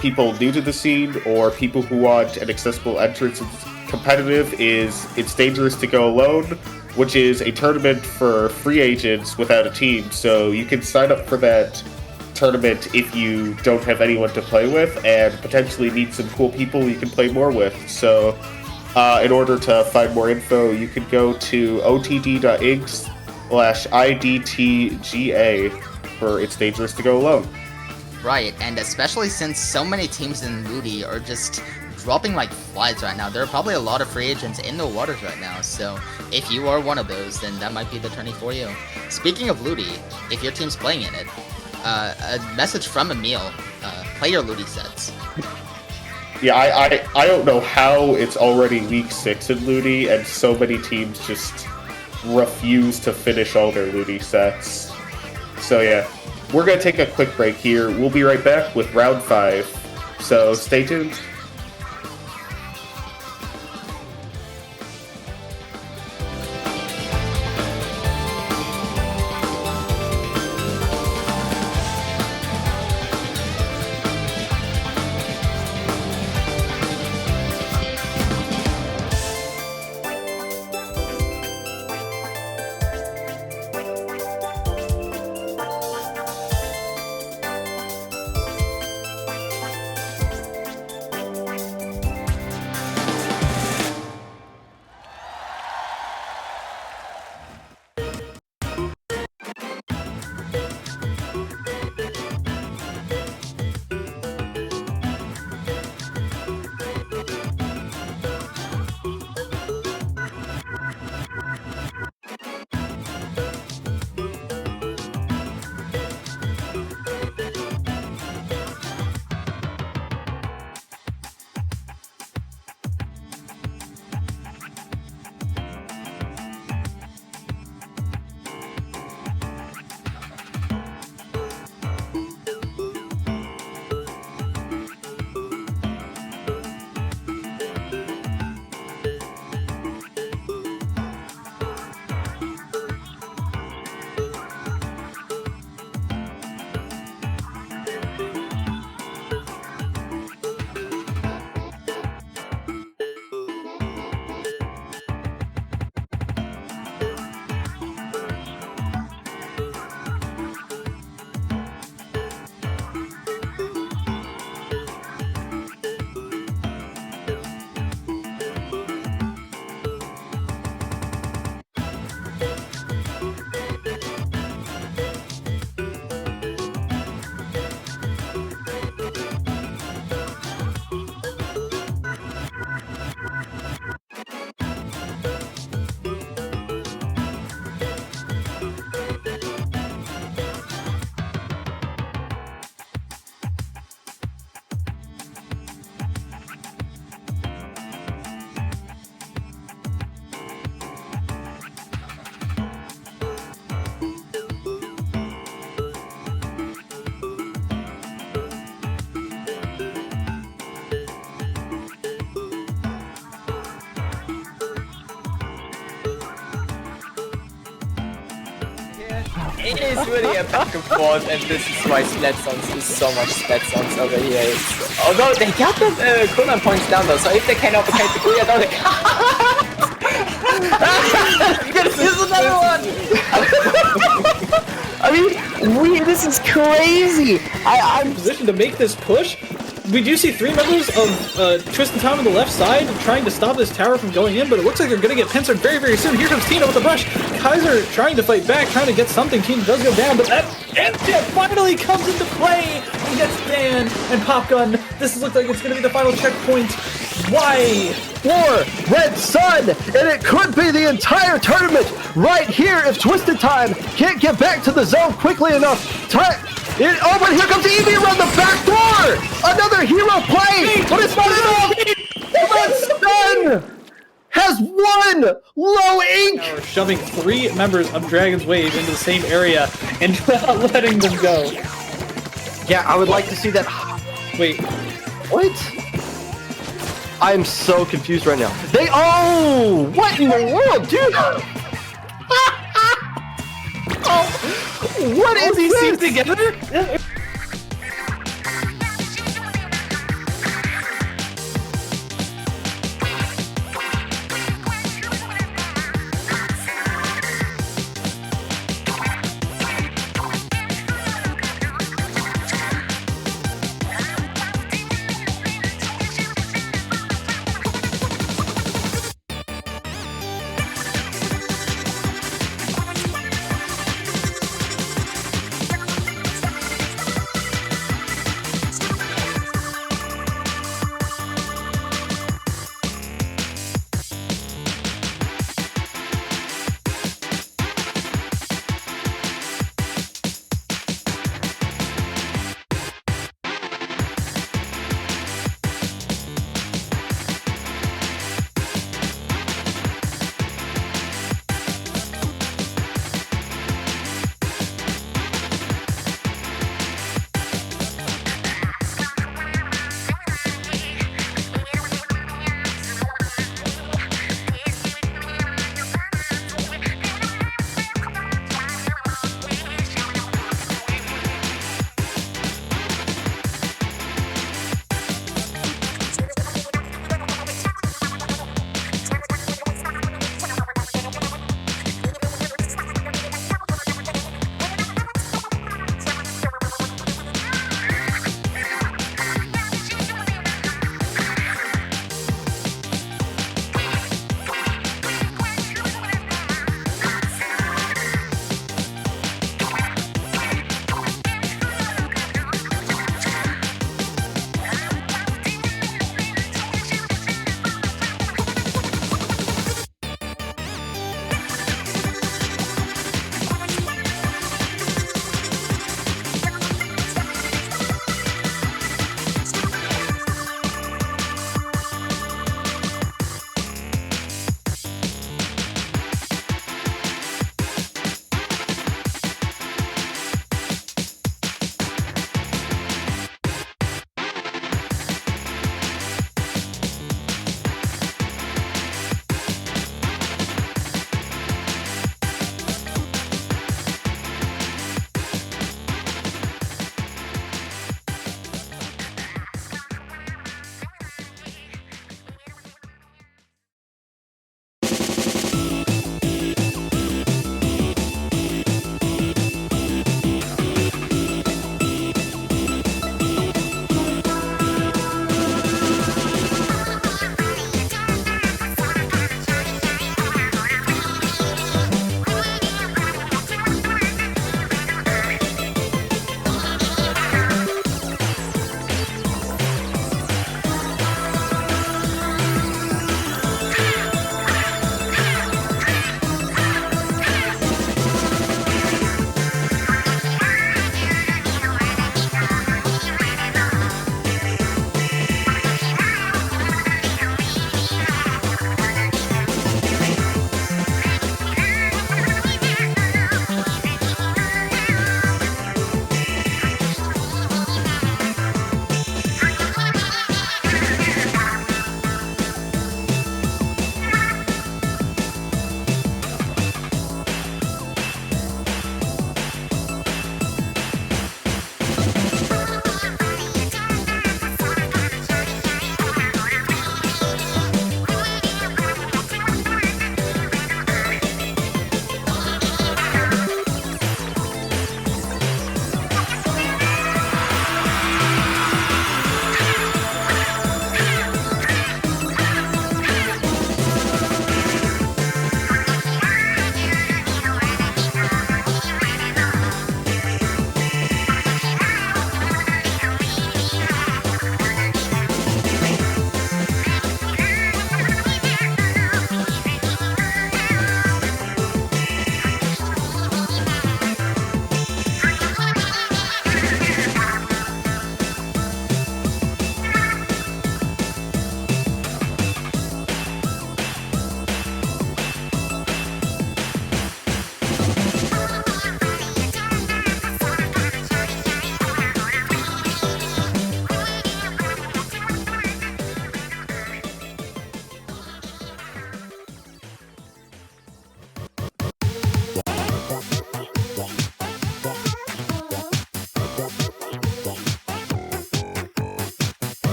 people new to the scene or people who want an accessible entrance competitive is It's Dangerous to Go Alone, which is a tournament for free agents without a team. So you can sign up for that tournament if you don't have anyone to play with and potentially meet some cool people you can play more with. So in order to find more info, you can go to otd.inc/idtga for It's Dangerous to Go Alone. Right, and especially since so many teams in Ludi are just dropping like flies right now, there are probably a lot of free agents in the waters right now, so if you are one of those, then that might be the tourney for you. Speaking of Ludi, if your team's playing in it, a message from Emil, play your Ludi sets. Yeah, I don't know how it's already week 6 in Ludi and so many teams just refuse to finish all their Ludi sets. So yeah, we're going to take a quick break here. We'll be right back with round 5, so stay tuned. It is really a back and forth, and this is why Splatgoonz is so much Splatgoonz over here. Although they got the cooldown points down though, so if they can uppercut the Kuya down, Here's another one! I mean, this is crazy! I'm Position to make this push. We do see 3 members of Twist and Tom on the left side trying to stop this tower from going in, but it looks like they're going to get pincered very, very soon. Here comes Tina with the brush. Kaiser trying to fight back, trying to get something. Tina does go down, but that Ant-Tip finally comes into play and gets Dan and Popgun. This looks like it's going to be the final checkpoint. Why? For Red Sun, and it could be the entire tournament right here if Twisted Time can't get back to the zone quickly enough. But here comes Eevee around the back door! Another hero play, but it's not enough! Red Sun has won! Low Ink! We're shoving 3 members of Dragon's Wave into the same area and not letting them go. Yeah, I would like to see that. Wait, What? I'm so confused right now. What in the world, dude? What is these this? teams together?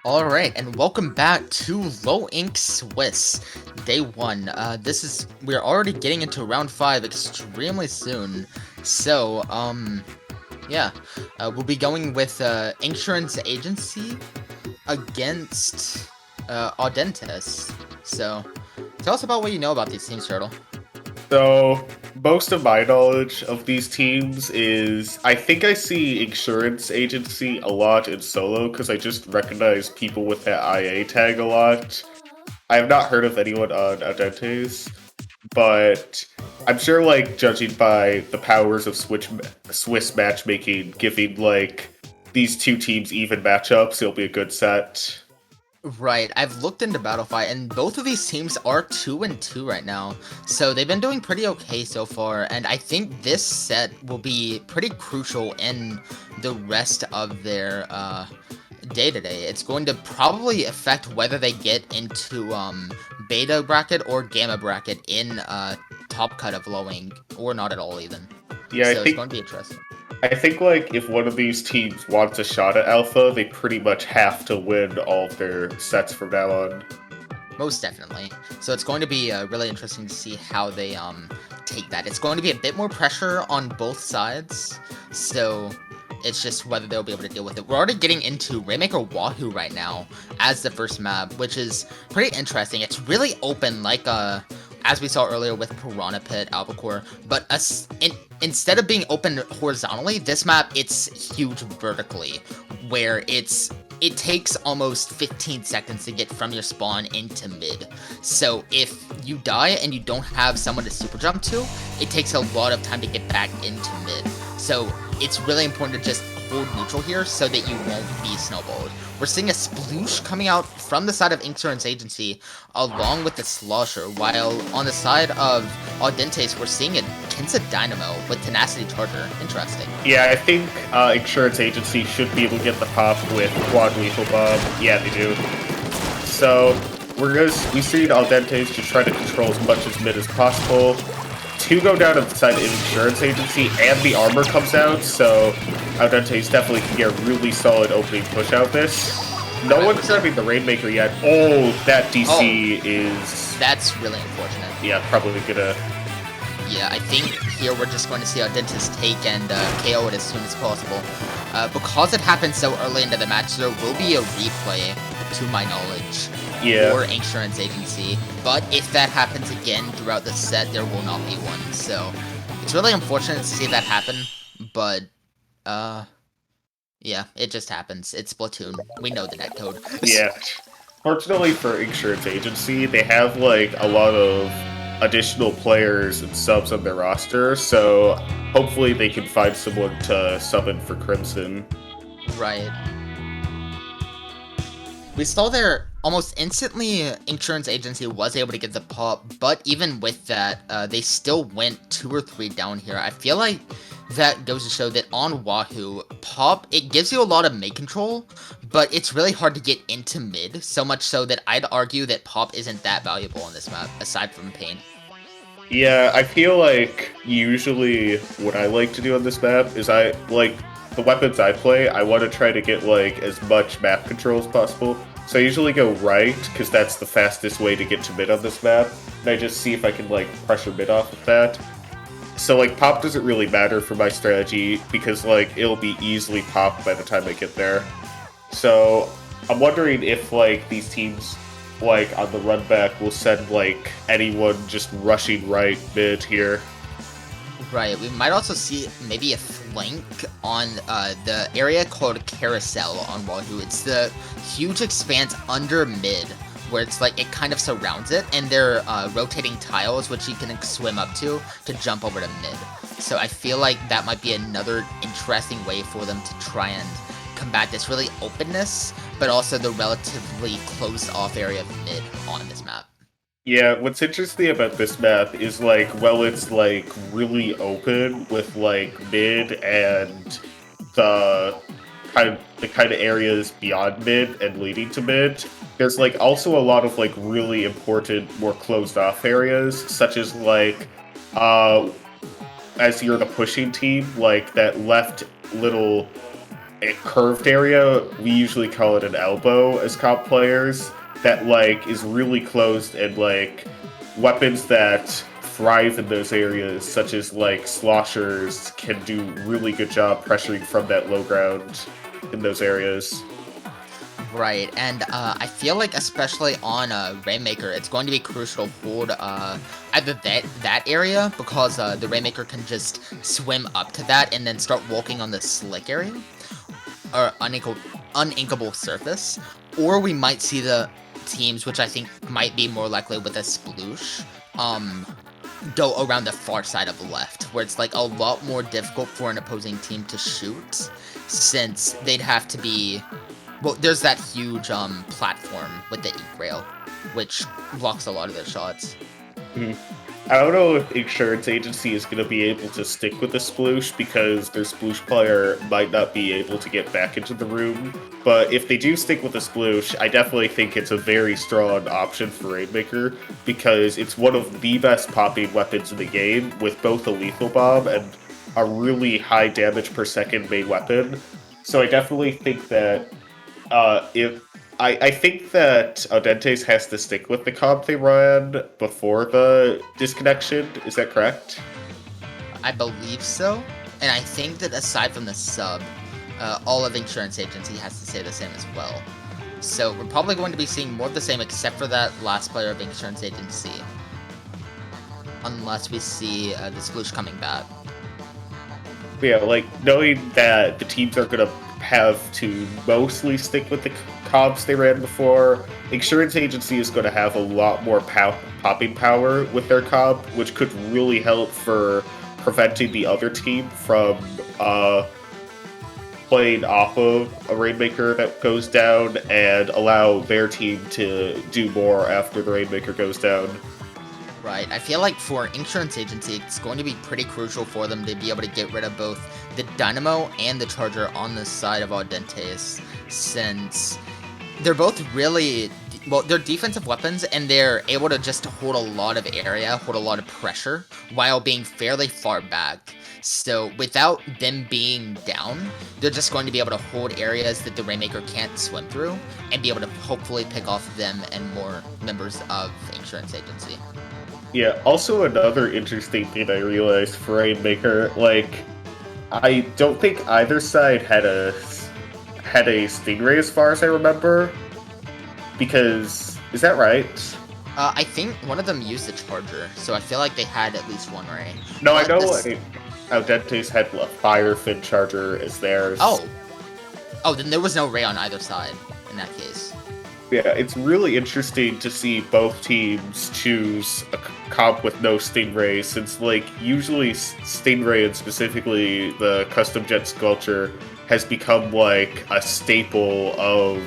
Alright, and welcome back to Low Ink Swiss, Day 1. We're already getting into round 5 extremely soon. So, we'll be going with Inksurance Agency against Audentes. So, tell us about what you know about these teams, Turtle. So, most of my knowledge of these teams is I think I see Inksurance Agency a lot in solo because I just recognize people with that IA tag a lot. I have not heard of anyone on Audentes, but I'm sure, like, judging by the powers of Swiss matchmaking, giving, like, these two teams even matchups, it'll be a good set. Right, I've looked into Battlefight, and both of these teams are 2-2 right now, so they've been doing pretty okay so far, and I think this set will be pretty crucial in the rest of their day-to-day. It's going to probably affect whether they get into beta bracket or gamma bracket in top cut of low ink, or not at all even. Yeah, so it's going to be interesting. I think, like, if one of these teams wants a shot at Alpha, they pretty much have to win all of their sets from now on. Most definitely. So it's going to be really interesting to see how they take that. It's going to be a bit more pressure on both sides, so it's just whether they'll be able to deal with it. We're already getting into Rainmaker Wahoo right now as the first map, which is pretty interesting. It's really open, like as we saw earlier with Piranha Pit, Albacore, but instead of being open horizontally, this map, it's huge vertically, where it takes almost 15 seconds to get from your spawn into mid. So if you die and you don't have someone to super jump to, it takes a lot of time to get back into mid. So it's really important to just hold neutral here so that you won't be snowballed. We're seeing a sploosh coming out from the side of Inksurance Agency along with the Slosher, while on the side of Audentes, we're seeing a Kinsa Dynamo with Tenacity Charger. Interesting. Yeah, I think Inksurance Agency should be able to get the pop with Quad Lethal Bomb. Yeah, they do. So, we see Audentes to try to control as much as mid as possible. Two go down to the side of Inksurance Agency, and the armor comes out, so Audentes definitely can get a really solid opening push out this. No one's grabbing the Rainmaker yet. Oh, that DC is... That's really unfortunate. Yeah, probably gonna... Yeah, I think here we're just going to see Audentes take and KO it as soon as possible. Because it happened so early into the match, there will be a replay, to my knowledge, for Inksurance Agency. But if that happens again throughout the set, there will not be one. So it's really unfortunate to see that happen, but yeah, it just happens. It's Splatoon. We know the netcode. Yeah. Fortunately for Inksurance Agency, they have, like, a lot of additional players and subs on their roster, so hopefully they can find someone to summon for Crimson. Right. We saw there almost instantly Inksurance Agency was able to get the pop, but even with that, they still went 2 or 3 down here. I feel like that goes to show that on Wahoo, pop, it gives you a lot of mid control, but it's really hard to get into mid, so much so that I'd argue that pop isn't that valuable on this map, aside from paint. Yeah, I feel like usually what I like to do on this map is the weapons I play, I want to try to get, like, as much map control as possible. So I usually go right, because that's the fastest way to get to mid on this map, and I just see if I can, like, pressure mid off of that. So, like, pop doesn't really matter for my strategy, because, like, it'll be easily popped by the time I get there. So, I'm wondering if, like, these teams, like, on the run back will send, like, anyone just rushing right mid here. Right, we might also see maybe a flank on the area called Carousel on Wahoo. It's the huge expanse under mid, where it's like it kind of surrounds it, and they're rotating tiles which you can swim up to jump over to mid. So I feel like that might be another interesting way for them to try and combat this really openness, but also the relatively closed off area of mid on this map. Yeah, what's interesting about this map is, like, well, it's, like, really open with, like, mid and the kind of areas beyond mid and leading to mid. There's, like, also a lot of, like, really important, more closed-off areas, such as, like, as you're the pushing team, like, that left little a curved area. We usually call it an elbow as comp players. That like is really closed, and like weapons that thrive in those areas, such as like sloshers, can do really good job pressuring from that low ground in those areas. Right, and I feel like especially on Rainmaker, it's going to be crucial to hold either that area, because the Rainmaker can just swim up to that and then start walking on the slick area, or uninkable surface, or we might see the teams, which I think might be more likely with a sploosh, go around the far side of the left, where it's like a lot more difficult for an opposing team to shoot, since they'd have to be... Well, there's that huge platform with the ink rail, which blocks a lot of their shots. I don't know if Inksurance Agency is going to be able to stick with the sploosh, because their sploosh player might not be able to get back into the room. But if they do stick with the sploosh, I definitely think it's a very strong option for Rainmaker, because it's one of the best popping weapons in the game, with both a lethal bomb and a really high damage per second main weapon. So I definitely think that I think that Audentes has to stick with the comp they ran before the disconnection. Is that correct? I believe so, and I think that aside from the sub, all of Inksurance Agency has to say the same as well. So we're probably going to be seeing more of the same, except for that last player of Inksurance Agency, unless we see the sploosh coming back. Yeah, like knowing that the teams are going to have to mostly stick with the comps they ran before, Inksurance Agency is going to have a lot more popping power with their comp, which could really help for preventing the other team from playing off of a Rainmaker that goes down, and allow their team to do more after the Rainmaker goes down. Right, I feel like for Inksurance Agency, it's going to be pretty crucial for them to be able to get rid of both the Dynamo and the Charger on the side of Audentes, since they're both really, well, they're defensive weapons, and they're able to just hold a lot of area, hold a lot of pressure, while being fairly far back. So without them being down, they're just going to be able to hold areas that the Rainmaker can't swim through, and be able to hopefully pick off them and more members of Inksurance Agency. Yeah, also another interesting thing I realized for Rainmaker, like, I don't think either side had a Stingray as far as I remember, because, is that right? I think one of them used the Charger, so I feel like they had at least one ray. No, I know Audentes had a Firefin Charger as theirs. Oh, then there was no ray on either side in that case. Yeah, it's really interesting to see both teams choose a comp with no Stingray, since, like, usually Stingray, and specifically the Custom Jet Sculpture, has become, like, a staple of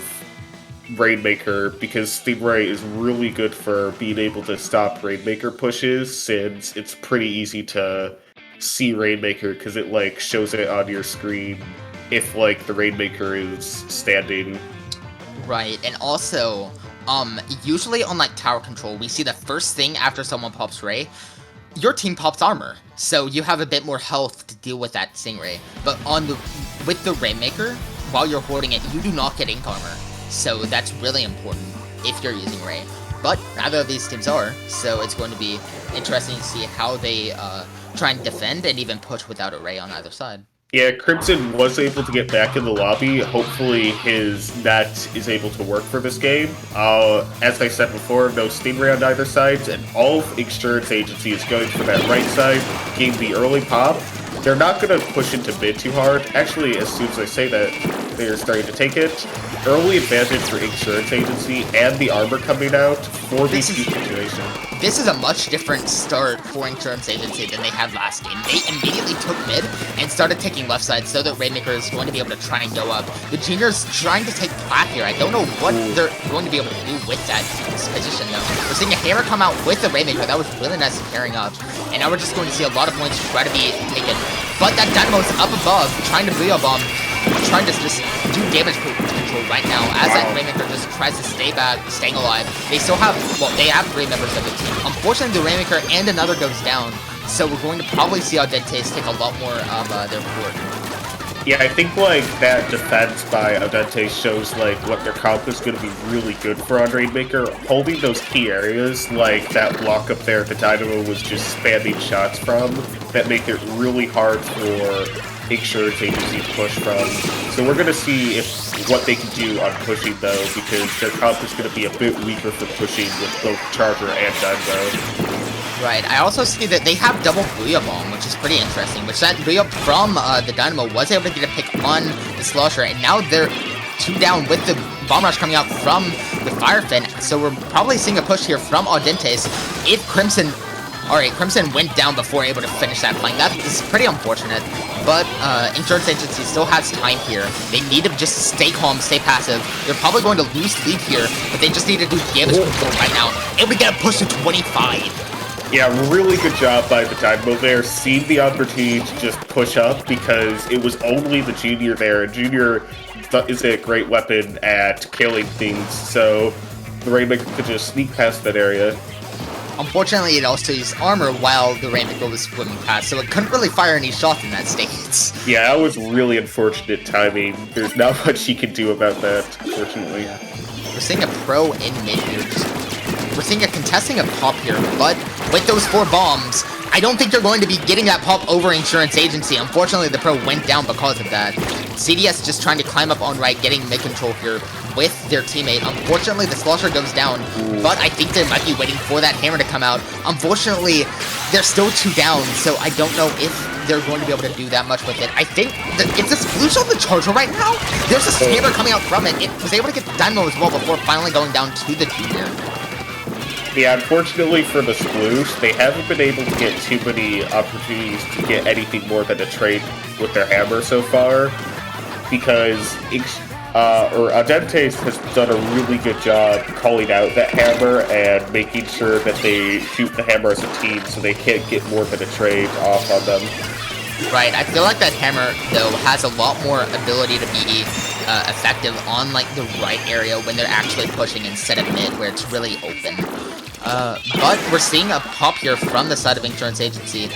Rainmaker, because Stingray is really good for being able to stop Rainmaker pushes, since it's pretty easy to see Rainmaker, because it, like, shows it on your screen if, like, the Rainmaker is standing. Right, and also, usually on, like, tower control, we see the first thing after someone pops Ray, your team pops armor, so you have a bit more health to deal with that Stingray. But with the Rainmaker, while you're holding it, you do not get ink armor, so that's really important if you're using Ray. But neither of these teams are, so it's going to be interesting to see how they try and defend and even push without a Ray on either side. Yeah, Crimson was able to get back in the lobby. Hopefully his net is able to work for this game. As I said before, no Stingray on either side, and all of Inksurance Agency is going for that right side, getting the early pop. They're not going to push into mid too hard. Actually, as soon as I say that, they're starting to take it. Early advantage for Inksurance Agency, and the armor coming out for the situation. This is a much different start for Inksurance Agency than they had last game. They immediately took mid and started taking left side, so that Rainmaker is going to be able to try and go up. The Junior's trying to take plat here. I don't know what they're going to be able to do with that position, though. We're seeing a hammer come out with the Rainmaker. That was really nice pairing up. And now we're just going to see a lot of points try to be taken. But that Dynamo's up above, trying to Brio Bomb, trying to just do damage control right now, as that Rainmaker just tries to stay back, staying alive. They still have, well, they have 3 members of the team. Unfortunately, the Rainmaker and another goes down, so we're going to probably see Audentes take a lot more of their board. Yeah, I think like that defense by Audentes shows like what their comp is going to be really good for on Rainmaker. Holding those key areas like that block up there the Dynamo was just spamming shots from that make it really hard for Inksurance Agency to push from. So we're going to see what they can do on pushing though, because their comp is going to be a bit weaker for pushing with both Charger and Dynamo. Right, I also see that they have double Booyah Bomb, which is pretty interesting, which that Booyah from the Dynamo was able to get a pick on the Slosher, and now they're 2 down with the Bomb Rush coming out from the Firefin, so we're probably seeing a push here from Audentes if Crimson... Alright, Crimson went down before able to finish that flank. That is pretty unfortunate, but Inksurance Agency still has time here. They need to just stay calm, stay passive. They're probably going to lose lead here, but they just need to do damage control right now, and we get a push to 25. Yeah, really good job by the Dynamo there. Seeing the opportunity to just push up because it was only the Junior there, and Junior is a great weapon at killing things, so the Rainmaker could just sneak past that area. Unfortunately, it also used armor while the Rainmaker was swimming past, so it couldn't really fire any shots in that stance. Yeah, that was really unfortunate timing. There's not much you can do about that, unfortunately. We're seeing a pro in mid here. We're seeing a contesting of pop here, but with those 4 bombs, I don't think they're going to be getting that pop over Inksurance Agency. Unfortunately, the pro went down because of that. CDS just trying to climb up on right, getting mid-control here with their teammate. Unfortunately, the Slosher goes down, but I think they might be waiting for that hammer to come out. Unfortunately, they're still 2 down, so I don't know if they're going to be able to do that much with it. I think it's a sploosh on the Charger right now. There's a hammer coming out from it. It was able to get the Dynamo as well before finally going down to the Junior. Yeah, unfortunately for the Sploosh, they haven't been able to get too many opportunities to get anything more than a trade with their hammer so far, because Audentes has done a really good job calling out that hammer and making sure that they shoot the hammer as a team so they can't get more than a trade off on them. Right, I feel like that hammer, though, has a lot more ability to be effective on, like, the right area when they're actually pushing instead of mid, where it's really open. But we're seeing a pop here from the side of Inksurance Agency.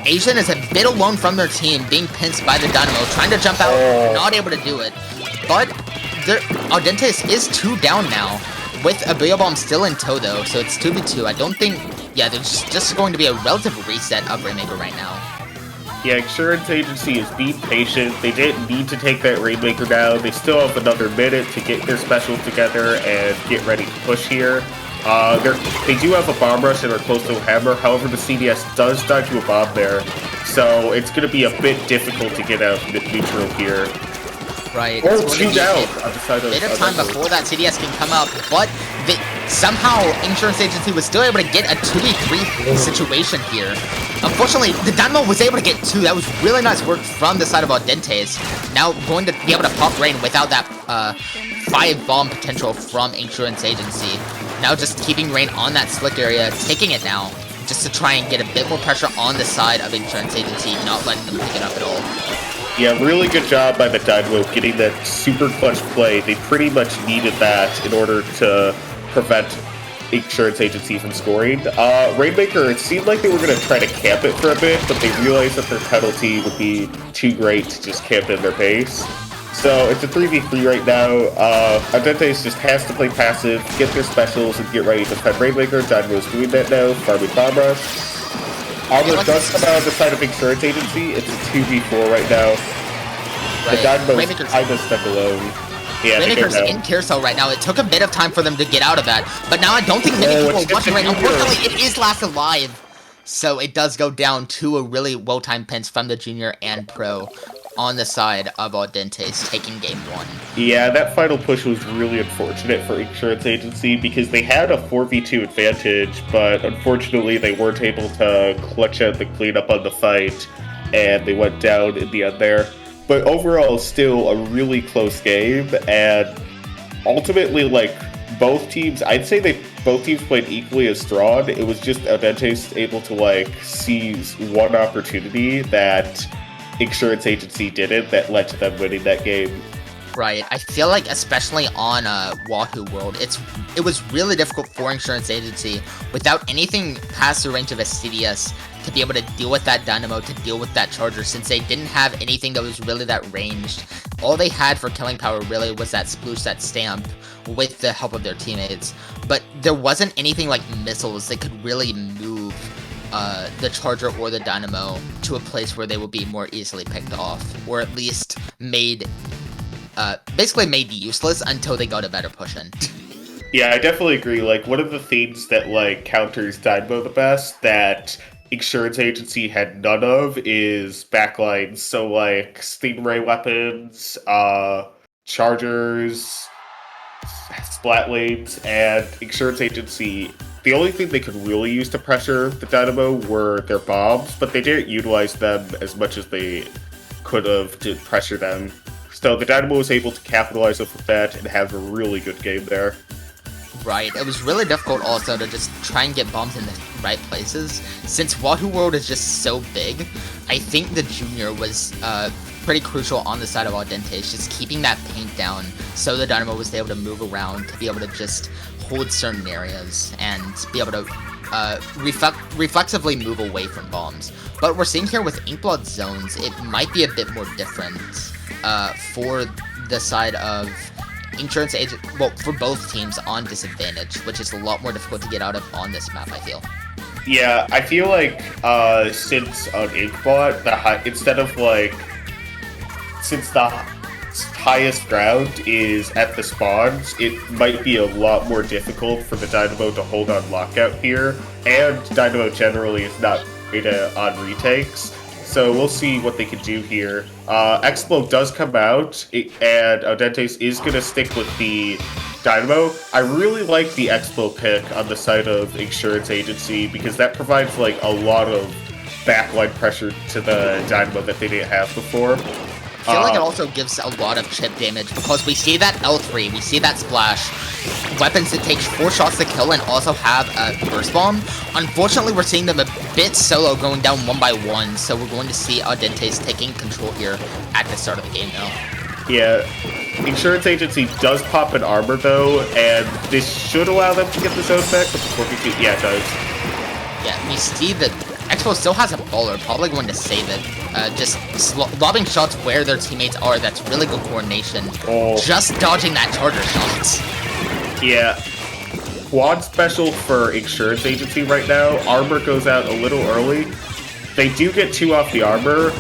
Asian is a bit alone from their team, being pinched by the Dynamo, trying to jump out, not able to do it. But Audentes is 2 down now, with a Booyah Bomb still in tow, though, so it's 2v2. I don't think... Yeah, there's just going to be a relative reset of Rainmaker right now. Yeah, Inksurance Agency is being patient. They didn't need to take that Rainmaker down. They still have another minute to get their specials together and get ready to push here. They do have a bomb rush and are close to a hammer. However, the CDS does die to a bomb there, so it's going to be a bit difficult to get out neutral here. Right. Oh, 2 down on the side of bit of time before that CDS can come up, but somehow Inksurance Agency was still able to get a 2v3 situation here. Unfortunately, the Dynamo was able to get 2. That was really nice work from the side of Audentes. Now going to be able to pop Rain without that 5 bomb potential from Inksurance Agency. Now just keeping Rain on that slick area, taking it now, just to try and get a bit more pressure on the side of Inksurance Agency, not letting them pick it up at all. Yeah, really good job by the Dynamo getting that super clutch play. They pretty much needed that in order to prevent Inksurance Agency from scoring. Rainmaker, it seemed like they were going to try to camp it for a bit, but they realized that their penalty would be too great to just camp in their base. So it's a 3v3 right now. Audentes just has to play passive, get their specials, and get ready to fight Rainmaker. Dynamo's doing that now, farming bomb rush. Armor does come out on the side of Inksurance Agency. It's a 2v4 right now. Right. The Dynamo's kind of stuck alone. Yeah, Rainmaker's in carousel right now. It took a bit of time for them to get out of that, but now I don't think many people are watching right now. Unfortunately, it is last alive, so it does go down to a really well-timed pinch from the Junior and Pro on the side of Audentes, taking game 1. Yeah, that final push was really unfortunate for Inksurance Agency because they had a 4v2 advantage, but unfortunately they weren't able to clutch out the cleanup on the fight, and they went down in the end there. But overall, still a really close game, and ultimately, like, both teams, I'd say both teams played equally as strong. It was just Audentes able to, like, seize one opportunity that Inksurance Agency didn't that led to them winning that game. Right. I feel like, especially on Wahoo World, it was really difficult for Inksurance Agency without anything past the range of a CDS to be able to deal with that Dynamo, to deal with that Charger, since they didn't have anything that was really that ranged. All they had for killing power really was that Sploosh, that Stamp, with the help of their teammates. But there wasn't anything like missiles that could really move the Charger or the Dynamo to a place where they would be more easily picked off, or at least made, basically made useless until they got a better push in. Yeah, I definitely agree. Like, one of the things that, like, counters Dynamo the best that Inksurance Agency had none of is backlines. So, like, Stingray weapons, Chargers, Splat lanes, and Inksurance Agency, the only thing they could really use to pressure the Dynamo were their bombs, but they didn't utilize them as much as they could have to pressure them. So the Dynamo was able to capitalize off of that and have a really good game there. Right, it was really difficult also to just try and get bombs in the right places. Since Wahoo World is just so big, I think the Junior was pretty crucial on the side of Audentes, just keeping that paint down so the Dynamo was able to move around, to be able to just hold certain areas and be able to reflexively move away from bombs. But we're seeing here with Inkblood zones, it might be a bit more different for the side of Insurance Agent, well, for both teams on disadvantage, which is a lot more difficult to get out of on this map, I feel. Yeah, I feel like since on Inkbot, instead of like, since the highest ground is at the spawns, it might be a lot more difficult for the Dynamo to hold on lockout here, and Dynamo generally is not great on retakes. So we'll see what they can do here. Expo does come out, and Audentes is going to stick with the Dynamo. I really like the Expo pick on the side of Insurance Agency, because that provides like a lot of backline pressure to the Dynamo that they didn't have before. I feel like it also gives a lot of chip damage, because we see that L3, we see that Splash, weapons that take 4 shots to kill and also have a Burst Bomb. Unfortunately, we're seeing them a bit solo, going down 1 by 1, so we're going to see Audentes taking control here at the start of the game now. Yeah, Insurance Agency does pop an armor though, and this should allow them to get the zone back, but before we do, yeah, it does. Yeah, we see that Expo still has a baller, probably going to save it. Just lobbing shots where their teammates are, that's really good coordination. Oh. Just dodging that Charger shot. Yeah. Quad special for Insurance Agency right now. Armor goes out a little early. They do get 2 off the armor.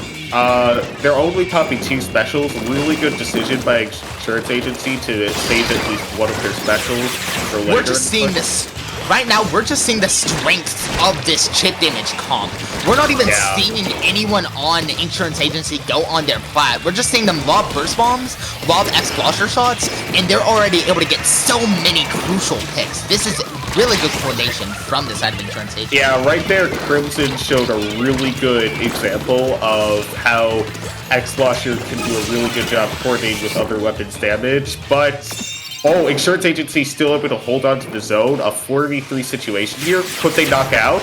They're only popping 2 specials. Really good decision by Insurance Agency to save at least one of their specials for later. We're just seeing this. Right now, we're just seeing the strength of this chip damage comp. We're not even seeing anyone on Insurance Agency go on their plat. We're just seeing them lob burst bombs, lob X-Blosher shots, and they're already able to get so many crucial picks. This is really good coordination from the side of Insurance Agency. Yeah, right there, Crimson showed a really good example of how X-Blosher can do a really good job coordinating with other weapons damage, but oh, Insurance Agency still able to hold on to the zone. A 4v3 situation here. Could they knock out?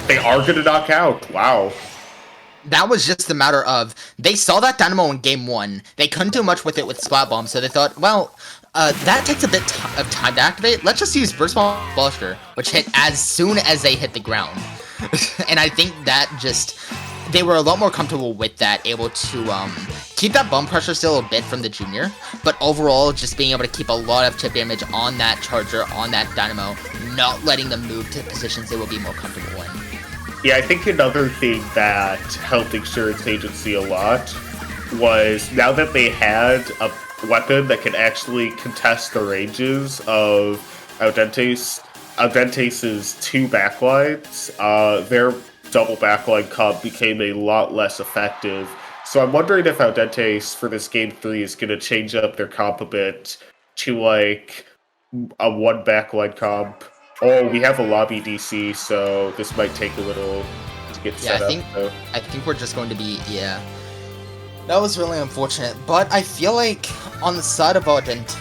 They are going to knock out. Wow. That was just a matter of, they saw that Dynamo in game 1. They couldn't do much with it with Splat Bomb, so they thought, well, that takes a bit of time to activate. Let's just use Burst Bomb Blaster, which hit as soon as they hit the ground. And I think that just, they were a lot more comfortable with that, able to keep that bomb pressure still a bit from the Junior, but overall just being able to keep a lot of chip damage on that Charger, on that Dynamo, not letting them move to positions they will be more comfortable in. Yeah, I think another thing that helped Insurance Agency a lot was now that they had a weapon that can actually contest the ranges of Audentes' 2 backlines, their double backline comp became a lot less effective. So I'm wondering if Audentes for this game 3 is going to change up their comp a bit to like a 1 backline comp. Oh, we have a lobby DC, so this might take a little to get set up. I think we're just going to be, yeah. That was really unfortunate, but I feel like on the side of Audentes,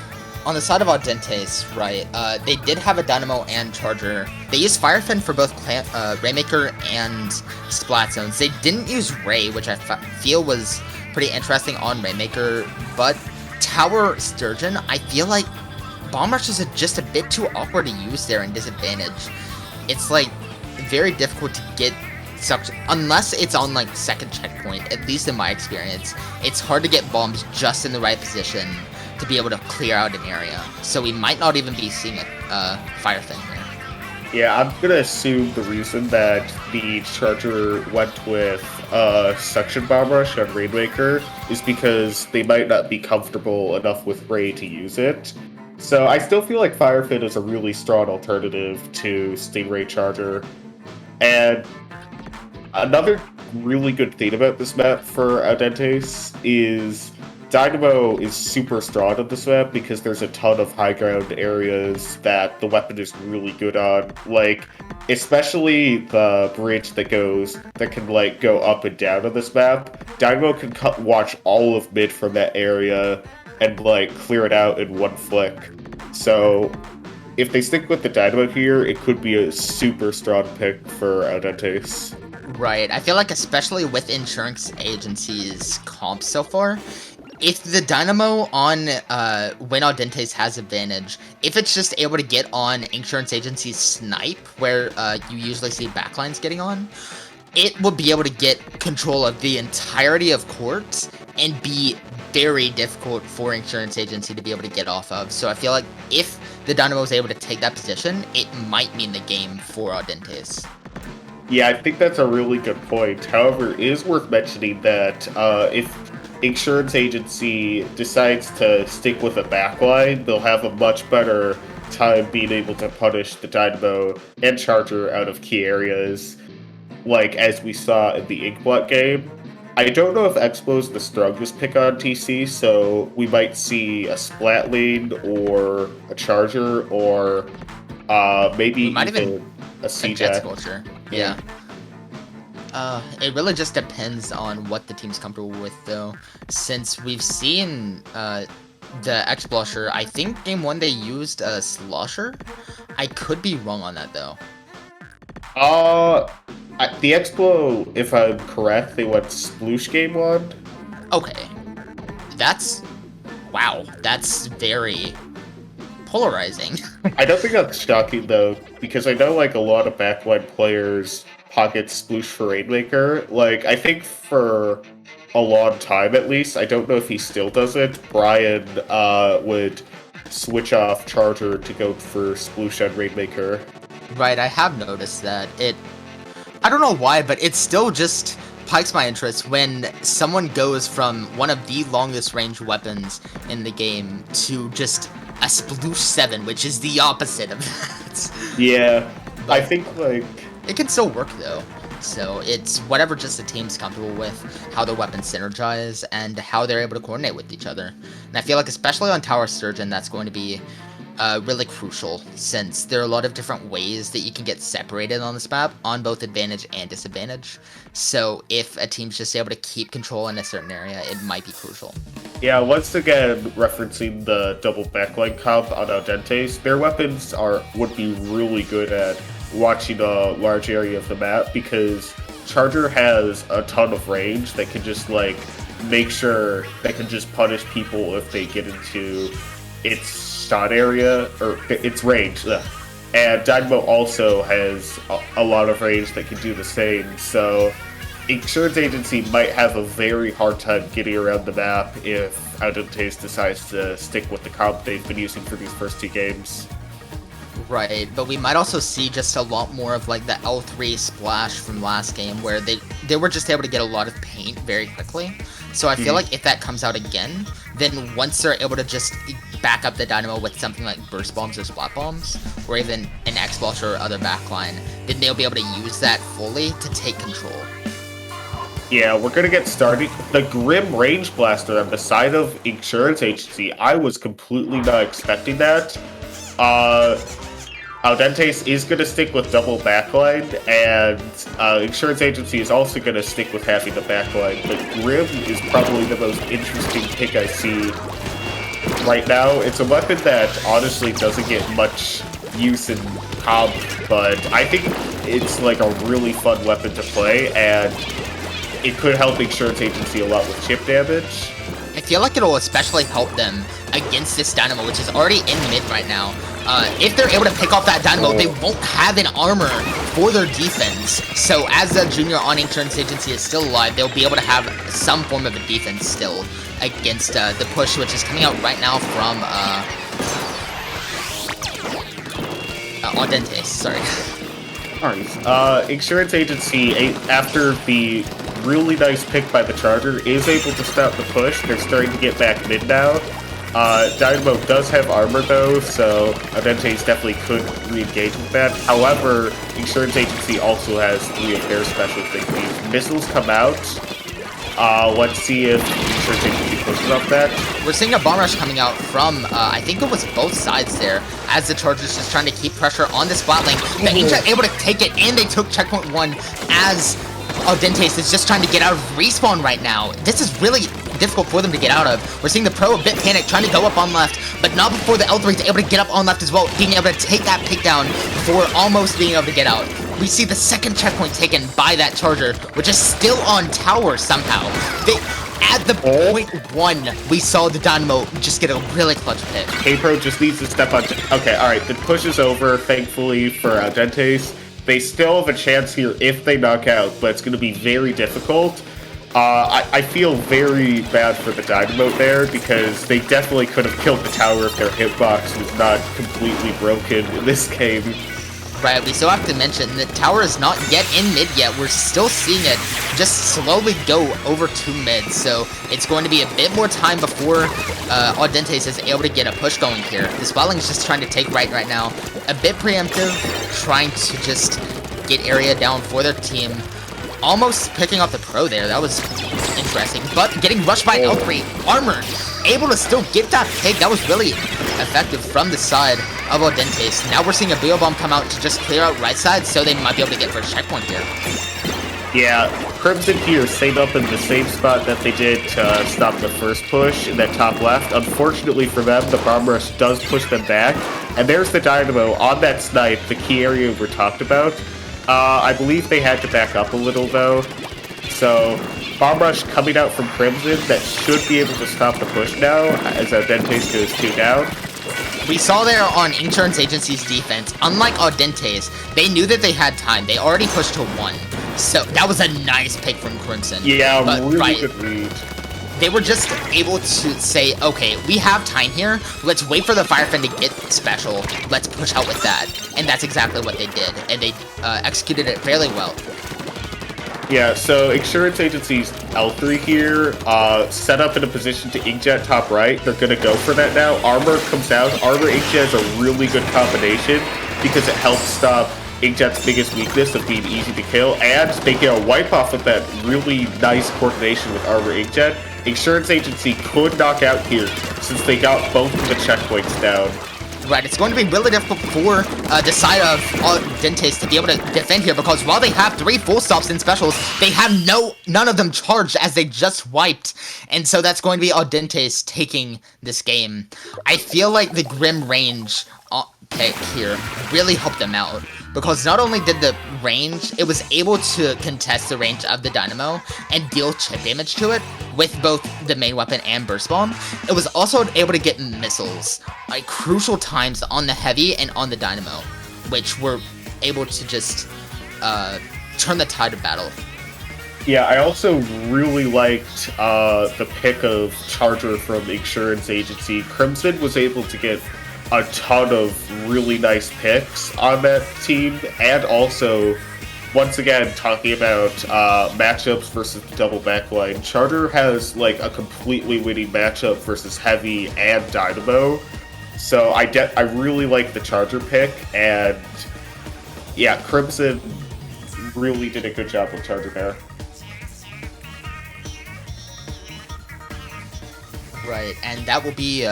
right, they did have a Dynamo and Charger. They used Fire Fin for both Raymaker and Splat Zones. They didn't use Ray, which I feel was pretty interesting on Raymaker, but Tower Sturgeon, I feel like Bomb Rushes are just a bit too awkward to use there in disadvantage. It's like very difficult to get unless it's on like second checkpoint, at least in my experience, it's hard to get bombs just in the right position to be able to clear out an area. So we might not even be seeing a fire thing here. Yeah, I'm gonna assume the reason that the Charger went with Suction Bomb Rush on Rainmaker is because they might not be comfortable enough with Ray to use it. So I still feel like Fire Fin is a really strong alternative to Stingray Charger. And another really good thing about this map for Audentes is Dynamo is super strong on this map because there's a ton of high ground areas that the weapon is really good on. Like, especially the bridge that can like go up and down on this map. Dynamo can watch all of mid from that area and like clear it out in one flick. So if they stick with the Dynamo here, it could be a super strong pick for Audentes. Right, I feel like especially with Insurance Agency's comps so far, if the Dynamo on when Audentes has advantage, if it's just able to get on Insurance Agency's snipe, where you usually see backlines getting on, it will be able to get control of the entirety of courts and be very difficult for Insurance Agency to be able to get off of. So I feel like if the Dynamo is able to take that position, it might mean the game for Audentes. Yeah, I think that's a really good point. However, it is worth mentioning that if Insurance Agency decides to stick with a backline, they'll have a much better time being able to punish the Dynamo and Charger out of key areas, like as we saw in the Inkblock game. I don't know if Expo is the strongest pick on TC, so we might see a Splat lane or a Charger or maybe even a C-Jack. Yeah. It really just depends on what the team's comfortable with, though. Since we've seen the X-Blusher, I think game 1 they used a Slosher. I could be wrong on that, though. The Explo, if I'm correct, they went Sploosh game 1. Okay. Wow, that's very polarizing. I don't think that's shocking, though, because I know, like, a lot of backline players pocket Sploosh for Rainmaker. Like, I think for a long time, at least, I don't know if he still does it, Brian would switch off Charger to go for Sploosh on Rainmaker. Right, I have noticed that. I don't know why, but it still just pikes my interest when someone goes from one of the longest range weapons in the game to just a Sploosh 7, which is the opposite of that. Yeah, but I think, like... it can still work, though. So it's whatever just the team's comfortable with, how their weapons synergize, and how they're able to coordinate with each other. And I feel like especially on Tower Surgeon, that's going to be really crucial, since there are a lot of different ways that you can get separated on this map, on both advantage and disadvantage. So if a team's just able to keep control in a certain area, it might be crucial. Yeah, once again, referencing the double backline comp on Audentes, their weapons would be really good at watching a large area of the map, because Charger has a ton of range that can just, like, make sure that can just punish people if they get into its shot area, or its range. And Dynamo also has a lot of range that can do the same, so Insurance Agency might have a very hard time getting around the map if Audentes decides to stick with the comp they've been using for these first 2 games. Right, but we might also see just a lot more of like the L3 splash from last game, where they were just able to get a lot of paint very quickly. So I feel like if that comes out again, then once they're able to just back up the Dynamo with something like Burst Bombs or Splat Bombs, or even an X-Blusher or other backline, then they'll be able to use that fully to take control. Yeah, we're gonna get started. The Grim Range Blaster on the side of Insurance Agency, I was completely not expecting that. Audentes is going to stick with double backline, and Insurance Agency is also going to stick with having the backline, but Grim is probably the most interesting pick I see right now. It's a weapon that honestly doesn't get much use in comp, but I think it's like a really fun weapon to play, and it could help Insurance Agency a lot with chip damage. I feel like it'll especially help them against this Dynamo, which is already in mid right now. if they're able to pick off that Dynamo, they won't have an armor for their defense. So as the junior on Inksurance Agency is still alive, they'll be able to have some form of a defense still against the push, which is coming out right now from Audentes, sorry. Alright, Inksurance Agency, after the really nice pick by the Charger, is able to stop the push. They're starting to get back mid now. Dynamo does have armor though, so Audentes definitely could re-engage with that. However, Inksurance Agency also has 3 of their special things. These missiles come out. Let's see if Inksurance Agency pushes up that. We're seeing a bomb rush coming out from, I think it was both sides there, as the Chargers just trying to keep pressure on the spot lane. The Inkjet able to take it, and they took checkpoint 1 as Audentes is just trying to get out of respawn right now. This is really difficult for them to get out of. We're seeing the Pro a bit panicked, trying to go up on left, but not before the L3 is able to get up on left as well, being able to take that pick down before almost being able to get out. We see the second checkpoint taken by that Charger, which is still on tower somehow. At the point 1, we saw the Dynamo just get a really clutch pick. K-Pro just needs to step on. Okay, alright, the push is over, thankfully, for Audentes. They still have a chance here if they knock out, but it's going to be very difficult. I feel very bad for the Dynamo there, because they definitely could have killed the tower if their hitbox was not completely broken in this game. Right, we still have to mention the tower is not yet in mid yet. We're still seeing it just slowly go over to mid, so it's going to be a bit more time before Audentes is able to get a push going here. The Splatling is just trying to take right now. A bit preemptive, trying to just get area down for their team. Almost picking up the Pro there, that was interesting, but getting rushed by an L3, armored, able to still get that pick. That was really effective from the side of Audentes. Now we're seeing a Bio Bomb come out to just clear out right side, so they might be able to get first checkpoint here. Yeah, Crimson here stayed up in the same spot that they did to stop the first push in that top left. Unfortunately for them, the Bomb Rush does push them back, and there's the Dynamo on that snipe, the key area we talked about. I believe they had to back up a little though, so Bomb Rush coming out from Crimson that should be able to stop the push now as Audentes goes 2 down. We saw there on Inksurance Agency's defense, unlike Audentes, they knew that they had time. They already pushed to 1, so that was a nice pick from Crimson. Yeah, really good read. They were just able to say, okay, we have time here, let's wait for the Fire Fin to get special, let's push out with that. And that's exactly what they did, and they executed it fairly well. Yeah, so Inksurance Agency's L3 here, set up in a position to Inkjet top right. They're going to go for that now. Armor comes out. Armor Inkjet is a really good combination because it helps stop Inkjet's biggest weakness of being easy to kill, and they get a wipe off of that really nice coordination with Armor Inkjet. Inksurance Agency could knock out here since they got both of the checkpoints down. Right, it's going to be really difficult for the side of Audentes to be able to defend here, because while they have 3 full stops in specials, they have none of them charged as they just wiped, and so that's going to be Audentes taking this game. I feel like the Grim range pick here really helped them out, because not only did the range, it was able to contest the range of the Dynamo and deal chip damage to it with both the main weapon and burst bomb. It was also able to get missiles at crucial times on the heavy and on the Dynamo, which were able to just turn the tide of battle. Yeah, I also really liked the pick of Charger from the Inksurance Agency. Crimson was able to get a ton of really nice picks on that team, and also, once again, talking about matchups versus double backline, Charter has like a completely winning matchup versus Heavy and Dynamo, so I really like the Charger pick, and yeah, Crimson really did a good job with Charger there. Right, and that will be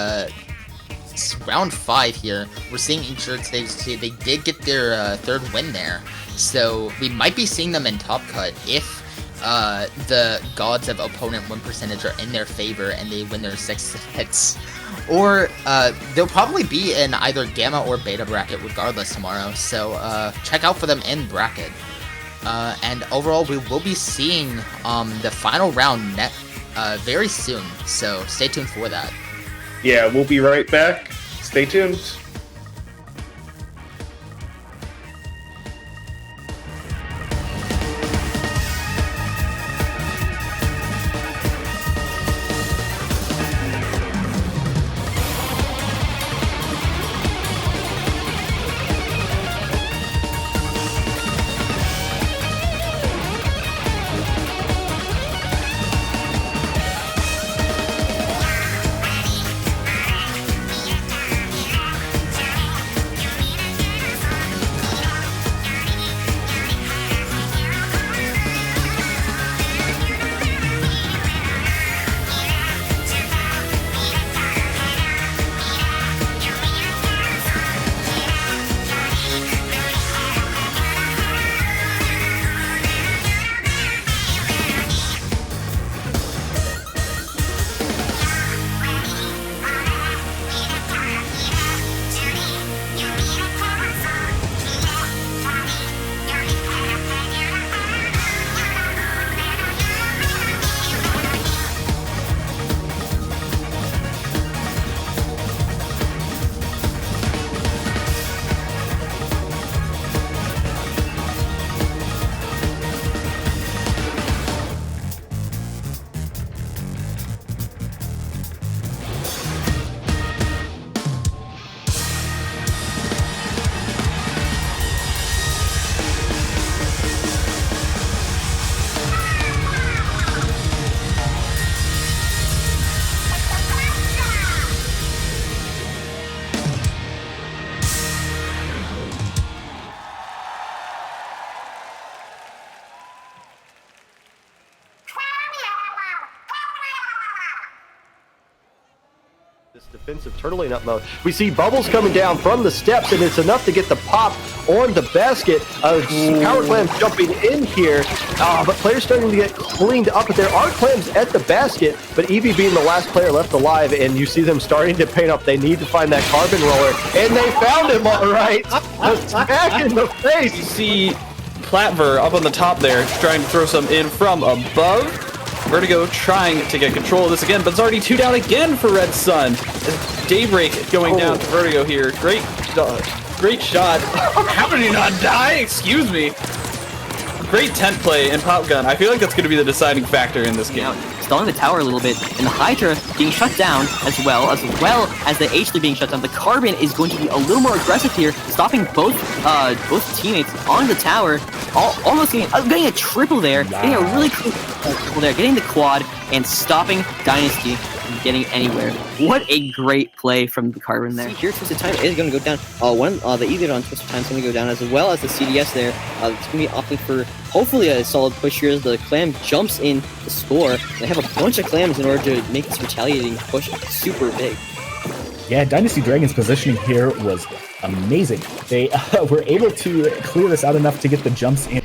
round 5 here. We're seeing Inksurance Agency, they did get their 3rd win there, so we might be seeing them in top cut if the gods of opponent win percentage are in their favor and they win their 6 hits. Or they'll probably be in either Gamma or Beta bracket regardless tomorrow, so check out for them in bracket. And overall, we will be seeing the final round very soon, so stay tuned for that. Yeah, we'll be right back. Stay tuned. This defensive turtling up mode. We see bubbles coming down from the steps, and it's enough to get the pop on the basket. Power clams jumping in here, but players starting to get cleaned up. But there are clams at the basket, but Eevee being the last player left alive, and you see them starting to paint up. They need to find that carbon roller, and they found him all right. Back in the face. You see Platver up on the top there, trying to throw some in from above. Vertigo trying to get control of this again, but it's already 2 down again for Red Sun. Daybreak going down to Vertigo here. Great shot. How did he not die? Excuse me. Great tent play and pop gun. I feel like that's going to be the deciding factor in this game. Stalling the tower a little bit, and the Hydra being shut down as well as the H3 being shut down. The Carbon is going to be a little more aggressive here, stopping both teammates on the tower, almost getting a triple there, getting a really cool triple there, getting the quad, and stopping Dynasty from getting anywhere. What a great play from the Carbon there. Here, Twisted Time is going to go down. The Eevee on Twisted Time is going to go down, as well as the CDS there. It's going to be opting for hopefully a solid push here as the Clam jumps in to score. They have a bunch of Clams in order to make this retaliating push super big. Yeah, Dynasty Dragon's positioning here was amazing. They were able to clear this out enough to get the jumps in.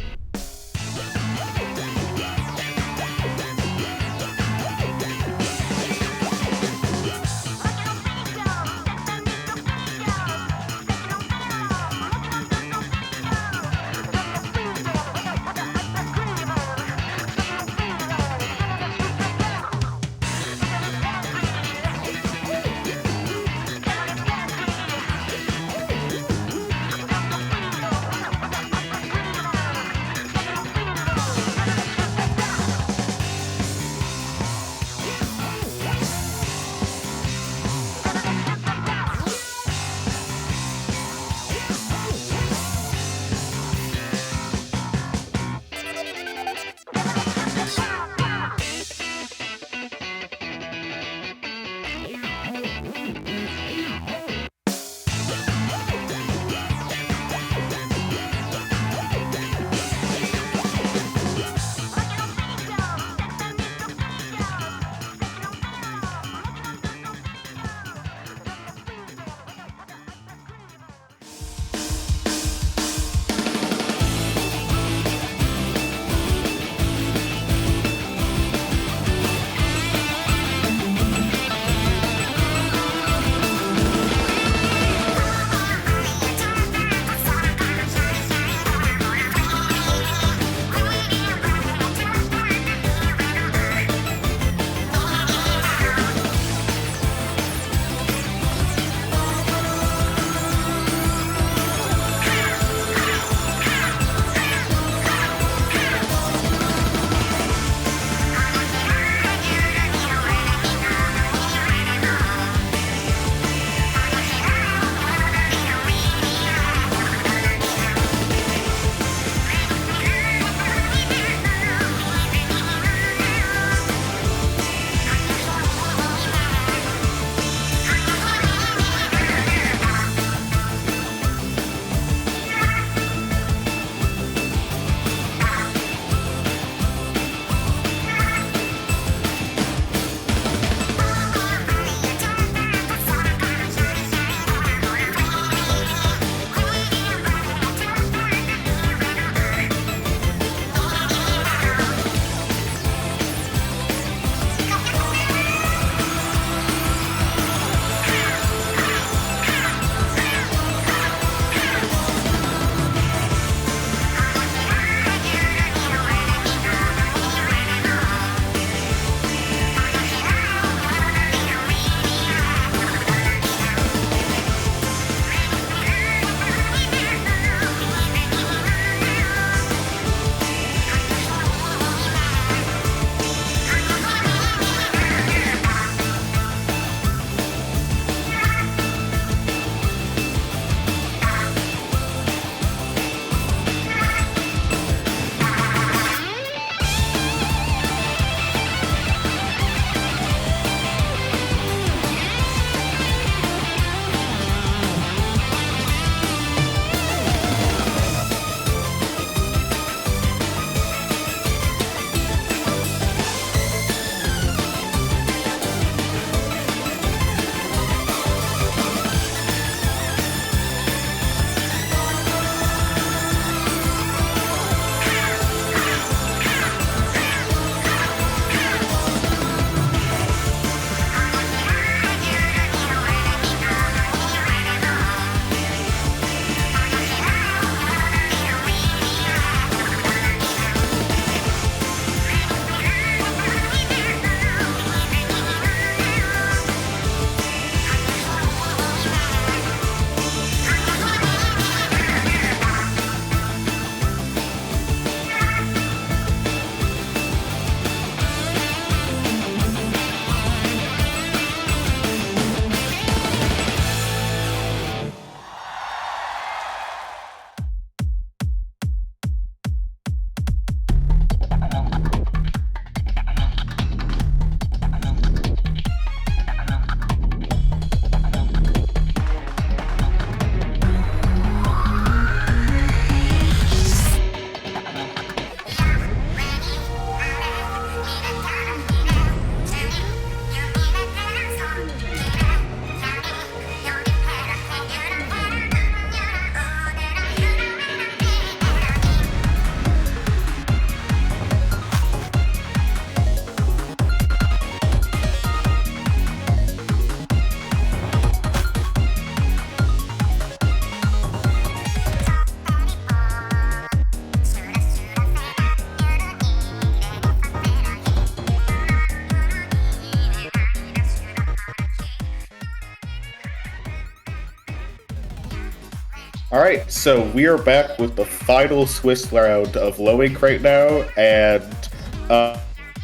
Alright, so we are back with the final Swiss round of low ink right now, and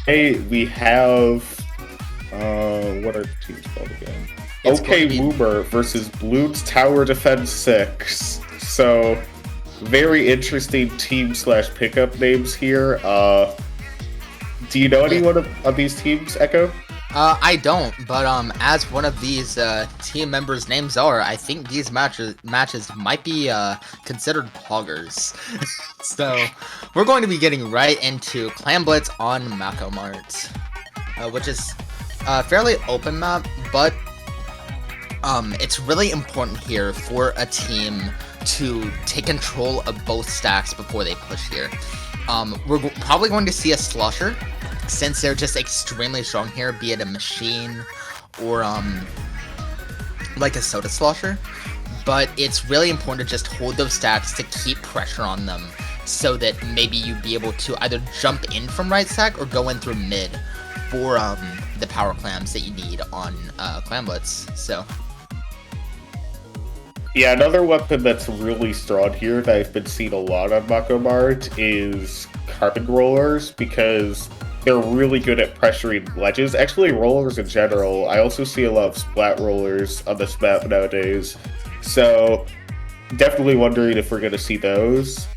hey, we have what are the teams called again? It's OK going to be- Woomer versus Bloons Tower Defense 6. So very interesting team / pickup names here. Do you know anyone of these teams, Echo? I don't, but as one of these team members' names are, I think these matches might be considered poggers. So we're going to be getting right into Clan Blitz on Mako Mart, which is a fairly open map, but it's really important here for a team to take control of both stacks before they push here. We're probably going to see a slusher, since they're just extremely strong here, be it a machine or like a soda slosher. But it's really important to just hold those stacks to keep pressure on them, so that maybe you'd be able to either jump in from right stack or go in through mid for the power clams that you need on Clan Blitz. So Yeah, another weapon that's really strong here that I've been seeing a lot on Mako Mart is carbon rollers, because they're really good at pressuring ledges. Actually, rollers in general. I also see a lot of splat rollers on this map nowadays. So, definitely wondering if we're going to see those.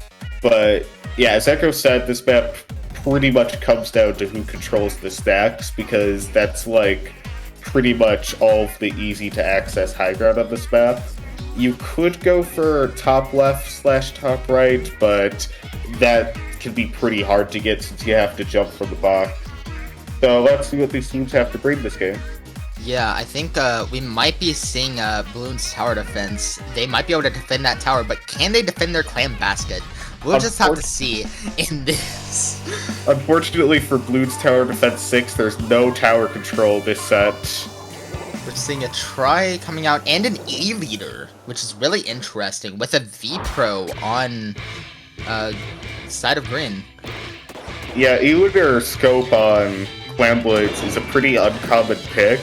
But, yeah, as Echo said, this map pretty much comes down to who controls the stacks, because that's, like, pretty much all of the easy-to-access high ground on this map. You could go for top left / top right, but that can be pretty hard to get since you have to jump from the box. So let's see what these teams have to bring this game. yeah, I think we might be seeing Bloons tower defense. They might be able to defend that tower, but can they defend their clan basket? We'll just have to see in this. Unfortunately for Bloons Tower Defense 6, there's no tower control this set. We're seeing a try coming out and an E leader, which is really interesting, with a V Pro on side of green. Yeah, E-Liter scope on Clan Blitz is a pretty uncommon pick.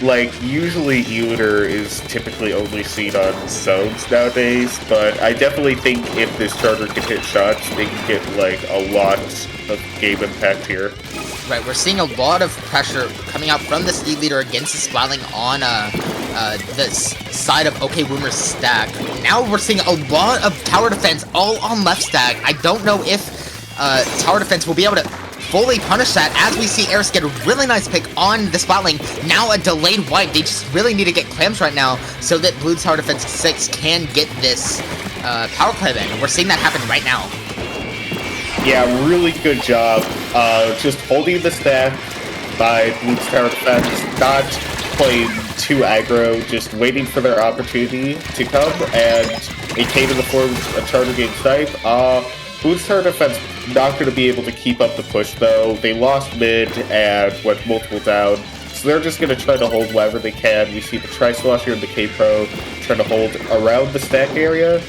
Like, usually E-Liter is typically only seen on zones nowadays, but I definitely think if this starter can hit shots, they can get, like, a lot of game impact here. Right, we're seeing a lot of pressure coming out from this E-Leader against the Splatling on this side of OK Woomer's stack. Now we're seeing a lot of tower defense all on left stack. I don't know if tower defense will be able to fully punish that, as we see Eris get a really nice pick on the Splatling. Now a delayed wipe. They just really need to get clams right now so that Blue Tower Defense 6 can get this power clam in. We're seeing that happen right now. Yeah, really good job. Just holding the stack by Blue Tower Defense, not playing too aggro, just waiting for their opportunity to come, and it came in the form of a Charter Game Snipe. Blue Tower Defense not going to be able to keep up the push, though. They lost mid and went multiple down, so they're just going to try to hold wherever they can. We see the Tri-Slosh here in the K-Pro trying to hold around the stack area,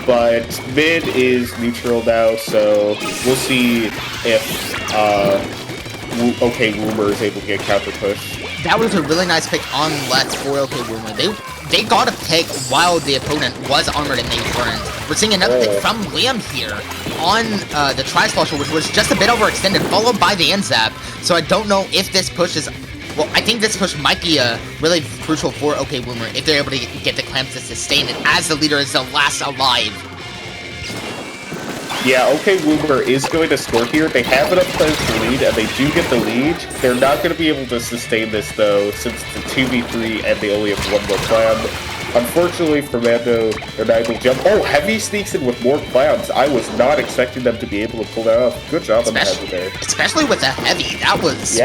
but mid is neutral now, so we'll see if OK Woomer is able to get counter push. That was a really nice pick on Let's for OK Woomer. They got a pick while the opponent was armored and they weren't. We're seeing another pick from Liam here on the Tri-Slosher, which was just a bit overextended, followed by the N-Zap. So I don't know if this push is... Well, I think this push might be really crucial for OK Woomer if they're able to get the clamps to sustain it, as the leader is the last alive. Yeah, OK Woomer is going to score here. They have enough players to lead, and they do get the lead. They're not going to be able to sustain this, though, since it's a 2v3 and they only have one more clam. Unfortunately for Mando, they're not able to jump. Oh, Heavy sneaks in with more clams. I was not expecting them to be able to pull that off. Good job on the Heavy there. Especially with the Heavy. That was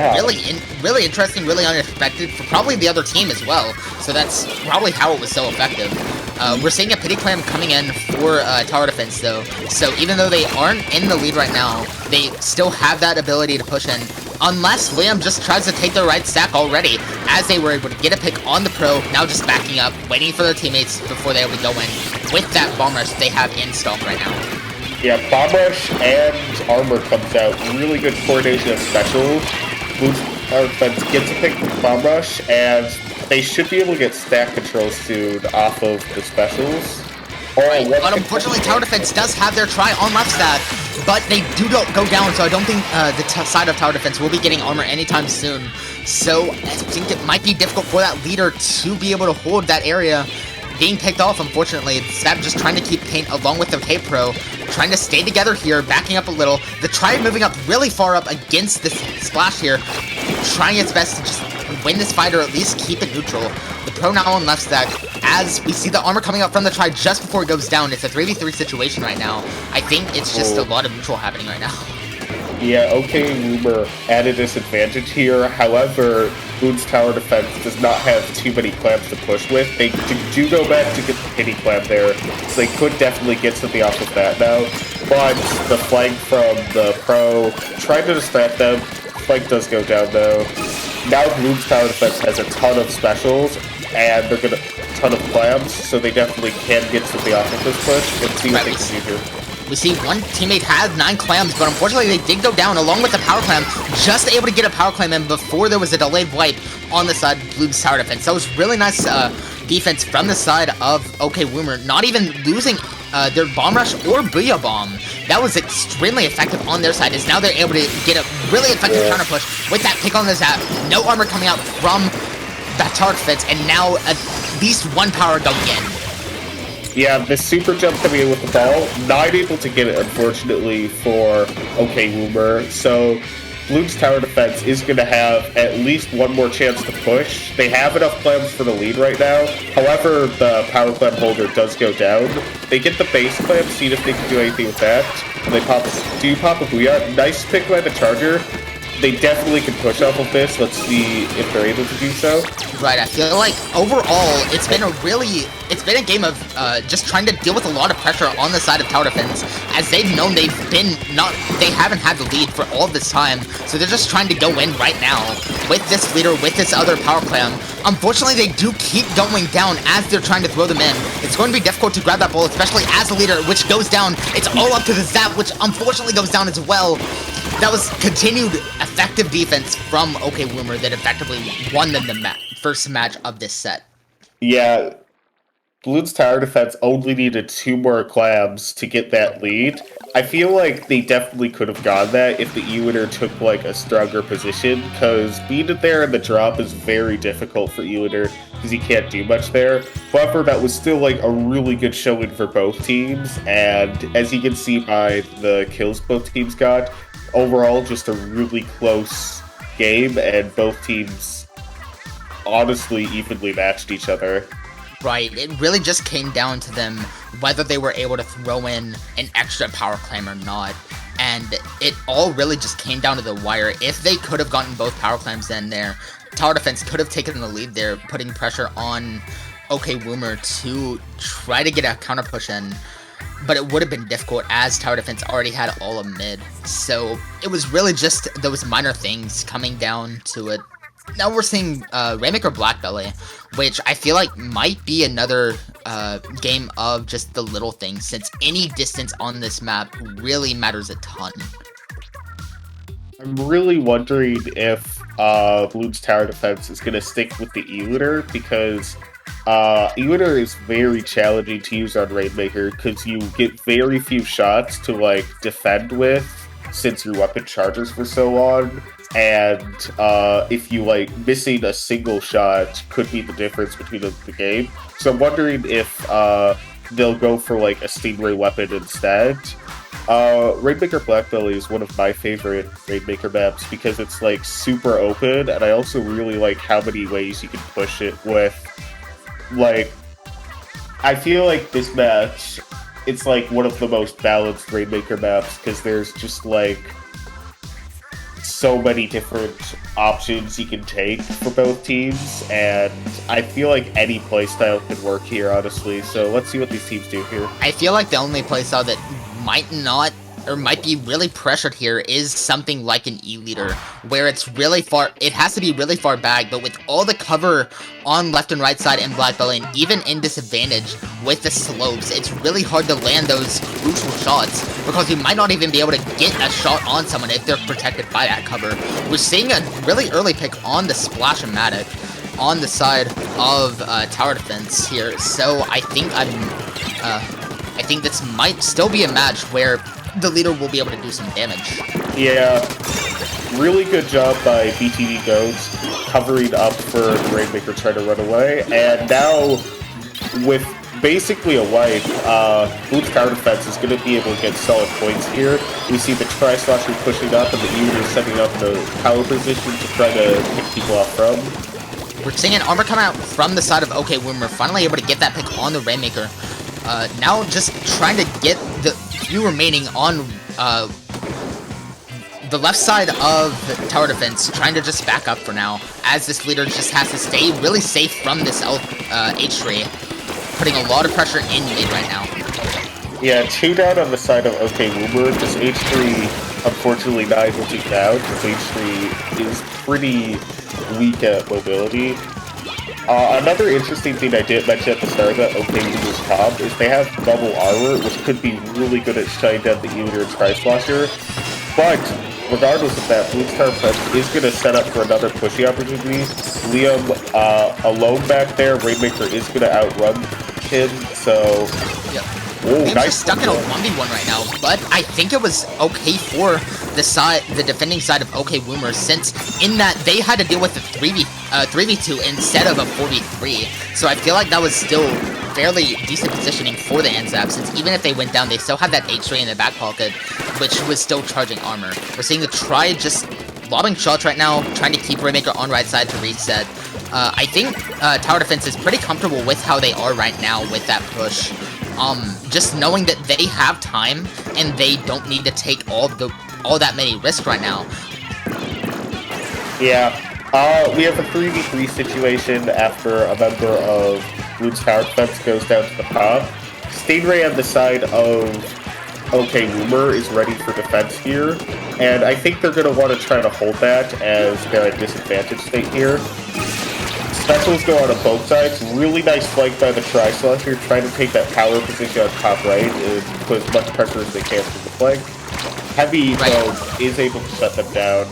really interesting, really unexpected for probably the other team as well. So that's probably how it was so effective. We're seeing a pity clam coming in for tower defense, though. So even though they aren't in the lead right now, they still have that ability to push in. Unless Liam just tries to take the right stack already, as they were able to get a pick on the pro, now just backing up, waiting for their teammates before they're able to go in with that bomb rush they have in stock right now. Yeah, bomb rush and armor comes out. Really good coordination of specials. Blue Tower Defense gets a pick with bomb rush, and they should be able to get stack control soon off of the specials. But unfortunately, Tower Defense does have their try on left stab, but they do go down, so I don't think the side of Tower Defense will be getting armor anytime soon. So I think it might be difficult for that leader to be able to hold that area. Being picked off, unfortunately. Stab just trying to keep paint along with the K-Pro, trying to stay together here, backing up a little. The Triad moving up really far up against this splash here, trying its best to just win this fight or at least keep it neutral. The Pro now on left stack, as we see the armor coming up from the Triad just before it goes down. It's a 3v3 situation right now. I think it's just a lot of neutral happening right now. Yeah, okay, Woomer at a disadvantage here. However, Bloons' tower defense does not have too many clamps to push with. They do go back to get the kitty clamp there, so they could definitely get something off of that now. But the flank from the Pro trying to distract them. Flank does go down though. Now Bloons' tower defense has a ton of specials, and they're gonna ton of clamps, so they definitely can get something off of this push. Let's see what they can do here. We see one teammate had 9 clams, but unfortunately they did go down along with the power clam, just able to get a power clam in before there was a delayed wipe on the side of Bloons' tower defense. That was really nice defense from the side of OK Woomer, not even losing their bomb rush or booyah bomb. That was extremely effective on their side, as now they're able to get a really effective counter push with that pick on the zap. No armor coming out from that tower defense, and now at least one power going in. Yeah, the super jump coming in with the ball, not able to get it, unfortunately, for OK Woomer. So, Bloons' tower defense is going to have at least one more chance to push. They have enough clams for the lead right now. However, the power clam holder does go down. They get the base clam, see if they can do anything with that. And they pop a booyah. Nice pick by the charger. They definitely can push off of this. Let's see if they're able to do so. Right, I feel like overall it's been a game of just trying to deal with a lot of pressure on the side of tower defense, as they've known they haven't had the lead for all this time, so they're just trying to go in right now with this leader, with this other power clam. Unfortunately, they do keep going down as they're trying to throw them in. It's going to be difficult to grab that ball, especially as a leader, which goes down. It's all up to the zap, which unfortunately goes down as well. That was continued effective defense from OK Woomer that effectively won them the first match of this set. Yeah, Bloons' tower defense only needed 2 more clams to get that lead. I feel like they definitely could have gotten that if the E-Winner took like a stronger position, because being there in the drop is very difficult for E-Winner because he can't do much there. However, that was still like a really good showing for both teams, and as you can see by the kills both teams got, overall just a really close game, and both teams honestly evenly matched each other. Right, it really just came down to them whether they were able to throw in an extra power clam or not, and it all really just came down to the wire. If they could have gotten both power clams in there, tower defense could have taken the lead there, putting pressure on OK Woomer to try to get a counter push in, but it would have been difficult as tower defense already had all of mid. So it was really just those minor things coming down to it. Now we're seeing Rainmaker Blackbelly, which I feel like might be another game of just the little things, since any distance on this map really matters a ton. I'm really wondering if Bloons' tower defense is going to stick with the E-Winner, because E-Winner is very challenging to use on Rainmaker because you get very few shots to like defend with, since your weapon charges for so long. And if you like missing a single shot could be the difference between the game. So I'm wondering if they'll go for like a Stingray weapon instead. Rainmaker Blackbelly is one of my favorite Rainmaker maps because it's like super open, and I also really like how many ways you can push it with. Like, I feel like this match, it's like one of the most balanced Rainmaker maps because there's just like so many different options you can take for both teams, and I feel like any playstyle could work here, honestly. So let's see what these teams do here. I feel like the only playstyle that might not, or might be really pressured here, is something like an E-Leader, where it's really far, it has to be really far back, but with all the cover on left and right side in Blackbelly, and even in disadvantage with the slopes, it's really hard to land those crucial shots, because you might not even be able to get a shot on someone if they're protected by that cover. We're seeing a really early pick on the Splash-O-Matic on the side of tower defense here, so I think I think this might still be a match where the leader will be able to do some damage. Yeah, really good job by BTD Goats covering up for the Rainmaker trying to run away, and now with basically a wipe, Bloons tower defense is going to be able to get solid points here. We see the Tri-Slasher pushing up and the Uter setting up the power position to try to pick people off from. We're seeing an armor come out from the side of OK Woomer, finally able to get that pick on the Rainmaker. Now just trying to get the few remaining on the left side of tower defense, trying to just back up for now, as this leader just has to stay really safe from this H3, putting a lot of pressure in mid right now. Yeah, 2 down on the side of OK Woomer. This H3, unfortunately, not able to get out. This H3 is pretty weak at mobility. Another interesting thing I did mention at the start of the OK Woomer's top is they have double armor, which could be really good at shutting down the Uter and Tri-Slasher. But regardless of that, Bloons tower defense is going to set up for another pushing opportunity. Liam alone back there. Rainmaker is going to outrun him, so... Yep. Oh, Liam's nice just stuck in a 1v1 right now, but I think it was okay for the defending side of OK Woomer, since in that they had to deal with a 3v2 instead of a 4v3, so I feel like that was still fairly decent positioning for the NZAP, since even if they went down, they still had that H3 in their back pocket, which was still charging armor. We're seeing the Tri just lobbing shots right now, trying to keep Rainmaker on right side to reset. I think tower defense is pretty comfortable with how they are right now with that push. Just knowing that they have time and they don't need to take all that many risks right now. Yeah, we have a 3v3 situation after a member of Bloons tower defense goes down to the top. Stingray on the side of OK Woomer is ready for defense here, and I think they're going to want to try to hold that as they're at disadvantage state here. Specials go out on both sides. Really nice flank by the Tri-Slasher, trying to take that power position on top right and put as much pressure as they can from the flank. Heavy, though, is able to shut them down.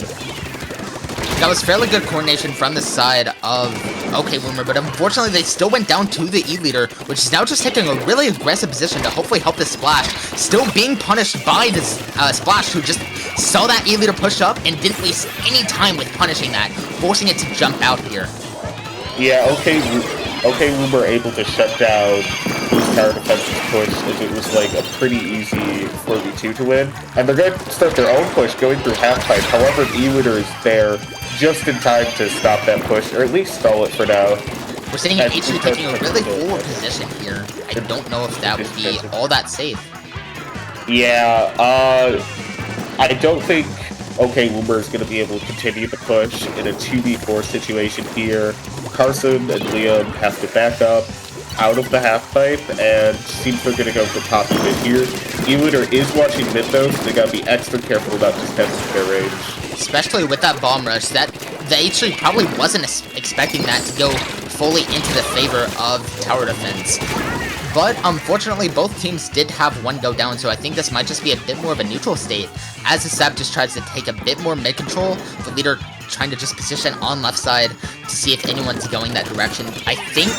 That was fairly good coordination from the side of OK Woomer, but unfortunately they still went down to the E-leader, which is now just taking a really aggressive position to hopefully help the Splash. Still being punished by this Splash, who just saw that E-leader push up and didn't waste any time with punishing that, forcing it to jump out here. Yeah, OK Woomer able to shut down Bloons tower defense's push, as it was like a pretty easy 4v2 to win. And they're going to start their own push going through half-pipe. However, the E-leader is there just in time to stop that push, or at least stall it for now. We're seeing an H3 taking a really forward position here. I don't know if that would be all that safe. Yeah, I don't think OK Woomer is going to be able to continue the push in a 2v4 situation here. Carson and Liam have to back up out of the half-pipe, and seems they're going to go for top mid here. E-Leader is watching mid though, so they got to be extra careful about just testing their range. Especially with that bomb rush, that the H3 probably wasn't expecting that to go fully into the favor of tower defense. But unfortunately, both teams did have one go down, so I think this might just be a bit more of a neutral state, as the Sap just tries to take a bit more mid control, the leader trying to just position on left side to see if anyone's going that direction. I think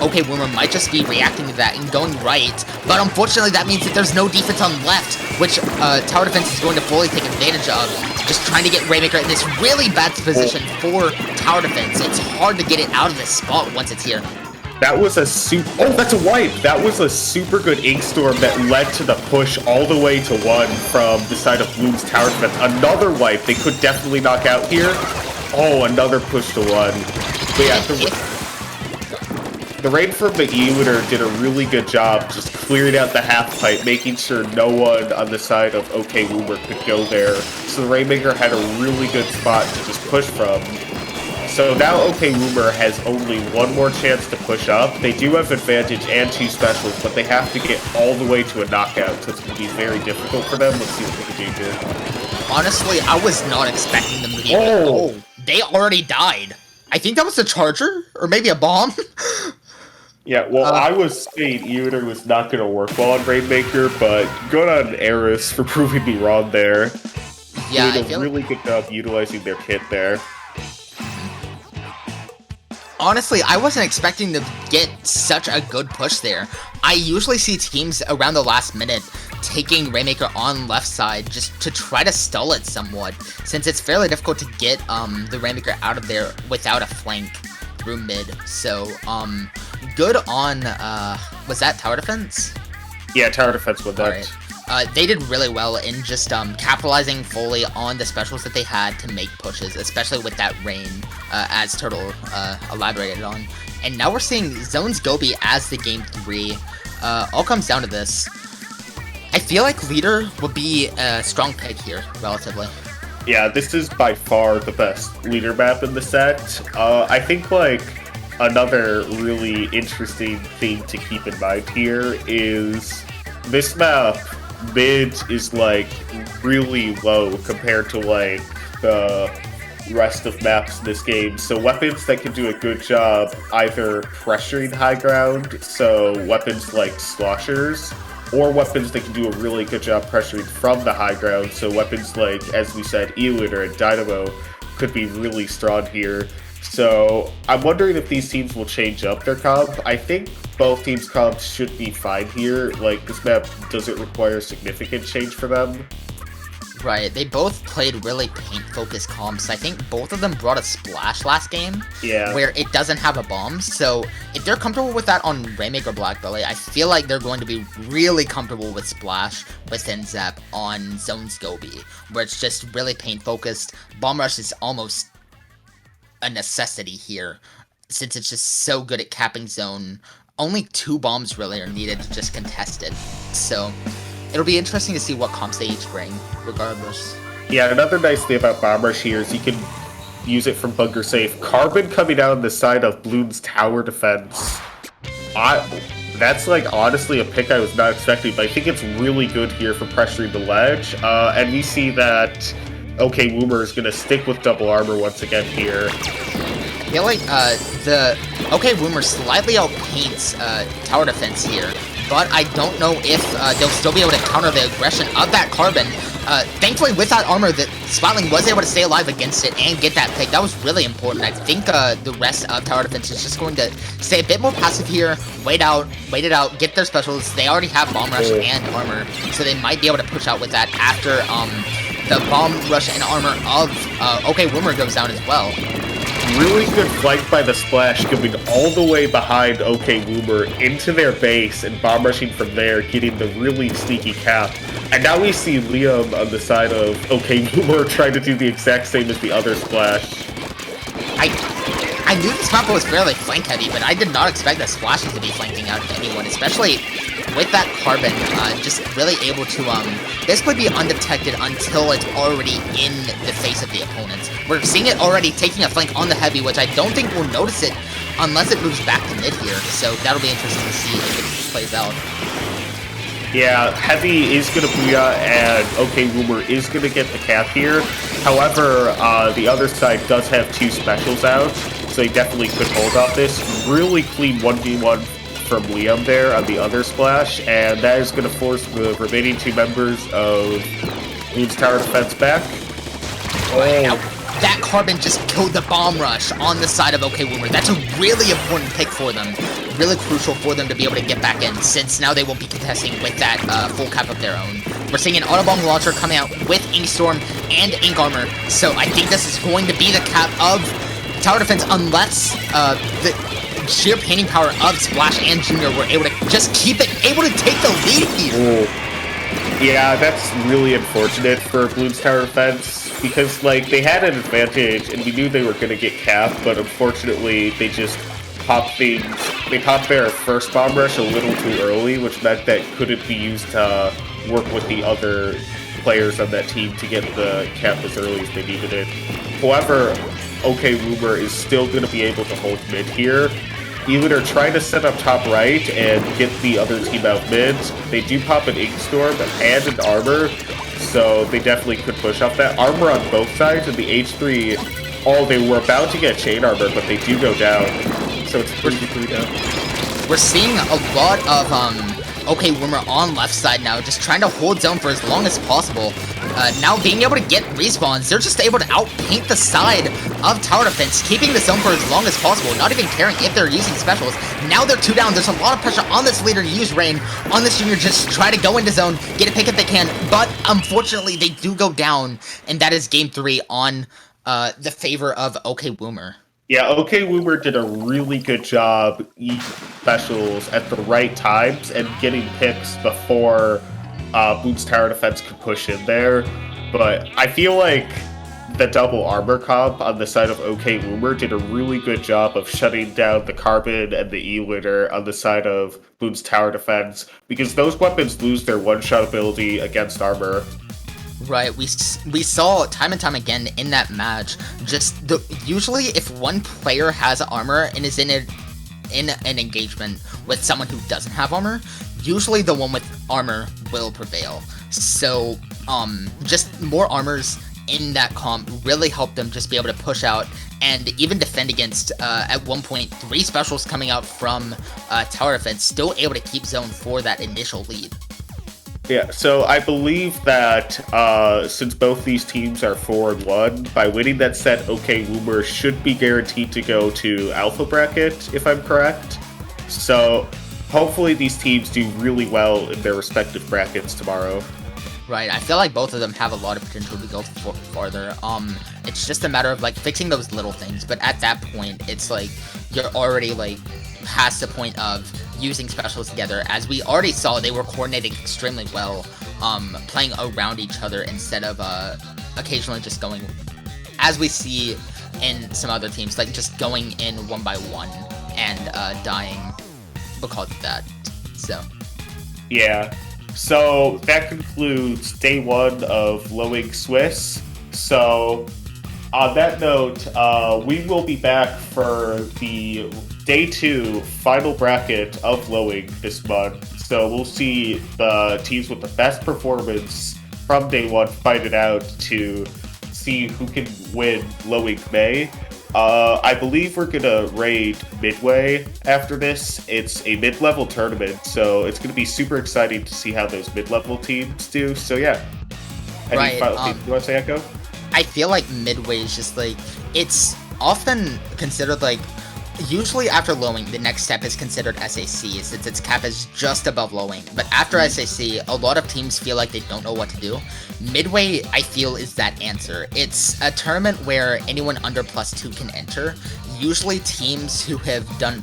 OK Woomer might just be reacting to that and going right, but unfortunately that means that there's no defense on left, which tower defense is going to fully take advantage of, just trying to get Rainmaker in this really bad position for tower defense. It's hard to get it out of this spot once it's here. That was a that's a wipe! That was a super good ink storm that led to the push all the way to 1 from the side of Bloons tower defense. Another wipe they could definitely knock out here. Oh, another push to 1. But yeah, the raid from the E-Leader did a really good job just clearing out the half-pipe, making sure no one on the side of OK Woomer could go there. So the Rainmaker had a really good spot to just push from. So now OK Woomer has only one more chance to push up. They do have advantage and 2 specials, but they have to get all the way to a knockout, so it's going to be very difficult for them. Let's see what they can do here. Honestly, I was not expecting them to be they already died. I think that was a charger, or maybe a bomb. Yeah, well, I was saying E-Leader was not going to work well on Rainmaker, but good on Eris for proving me wrong there. Yeah, doing a really good job utilizing their kit there. honestly, I wasn't expecting to get such a good push there. I usually see teams around the last minute taking Rainmaker on left side just to try to stall it somewhat, since it's fairly difficult to get the Rainmaker out of there without a flank through mid. So, good on, was that tower defense? Yeah, tower defense with that. Right. They did really well in just capitalizing fully on the specials that they had to make pushes, especially with that rain, as Turtle elaborated on. And now we're seeing Zones Gobi as the game 3. All comes down to this. I feel like Leader would be a strong pick here, relatively. Yeah, this is by far the best leader map in the set. I think, like, another really interesting thing to keep in mind here is this map, mid is, like, really low compared to, like, the rest of maps in this game. So weapons that can do a good job either pressuring high ground, so weapons like sloshers, or weapons that can do a really good job pressuring from the high ground, so weapons like, as we said, E-Liter and Dynamo could be really strong here. So I'm wondering if these teams will change up their comp. I think both teams' comps should be fine here. Like, this map doesn't require significant change for them. Right, they both played really paint-focused comps. I think both of them brought a splash last game, yeah, where it doesn't have a bomb. So if they're comfortable with that on Rainmaker Blackbelly, I feel like they're going to be really comfortable with splash within Zep on Zones Gobi, where it's just really paint-focused. Bomb Rush is almost a necessity here, since it's just so good at capping zone. Only 2 bombs really are needed to just contest it. So it'll be interesting to see what comps they each bring, regardless. Yeah, another nice thing about Bomb Rush here is you can use it from bunker safe. Carbon coming down the side of Bloons tower defense. That's, like, honestly a pick I was not expecting, but I think it's really good here for pressuring the ledge. And we see that OK Woomer is going to stick with double armor once again here. I feel like the OK Woomer slightly outpaints tower defense here, but I don't know if they'll still be able to counter the aggression of that Carbon. Thankfully, with that armor, that Splatling was able to stay alive against it and get that pick. That was really important. I think the rest of tower defense is just going to stay a bit more passive here, wait it out, get their specials. They already have Bomb Rush and armor, so they might be able to push out with that after the Bomb Rush and armor of OK Woomer goes down as well. Really good flank by the Splash, coming all the way behind OK Woomer into their base and bomb rushing from there, getting the really sneaky cap. And now we see Liam on the side of OK Woomer trying to do the exact same as the other Splash. I knew this map was fairly flank heavy, but I did not expect the Splashes to be flanking out of anyone, especially with that Carbon, just really able to basically be undetected until it's already in the face of the opponent. We're seeing it already taking a flank on the heavy, which I don't think we'll notice it unless it moves back to mid here, so that'll be interesting to see if it plays out. Yeah, Heavy is going to booyah, and OK Woomer is going to get the cap here. However, the other side does have 2 specials out, so they definitely could hold off this. Really clean 1v1 from Liam there on the other Splash, and that is going to force the remaining 2 members of Bloons tower defense back. Now, that Carbon just killed the Bomb Rush on the side of OK Woomer. That's a really important pick for them. Really crucial for them to be able to get back in, since now they won't be contesting with that full cap of their own. We're seeing an Autobomb launcher coming out with Ink Storm and Ink Armor, so I think this is going to be the cap of tower defense unless the sheer painting power of Splash and Junior were able to just keep it, able to take the lead here. Ooh. Yeah, that's really unfortunate for Bloons tower defense, because, like, they had an advantage and we knew they were going to get capped, but unfortunately they just popped things. They popped their first Bomb Rush a little too early, which meant that couldn't be used to work with the other players on that team to get the cap as early as they needed it. However, OK Woomer is still going to be able to hold mid here. Even are trying to set up top right and get the other team out mid. They do pop an Ink Storm and an armor, so they definitely could push off that. Armor on both sides, and the H3, they were about to get chain armor, but they do go down. So it's 3v3 down. We're seeing a lot of Okay, Woomer on left side now, just trying to hold zone for as long as possible. Now being able to get respawns, they're just able to outpaint the side of tower defense, keeping the zone for as long as possible, not even caring if they're using specials. Now they're 2 down, there's a lot of pressure on this leader to use rain, on this junior, just try to go into zone, get a pick if they can, but unfortunately they do go down, and that is game 3 on the favor of OK Woomer. Yeah, OK Woomer did a really good job using specials at the right times and getting picks before Bloons tower defense could push in there. But I feel like the double armor comp on the side of OK Woomer did a really good job of shutting down the Carbon and the E-Litter on the side of Bloons tower defense, because those weapons lose their one-shot ability against armor. Right, we saw time and time again in that match, usually if one player has armor and is in an engagement with someone who doesn't have armor, usually the one with armor will prevail. So, just more armors in that comp really helped them just be able to push out and even defend against, at one point, 3 specials coming out from tower defense, still able to keep zone for that initial lead. Yeah, so I believe that since both these teams are 4-1, by winning that set, OK Woomer should be guaranteed to go to Alpha Bracket, if I'm correct. So hopefully these teams do really well in their respective brackets tomorrow. Right, I feel like both of them have a lot of potential to go farther. It's just a matter of like fixing those little things, but at that point, it's like you're already like past the point of using specials together. As we already saw, they were coordinating extremely well, playing around each other instead of occasionally just going, as we see in some other teams, like just going in 1 by 1 and dying because of that. So yeah, so that concludes day 1 of Lowing Swiss. So on that note, we will be back for the Day 2 final bracket of Lowing this month. So we'll see the teams with the best performance from Day 1 fight it out to see who can win Lowing May. I believe we're gonna raid Midway after this. It's a mid-level tournament, so it's gonna be super exciting to see how those mid-level teams do. So yeah. Right. You want to say, Echo? I feel like Midway is just like, it's often considered like, usually after Lowing, the next step is considered SAC, since its cap is just above Lowing. But after SAC, a lot of teams feel like they don't know what to do. Midway, I feel, is that answer. It's a tournament where anyone under +2 can enter. Usually teams who have done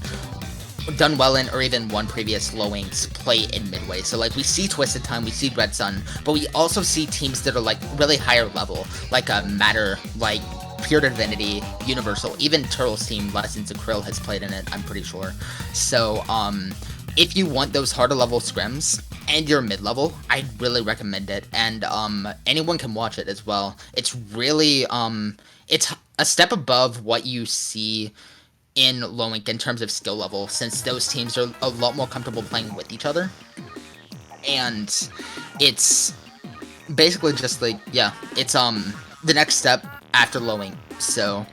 well in or even won previous Lowings play in Midway. So like we see Twisted Time, we see Red Sun, but we also see teams that are like really higher level, like a Matter, like Pure Divinity, Universal, even Turtle's team, Lessons of Krill has played in it, I'm pretty sure. So, if you want those harder level scrims, and you're mid-level, I'd really recommend it, and, anyone can watch it as well. It's really, it's a step above what you see in Lowing in terms of skill level, since those teams are a lot more comfortable playing with each other. And it's basically just like, yeah, it's, the next step after Lowing. So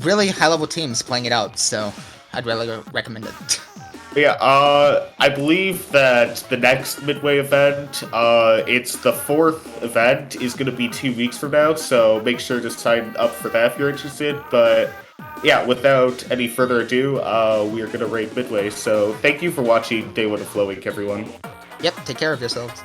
really high level teams playing it out, so I'd really recommend it. Yeah, I believe that the next Midway event, it's the 4th event, is going to be 2 weeks from now, so make sure to sign up for that if you're interested. But yeah, without any further ado, we are going to raid Midway. So thank you for watching Day 1 of Lowing, everyone. Yep, take care of yourselves.